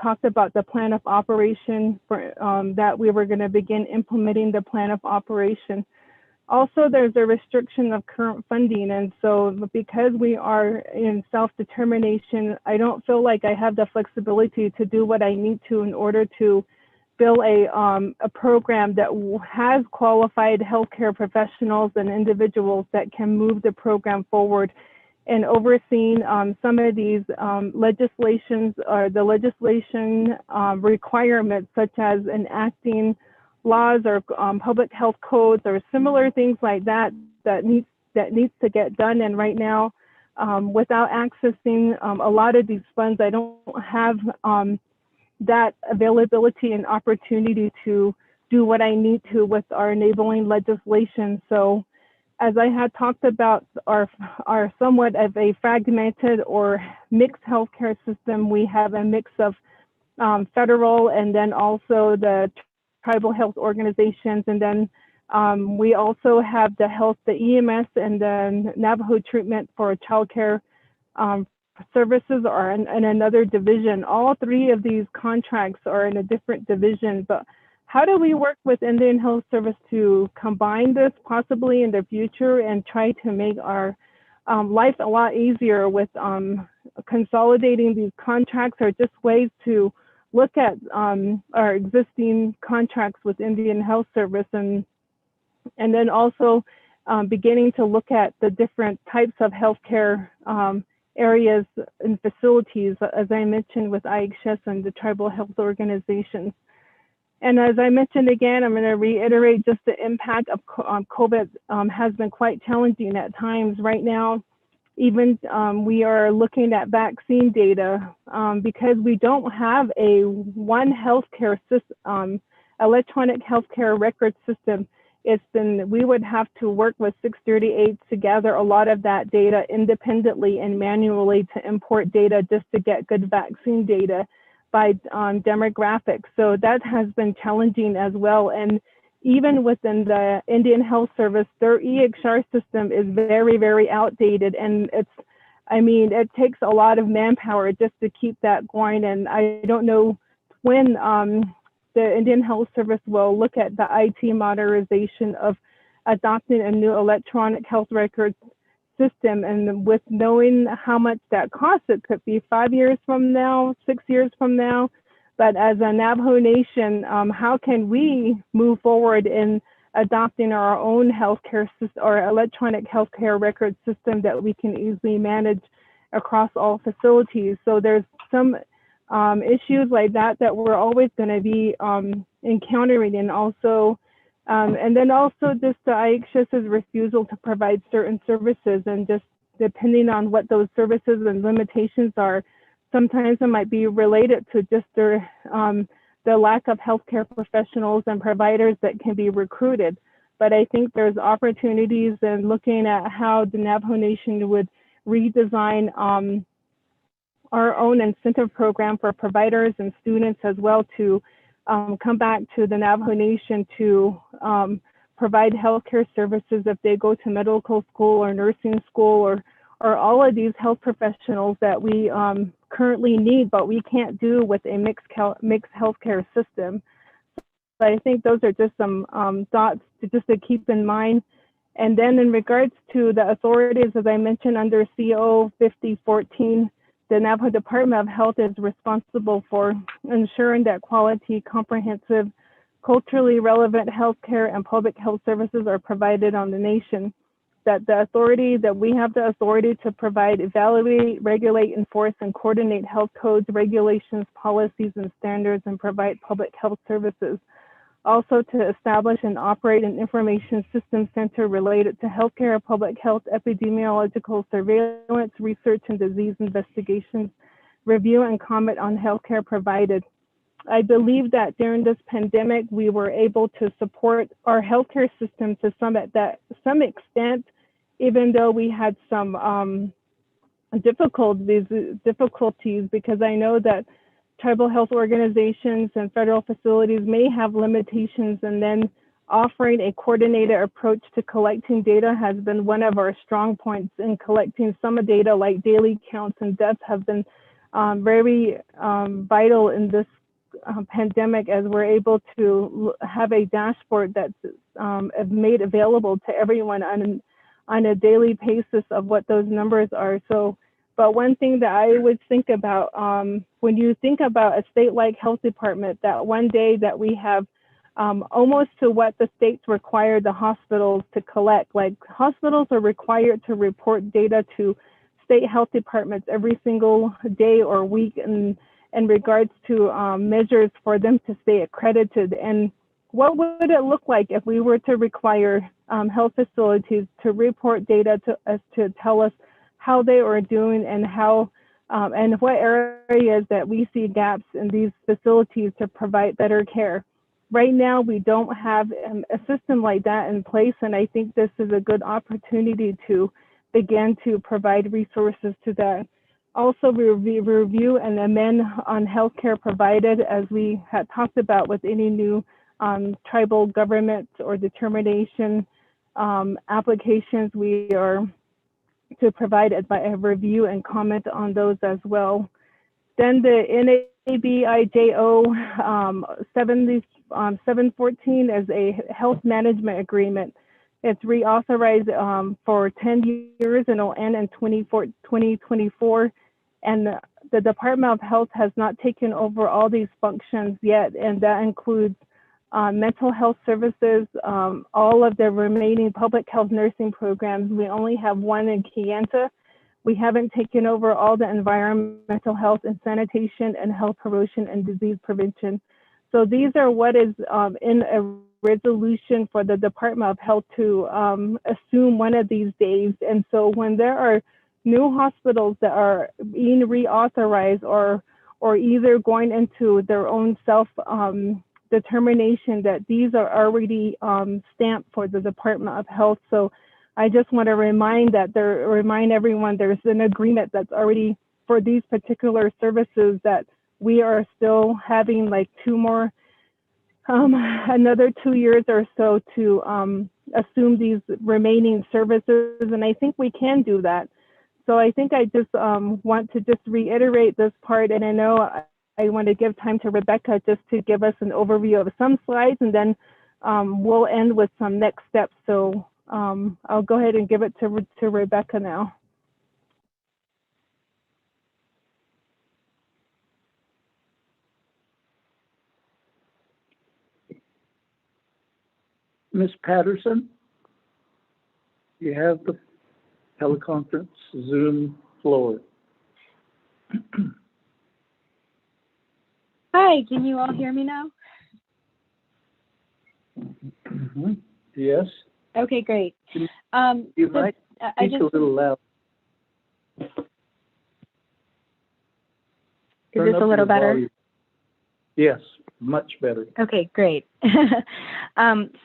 Speaker 6: talked about the plan of operation for that we were going to begin implementing the plan of operation. Also, there's a restriction of current funding. And so because we are in self-determination, I don't feel like I have the flexibility to do what I need to in order to build a program that has qualified healthcare professionals and individuals that can move the program forward, and overseeing some of these legislations or the legislation requirements, such as enacting laws or public health codes or similar things like that needs to get done. And right now, without accessing a lot of these funds, I don't have that availability and opportunity to do what I need to with our enabling legislation. So as I had talked about our somewhat of a fragmented or mixed healthcare system, we have a mix of federal and then also the tribal health organizations. And then we also have the EMS and the Navajo treatment for childcare services are in another division. All three of these contracts are in a different division, but how do we work with Indian Health Service to combine this possibly in the future and try to make our life a lot easier with consolidating these contracts, or just ways to look at our existing contracts with Indian Health Service, and then also beginning to look at the different types of healthcare areas and facilities, as I mentioned with IHS and the tribal health organizations. And as I mentioned again, I'm going to reiterate just the impact of COVID has been quite challenging at times. Right now, even we are looking at vaccine data because we don't have a one healthcare system, electronic healthcare record system. We would have to work with 638 to gather a lot of that data independently and manually to import data just to get good vaccine data by demographics. So that has been challenging as well. And even within the Indian Health Service, their EHR system is very, very outdated. And it takes a lot of manpower just to keep that going. And I don't know when the Indian Health Service will look at the IT modernization of adopting a new electronic health record system. And with knowing how much that costs, it could be 5 years from now, 6 years from now. But as a Navajo Nation, how can we move forward in adopting our own healthcare system or electronic healthcare record system that we can easily manage across all facilities? So there's some issues like that we're always going to be encountering, and also just the IHS's refusal to provide certain services, and just depending on what those services and limitations are, sometimes it might be related to just the lack of healthcare professionals and providers that can be recruited. But I think there's opportunities in looking at how the Navajo Nation would redesign our own incentive program for providers and students as well to come back to the Navajo Nation to provide healthcare services if they go to medical school or nursing school, or all of these health professionals that we currently need, but we can't do with a mixed healthcare system. So I think those are just some thoughts to keep in mind. And then in regards to the authorities, as I mentioned, under CO 5014, the Navajo Department of Health is responsible for ensuring that quality, comprehensive, culturally relevant healthcare and public health services are provided on the nation. That we have the authority to provide, evaluate, regulate, enforce, and coordinate health codes, regulations, policies, and standards, and provide public health services. Also to establish and operate an information system center related to healthcare, public health, epidemiological surveillance, research, and disease investigations, review and comment on healthcare provided. I believe that during this pandemic, we were able to support our healthcare system to some extent, even though we had some difficulties, because I know that tribal health organizations and federal facilities may have limitations, and then offering a coordinated approach to collecting data has been one of our strong points. In collecting some data like daily counts and deaths have been very vital in this pandemic, as we're able to have a dashboard that's made available to everyone on a daily basis of what those numbers are. So But one thing that I would think about, when you think about a state-like health department, that one day that we have almost to what the states require the hospitals to collect. Like hospitals are required to report data to state health departments every single day or week in regards to measures for them to stay accredited. And what would it look like if we were to require health facilities to report data to us to tell us how they are doing and how and what areas that we see gaps in these facilities to provide better care? Right now, we don't have a system like that in place, and I think this is a good opportunity to begin to provide resources to that. Also, review and amend on healthcare provided, as we had talked about with any new tribal government or determination applications. We are to provide a review and comment on those as well. Then the NABIJO 714 is a health management agreement. It's reauthorized for 10 years and it'll end in 2024. And the Department of Health has not taken over all these functions yet, and that includes mental health services, all of the remaining public health nursing programs. We only have one in Kayenta. We haven't taken over all the environmental health and sanitation and health promotion and disease prevention. So these are what is in a resolution for the Department of Health to assume one of these days. And so when there are new hospitals that are being reauthorized or either going into their own self determination, that these are already stamped for the Department of Health. So I just want to remind everyone there's an agreement that's already for these particular services, that we are still having like another 2 years or so to assume these remaining services, and I think we can do that. So I think I just want to just reiterate this part, and I know I want to give time to Rebecca just to give us an overview of some slides, and then we'll end with some next steps. So I'll go ahead and give it to Rebecca now.
Speaker 1: Ms. Patterson, you have the teleconference Zoom floor.
Speaker 18: Hi, can you all hear me now?
Speaker 1: Mm-hmm. Yes.
Speaker 18: Okay, great.
Speaker 1: You
Speaker 18: So,
Speaker 1: might
Speaker 18: I
Speaker 1: speak
Speaker 18: just,
Speaker 1: a little loud.
Speaker 18: is
Speaker 1: Turn
Speaker 18: this
Speaker 1: up
Speaker 18: a little
Speaker 1: your
Speaker 18: better?
Speaker 1: volume. Yes, much better.
Speaker 18: Okay, great.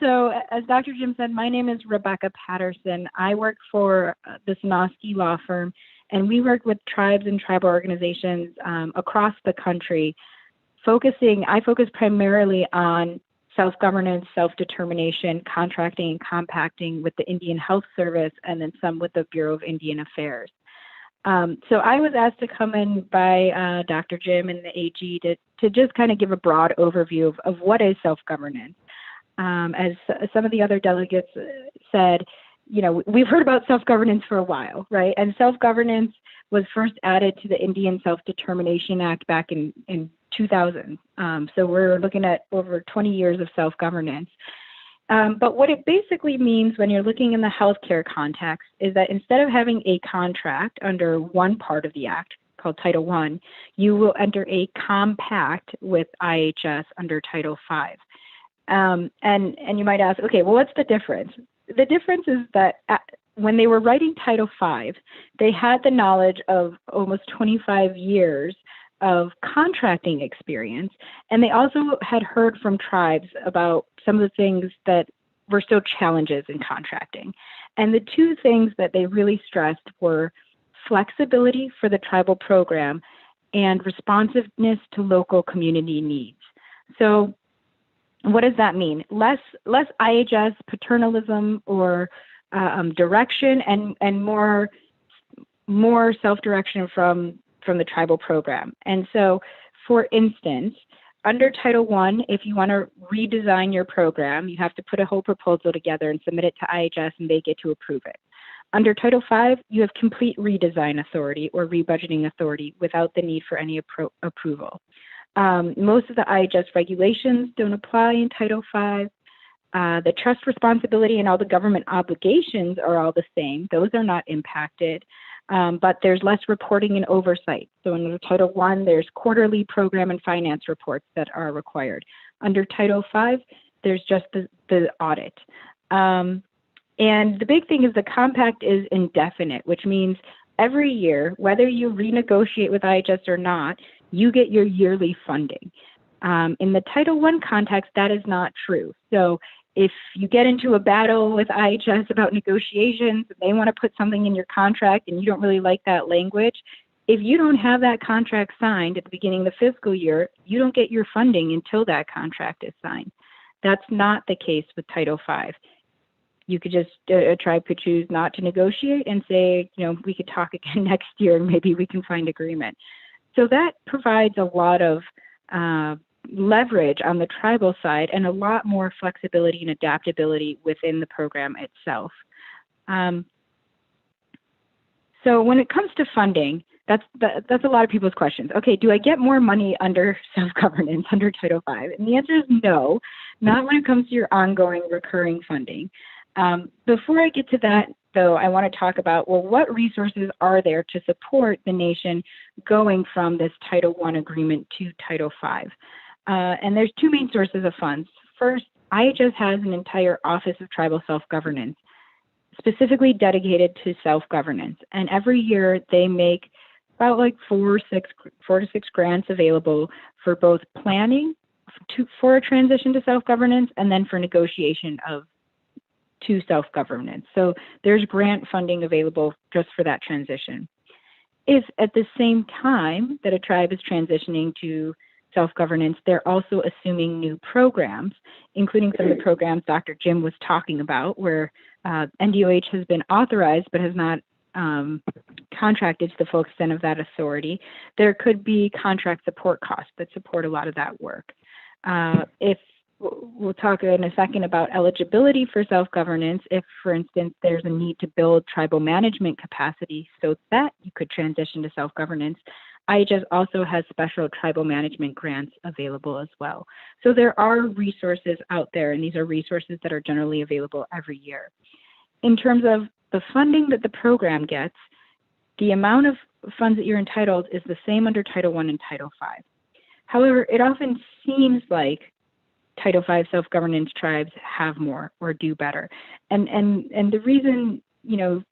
Speaker 18: So as Dr. Jim said, my name is Rebecca Patterson. I work for the Sonosky Law Firm, and we work with tribes and tribal organizations across the country. I focus primarily on self-governance, self-determination, contracting and compacting with the Indian Health Service, and then some with the Bureau of Indian Affairs. So I was asked to come in by Dr. Jim and the AG to just kind of give a broad overview of what is self-governance. As some of the other delegates said, you know, we've heard about self-governance for a while, right? And self-governance was first added to the Indian Self-Determination Act back in 2000. So we're looking at over 20 years of self-governance. But what it basically means when you're looking in the healthcare context is that instead of having a contract under one part of the act called Title I, you will enter a compact with IHS under Title V. And you might ask, okay, well, what's the difference? The difference is that when they were writing Title V, they had the knowledge of almost 25 years of contracting experience, and they also had heard from tribes about some of the things that were still challenges in contracting. And the two things that they really stressed were flexibility for the tribal program and responsiveness to local community needs. So what does that mean? Less IHS paternalism or direction, and more self-direction from the tribal program. And so, for instance, under Title I, if you want to redesign your program, you have to put a whole proposal together and submit it to IHS, and they get to approve it. Under Title V, you have complete redesign authority or rebudgeting authority without the need for any approval. Most of the IHS regulations don't apply in Title V. The trust responsibility and all the government obligations are all the same. Those are not impacted, but there's less reporting and oversight. So under Title I, there's quarterly program and finance reports that are required. Under Title V, there's just the audit. And the big thing is the compact is indefinite, which means every year, whether you renegotiate with IHS or not, you get your yearly funding. In the Title I context, that is not true. So if you get into a battle with IHS about negotiations, they want to put something in your contract and you don't really like that language, if you don't have that contract signed at the beginning of the fiscal year, you don't get your funding until that contract is signed. That's not the case with Title V. You could just, a tribe could choose not to negotiate and say, you know, we could talk again next year and maybe we can find agreement. So that provides a lot of leverage on the tribal side and a lot more flexibility and adaptability within the program itself. So when it comes to funding, that's a lot of people's questions. Okay, do I get more money under self-governance, under Title V? And the answer is no, not when it comes to your ongoing recurring funding. Before I get to that, though, I want to talk about, well, what resources are there to support the nation going from this Title I agreement to Title V? And there's two main sources of funds. First, IHS has an entire Office of Tribal Self-Governance, specifically dedicated to self-governance. And every year they make about like 4 to 6 grants available for both planning for a transition to self-governance and then for negotiation to self-governance. So there's grant funding available just for that transition. If at the same time that a tribe is transitioning to self-governance, they're also assuming new programs, including some of the programs Dr. Jim was talking about, where NDOH has been authorized but has not contracted to the full extent of that authority. There could be contract support costs that support a lot of that work. If we'll talk in a second about eligibility for self-governance, if, for instance, there's a need to build tribal management capacity so that you could transition to self-governance, IHS also has special tribal management grants available as well. So there are resources out there, and these are resources that are generally available every year. In terms of the funding that the program gets, the amount of funds that you're entitled is the same under Title I and Title V. However, it often seems like Title V self-governance tribes have more or do better. And the reason, you know,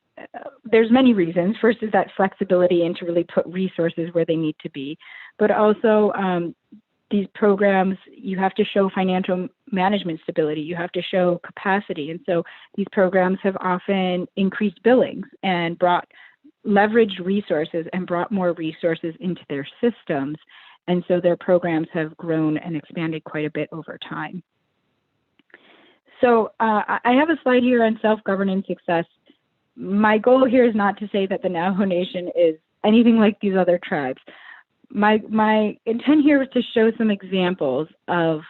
Speaker 18: there's many reasons. First is that flexibility and to really put resources where they need to be. But also these programs, you have to show financial management stability. You have to show capacity. And so these programs have often increased billings and brought leveraged resources and brought more resources into their systems. And so their programs have grown and expanded quite a bit over time. So I have a slide here on self-governance success. My goal here is not to say that the Navajo Nation is anything like these other tribes. My intent here is to show some examples of,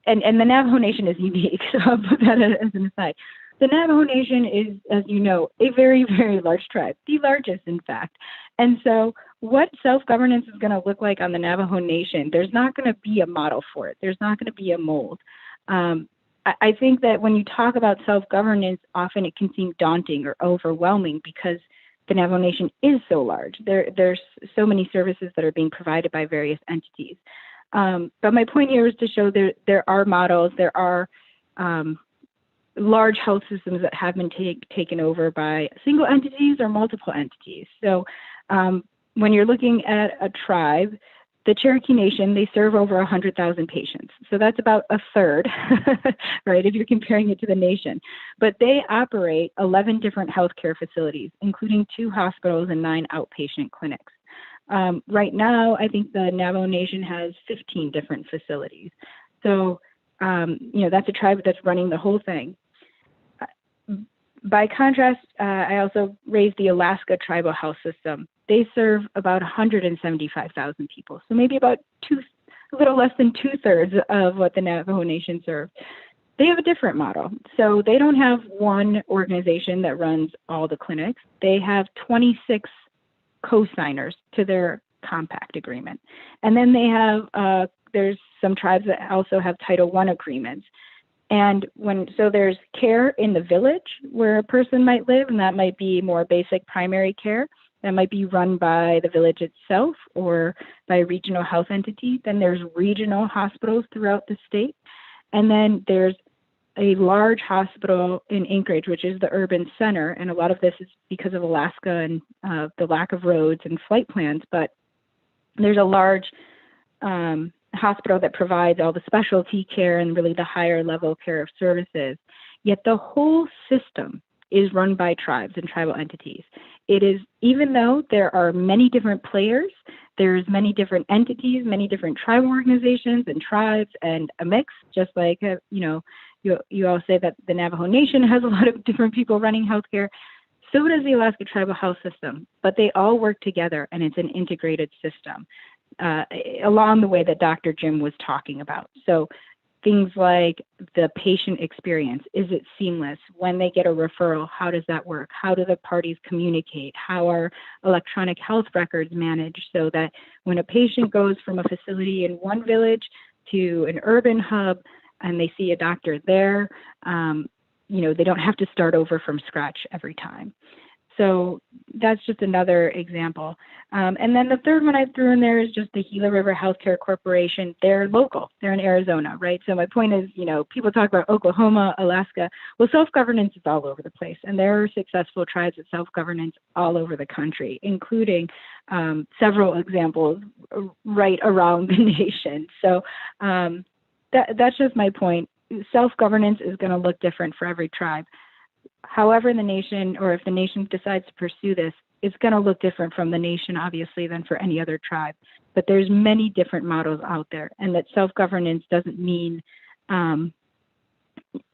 Speaker 18: and the Navajo Nation is unique, so I'll put that as an aside. The Navajo Nation is, as you know, a very, very large tribe, the largest, in fact. And so what self-governance is going to look like on the Navajo Nation, there's not going to be a model for it. There's not going to be a mold. I think that when you talk about self-governance, often it can seem daunting or overwhelming because the Navajo Nation is so large. There's so many services that are being provided by various entities. But my point here is to show there are models, there are large health systems that have been taken over by single entities or multiple entities. So when you're looking at a tribe, the Cherokee Nation, they serve over 100,000 patients. So that's about a third, right, if you're comparing it to the nation. But they operate 11 different healthcare facilities, including 2 hospitals and 9 outpatient clinics. Right now, I think the Navajo Nation has 15 different facilities. So, you know, that's a tribe that's running the whole thing. By contrast, I also raised the Alaska Tribal Health System. They serve about 175,000 people, so maybe about a little less than 2/3 of what the Navajo Nation serves. They have a different model. So they don't have one organization that runs all the clinics. They have 26 co-signers to their compact agreement. And then they have, there's some tribes that also have Title I agreements. And so there's care in the village where a person might live, and that might be more basic primary care. That might be run by the village itself or by a regional health entity. Then there's regional hospitals throughout the state. And then there's a large hospital in Anchorage, which is the urban center. And a lot of this is because of Alaska and the lack of roads and flight plans. But there's a large hospital that provides all the specialty care and really the higher level care of services. Yet the whole system is run by tribes and tribal entities. It is, even though there are many different players, there's many different entities, many different tribal organizations and tribes and a mix, just like, you all say that the Navajo Nation has a lot of different people running healthcare. So does the Alaska Tribal Health System, but they all work together and it's an integrated system along the way that Dr. Jim was talking about. So things like the patient experience, is it seamless? When they get a referral, how does that work? How do the parties communicate? How are electronic health records managed so that when a patient goes from a facility in one village to an urban hub and they see a doctor there, they don't have to start over from scratch every time. So that's just another example. And then the third one I threw in there is just the Gila River Healthcare Corporation. They're local. They're in Arizona, right? So my point is, people talk about Oklahoma, Alaska. Well, self-governance is all over the place. And there are successful tribes of self-governance all over the country, including several examples right around the nation. So that's just my point. Self-governance is going to look different for every tribe. However, the nation, or if the nation decides to pursue this, it's going to look different from the nation, obviously, than for any other tribe. But there's many different models out there, and that self-governance doesn't mean,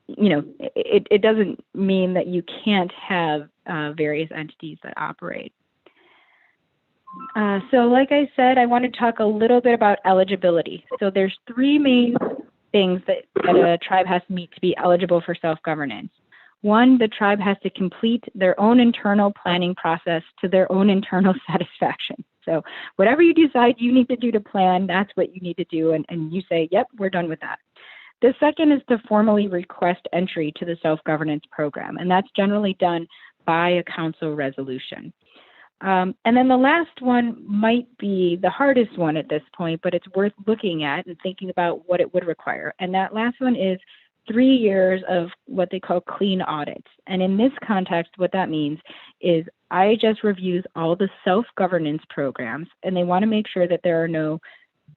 Speaker 18: it doesn't mean that you can't have various entities that operate. So like I said, I want to talk a little bit about eligibility. So there's three main things that a tribe has to meet to be eligible for self-governance. One, the tribe has to complete their own internal planning process to their own internal satisfaction. So whatever you decide you need to do to plan, that's what you need to do. And you say, yep, we're done with that. The second is to formally request entry to the self-governance program. And that's generally done by a council resolution. And then the last one might be the hardest one at this point, but it's worth looking at and thinking about what it would require. And that last one is 3 years of what they call clean audits. And in this context, what that means is IHS reviews all the self-governance programs, and they want to make sure that there are no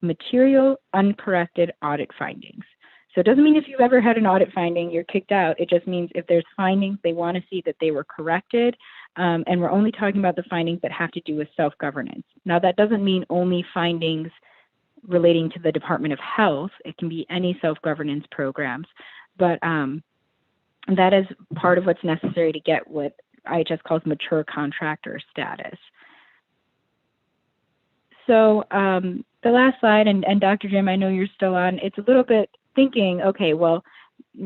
Speaker 18: material uncorrected audit findings. So it doesn't mean if you've ever had an audit finding, you're kicked out. It just means if there's findings, they want to see that they were corrected. And we're only talking about the findings that have to do with self-governance. Now, that doesn't mean only findings relating to the Department of Health. It can be any self-governance programs. But that is part of what's necessary to get what IHS calls mature contractor status. So the last slide, and Dr. Jim, I know you're still on, it's a little bit thinking, okay, well,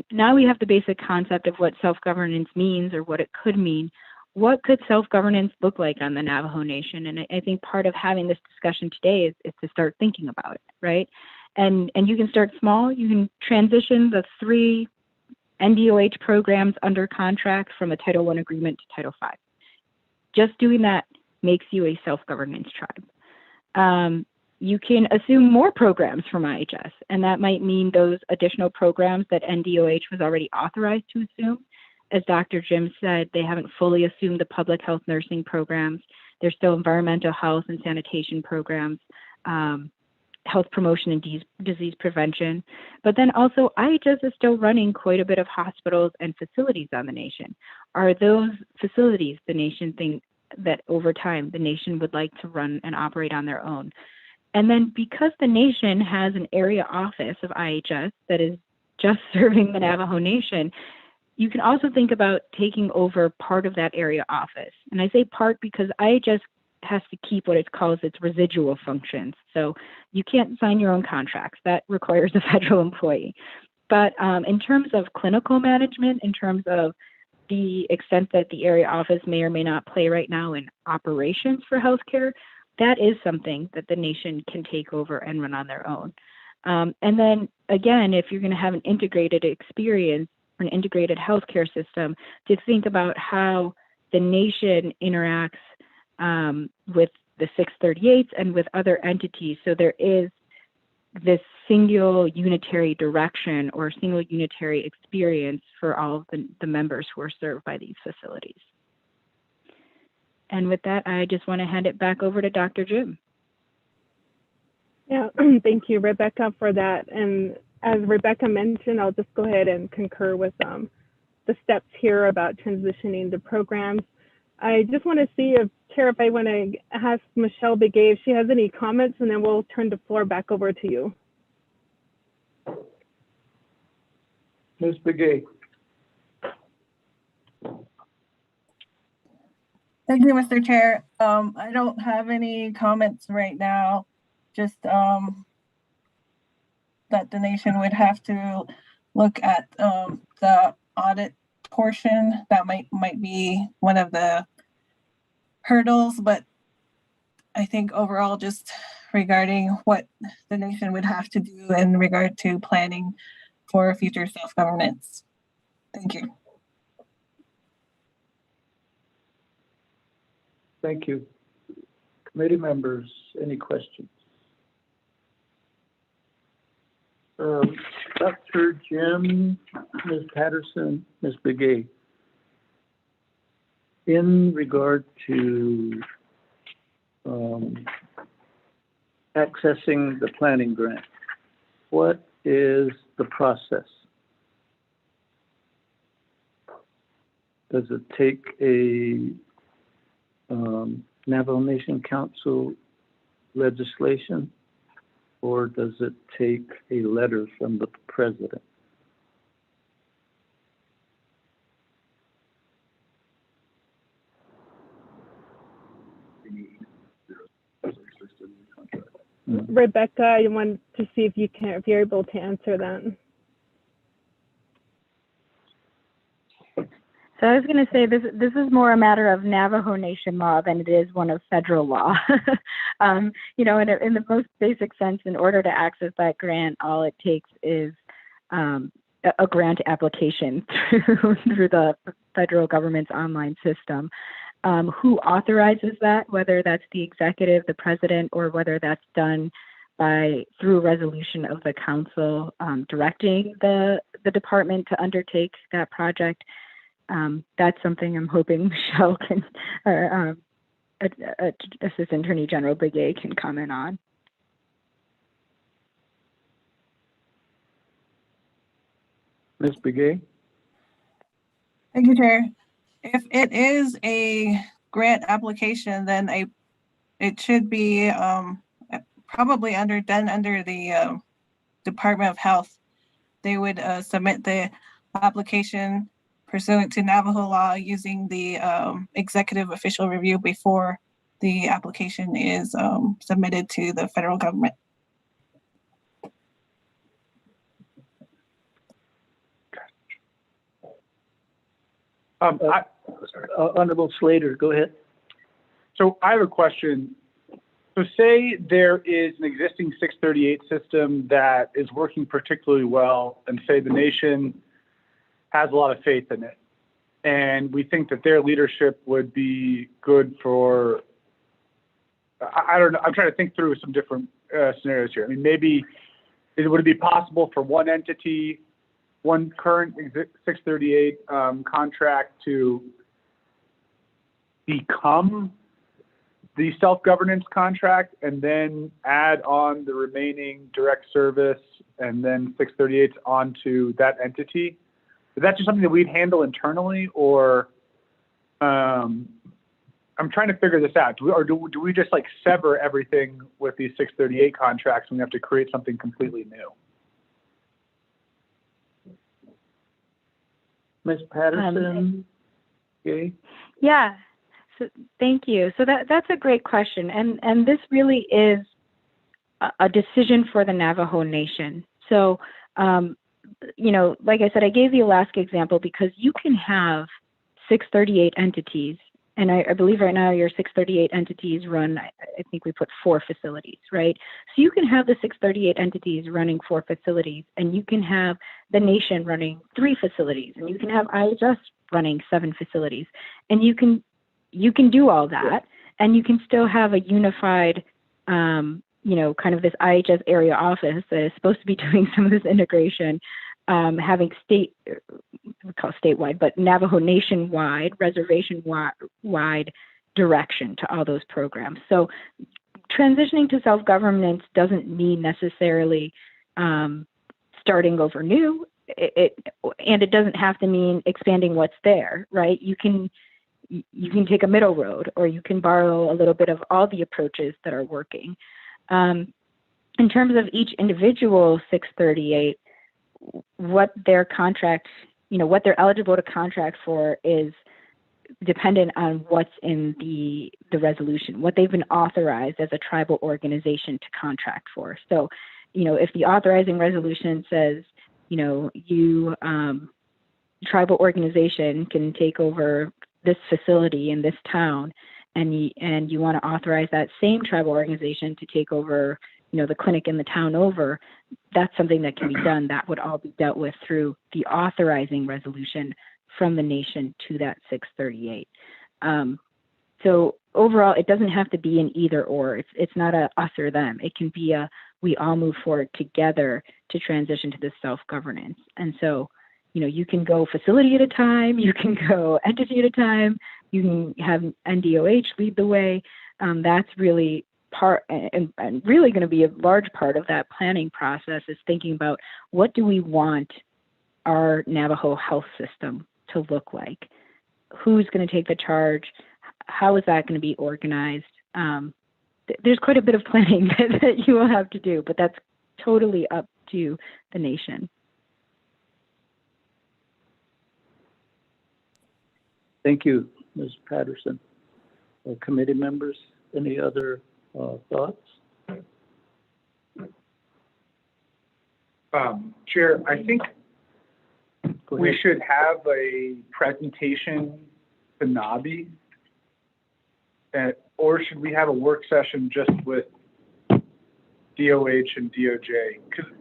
Speaker 18: now we have the basic concept of what self-governance means or what it could mean. What could self-governance look like on the Navajo Nation? And I think part of having this discussion today is to start thinking about it, right? And you can start small. You can transition the 3 NDOH programs under contract from a Title I agreement to Title V. Just doing that makes you a self-governance tribe. You can assume more programs from IHS, and that might mean those additional programs that NDOH was already authorized to assume. As Dr. Jim said, they haven't fully assumed the public health nursing programs. There's still environmental health and sanitation programs, health promotion and disease prevention. But then also IHS is still running quite a bit of hospitals and facilities on the nation. Are those facilities the nation think that over time the nation would like to run and operate on their own? And then because the nation has an area office of IHS that is just serving the Navajo Nation, you can also think about taking over part of that area office. And I say part because IHS has to keep what it calls its residual functions. So you can't sign your own contracts. That requires a federal employee. But in terms of clinical management, in terms of the extent that the area office may or may not play right now in operations for healthcare, that is something that the nation can take over and run on their own. And then again, if you're going to have an integrated experience, an integrated healthcare system, to think about how the nation interacts with the 638s and with other entities. So there is this single unitary direction or single unitary experience for all of the members who are served by these facilities. And with that, I just want to hand it back over to Dr. Jim.
Speaker 6: Yeah, thank you, Rebecca, for that. And as Rebecca mentioned, I'll just go ahead and concur with the steps here about transitioning the programs. I just want to see if, Chair, if I want to ask Michelle Begay if she has any comments, and then we'll turn the floor back over to you.
Speaker 1: Ms. Begay.
Speaker 17: Thank you, Mr. Chair. I don't have any comments right now, just that the nation would have to look at the audit portion. That might be one of the hurdles, but I think overall just regarding what the nation would have to do in regard to planning for future self-governance. Thank you.
Speaker 1: Thank you. Committee members, any questions? Dr. Jim, Ms. Patterson, Ms. Begay, in regard to accessing the planning grant, what is the process? Does it take a Navajo Nation Council legislation, or does it take a letter from the president?
Speaker 6: Rebecca, I want to see if you're able to answer that.
Speaker 18: So I was going to say this is more a matter of Navajo Nation law than it is one of federal law. You know, in the most basic sense, in order to access that grant, all it takes is a grant application through the federal government's online system. Who authorizes that, whether that's the executive, the president, or whether that's done through a resolution of the council directing the department to undertake that project. That's something I'm hoping Michelle can, or Assistant Attorney General Begay can comment on.
Speaker 1: Ms. Begay?
Speaker 17: Thank you, Chair. If it is a grant application, then it should be probably done under the Department of Health. They would submit the application pursuant to Navajo law using the executive official review before the application is submitted to the federal government.
Speaker 1: Honorable Slater, go ahead.
Speaker 16: So I have a question. So say there is an existing 638 system that is working particularly well, and say the nation has a lot of faith in it, and we think that their leadership would be good for, I don't know, I'm trying to think through some different scenarios here. I mean, maybe would it be possible for one entity, one current 638 contract to become the self-governance contract and then add on the remaining direct service and then 638s onto that entity? Is that just something that we'd handle internally, or I'm trying to figure this out. Do we just like sever everything with these 638 contracts and we have to create something completely new?
Speaker 1: Ms. Patterson? Okay.
Speaker 18: Yeah. So thank you. So that's a great question, and this really is a decision for the Navajo Nation. So like I said, I gave the Alaska example because you can have 638 entities. And I believe right now your 638 entities run, I think we put 4 facilities, right? So you can have the 638 entities running 4 facilities, and you can have the nation running 3 facilities, and you can have IHS running 7 facilities. And you can do all that, and you can still have a unified, kind of this IHS area office that is supposed to be doing some of this integration, having we call it statewide, but Navajo nationwide, reservation-wide direction to all those programs. So transitioning to self-governance doesn't mean necessarily starting over new, and it doesn't have to mean expanding what's there, right? You can take a middle road, or you can borrow a little bit of all the approaches that are working. In terms of each individual 638, what their contract, what they're eligible to contract for is dependent on what's in the resolution, what they've been authorized as a tribal organization to contract for. So, if the authorizing resolution says, you tribal organization can take over this facility in this town, and you want to authorize that same tribal organization to take over, the clinic in the town over, that's something that can be done. That would all be dealt with through the authorizing resolution from the nation to that 638. So overall, it doesn't have to be an either or. It's not a us or them. It can be we all move forward together to transition to this self-governance. And so, you can go facility at a time, you can go entity at a time, you can have NDOH lead the way. That's really part and really going to be a large part of that planning process, is thinking about what do we want our Navajo health system to look like? Who's going to take the charge? How is that going to be organized? There's quite a bit of planning that you will have to do, but that's totally up to the nation.
Speaker 1: Thank you, Ms. Patterson. Committee members, any other thoughts?
Speaker 16: Chair, I think we should have a presentation to NABI, or should we have a work session just with DOH and DOJ? Because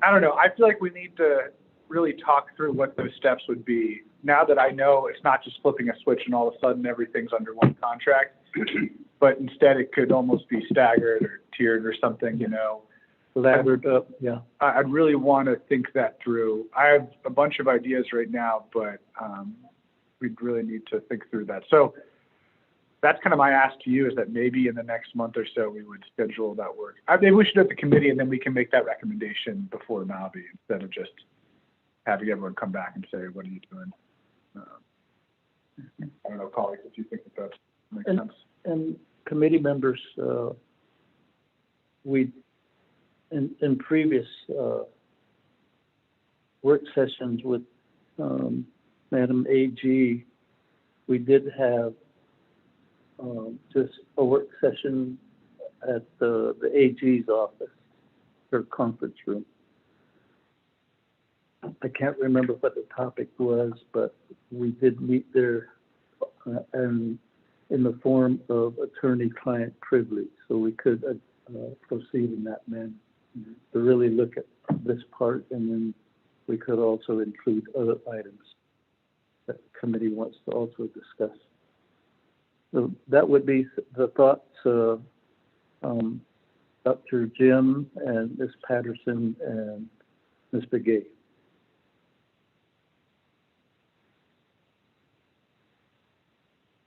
Speaker 16: I don't know, I feel like we need to really talk through what those steps would be. Now that I know it's not just flipping a switch and all of a sudden everything's under one contract, but instead it could almost be staggered or tiered or something,
Speaker 1: Laddered up, yeah.
Speaker 16: I'd really want to think that through. I have a bunch of ideas right now, but we'd really need to think through that. So that's kind of my ask to you, is that maybe in the next month or so we would schedule that work. Maybe we should do it at the committee, and then we can make that recommendation before NABI instead of just having everyone come back and say, what are you doing? I don't know, colleagues, if you think that makes sense.
Speaker 1: And committee members, we in previous work sessions with Madam AG, we did have just a work session at the AG's office, her conference room. I can't remember what the topic was, but we did meet there and in the form of attorney-client privilege, so we could proceed in that manner to really look at this part, and then we could also include other items that the committee wants to also discuss. So that would be the thoughts, Dr. Jim and Ms. Patterson and Ms. Begay.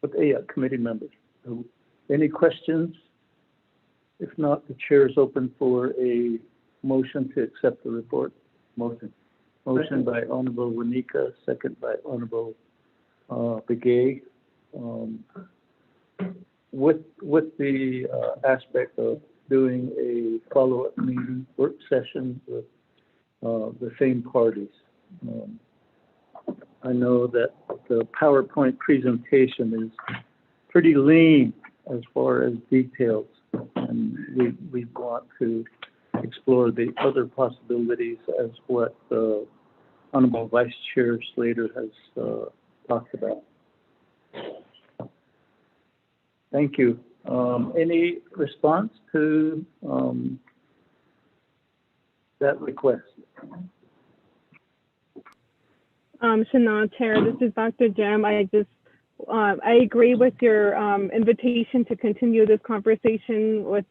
Speaker 1: But committee members, any questions? If not, the chair is open for a motion to accept the report. Motion. Motion by Honorable Wanika, second by Honorable Begay. With the aspect of doing a follow-up meeting, work session with the same parties. I know that the PowerPoint presentation is pretty lean as far as details, and we want to explore the other possibilities as what Honorable Vice Chair Slater has talked about. Thank you. Any response to that request?
Speaker 6: Shannon, Chair, this is Dr. Jim. I agree with your invitation to continue this conversation with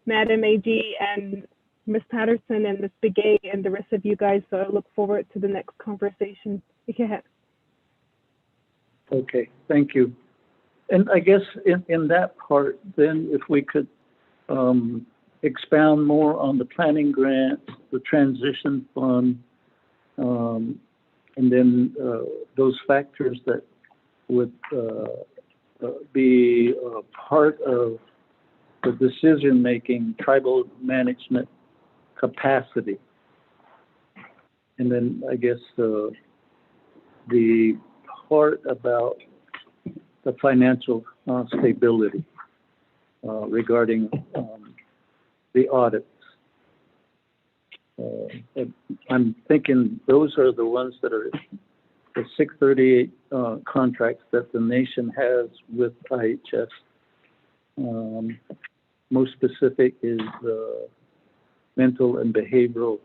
Speaker 6: Madam AG and Ms. Patterson and Ms. Begay and the rest of you guys. So I look forward to the next conversation.
Speaker 1: Okay, thank you. And I guess in that part, then if we could expound more on the planning grant, the transition fund, and then those factors that would be part of the decision-making, tribal management capacity. And then I guess the part about the financial stability regarding the audits. I'm thinking those are the ones that are the 638 contracts that the nation has with IHS. Most specific is mental and behavioral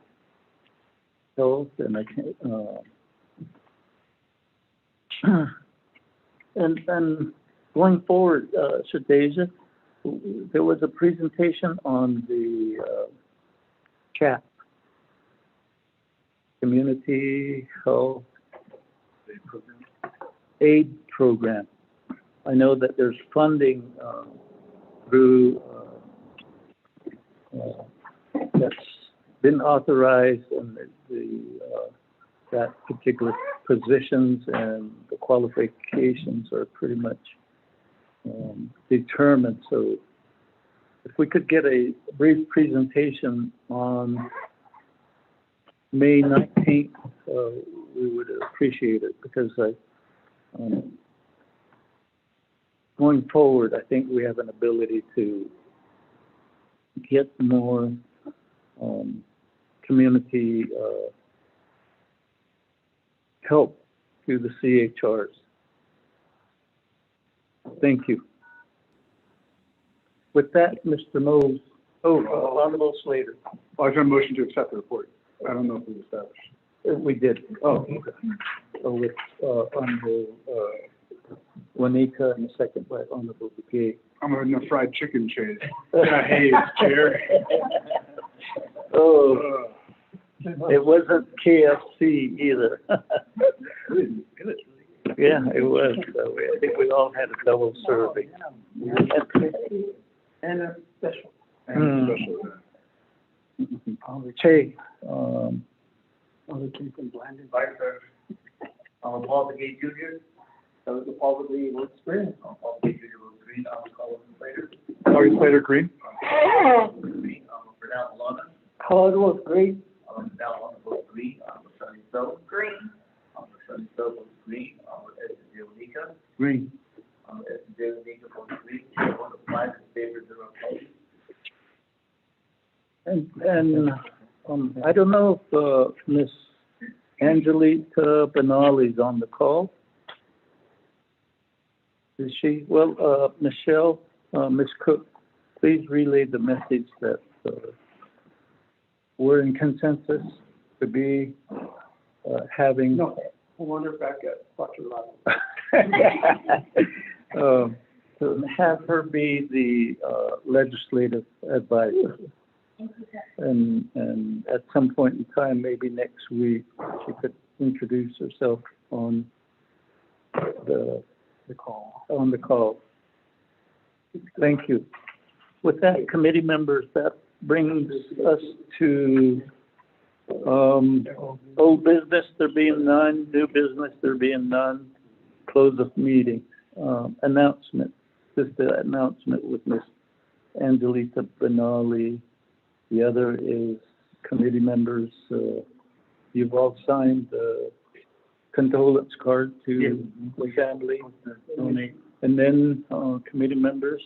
Speaker 1: health, and I can't. And going forward, Shadeja, there was a presentation on the CHAP, Community Health Aid Program. I know that there's funding through that's been authorized, and that particular positions and the qualifications are pretty much determined. So if we could get a brief presentation on May 19th, we would appreciate it, because going forward, I think we have an ability to get more community help through the CHRs. Thank you. With that, Mr. Mose, Honorable Slater.
Speaker 16: I was going to motion to accept the report. I don't know if we established.
Speaker 1: We did. Oh, okay. So with Honorable Juanita and the second by Honorable Begay.
Speaker 16: I'm having a fried chicken chase. Hey, Chair.
Speaker 1: Oh, it wasn't KFC either. Yeah, it was. So I think we all had a double serving. And a special. Hey,
Speaker 10: Other keeping blended. Paul Begay Jr. That was the Paul Begay works green. Paul Begay Jr. was green. I'm calling Slater.
Speaker 16: Larry Slater, green.
Speaker 10: Green. Bernal Lona.
Speaker 1: Color was great.
Speaker 10: Bernal Lona was green. Sunny Soap. Green. Sunny Soap was green. S.J. Onika.
Speaker 1: Green.
Speaker 10: S.J. Onika was green. One of five in favor, 0 opposed.
Speaker 1: And I don't know if Miss Angelita Benali's on the call. Is she? Well, Michelle, Miss Cook, please relay the message that we're in consensus to be having.
Speaker 10: No, I wonder back at Dr. Lyle.
Speaker 1: To have her be the legislative advisor. And at some point in time, maybe next week, she could introduce herself on the call. Thank you. With that, committee members, that brings us to old business, there being none, new business, there being none, close of meeting. Announcement, just the announcement with Miss Angelita Benali. The other is committee members. You've all signed the condolence card to the family. And then committee members,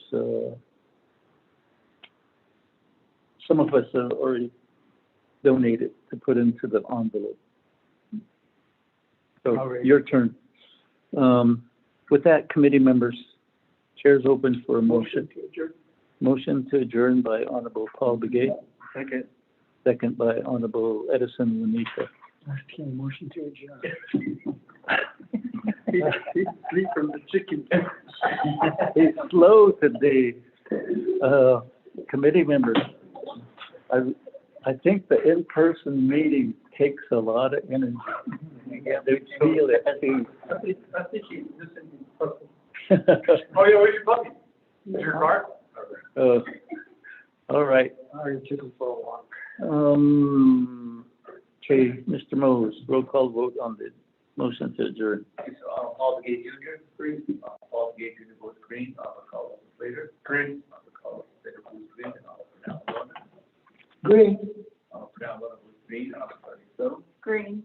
Speaker 1: some of us have already donate it to put into the envelope. So
Speaker 10: Alright.
Speaker 1: your turn. With that, committee members, chair's open for a motion. Motion to adjourn by Honorable Paul Begay.
Speaker 10: Second.
Speaker 1: Second by Honorable Edison Juanita.
Speaker 10: Okay, motion to adjourn. Sleep from the chicken.
Speaker 1: It's slow today. Committee members, I think the in-person meeting takes a lot of energy. They feel it.
Speaker 10: I think he's listening. Oh, yeah, where's your puppy? Is your car?
Speaker 1: All right.
Speaker 10: Oh, you took him for a walk.
Speaker 1: Okay, Mr. Mose, roll call vote on the motion to adjourn.
Speaker 5: Paul Begay Jr., green. Paul Begay Jr. votes green. Call Slater.
Speaker 10: Green.
Speaker 5: Call Slater votes green.
Speaker 10: Green.
Speaker 5: Brown votes green.
Speaker 2: Green.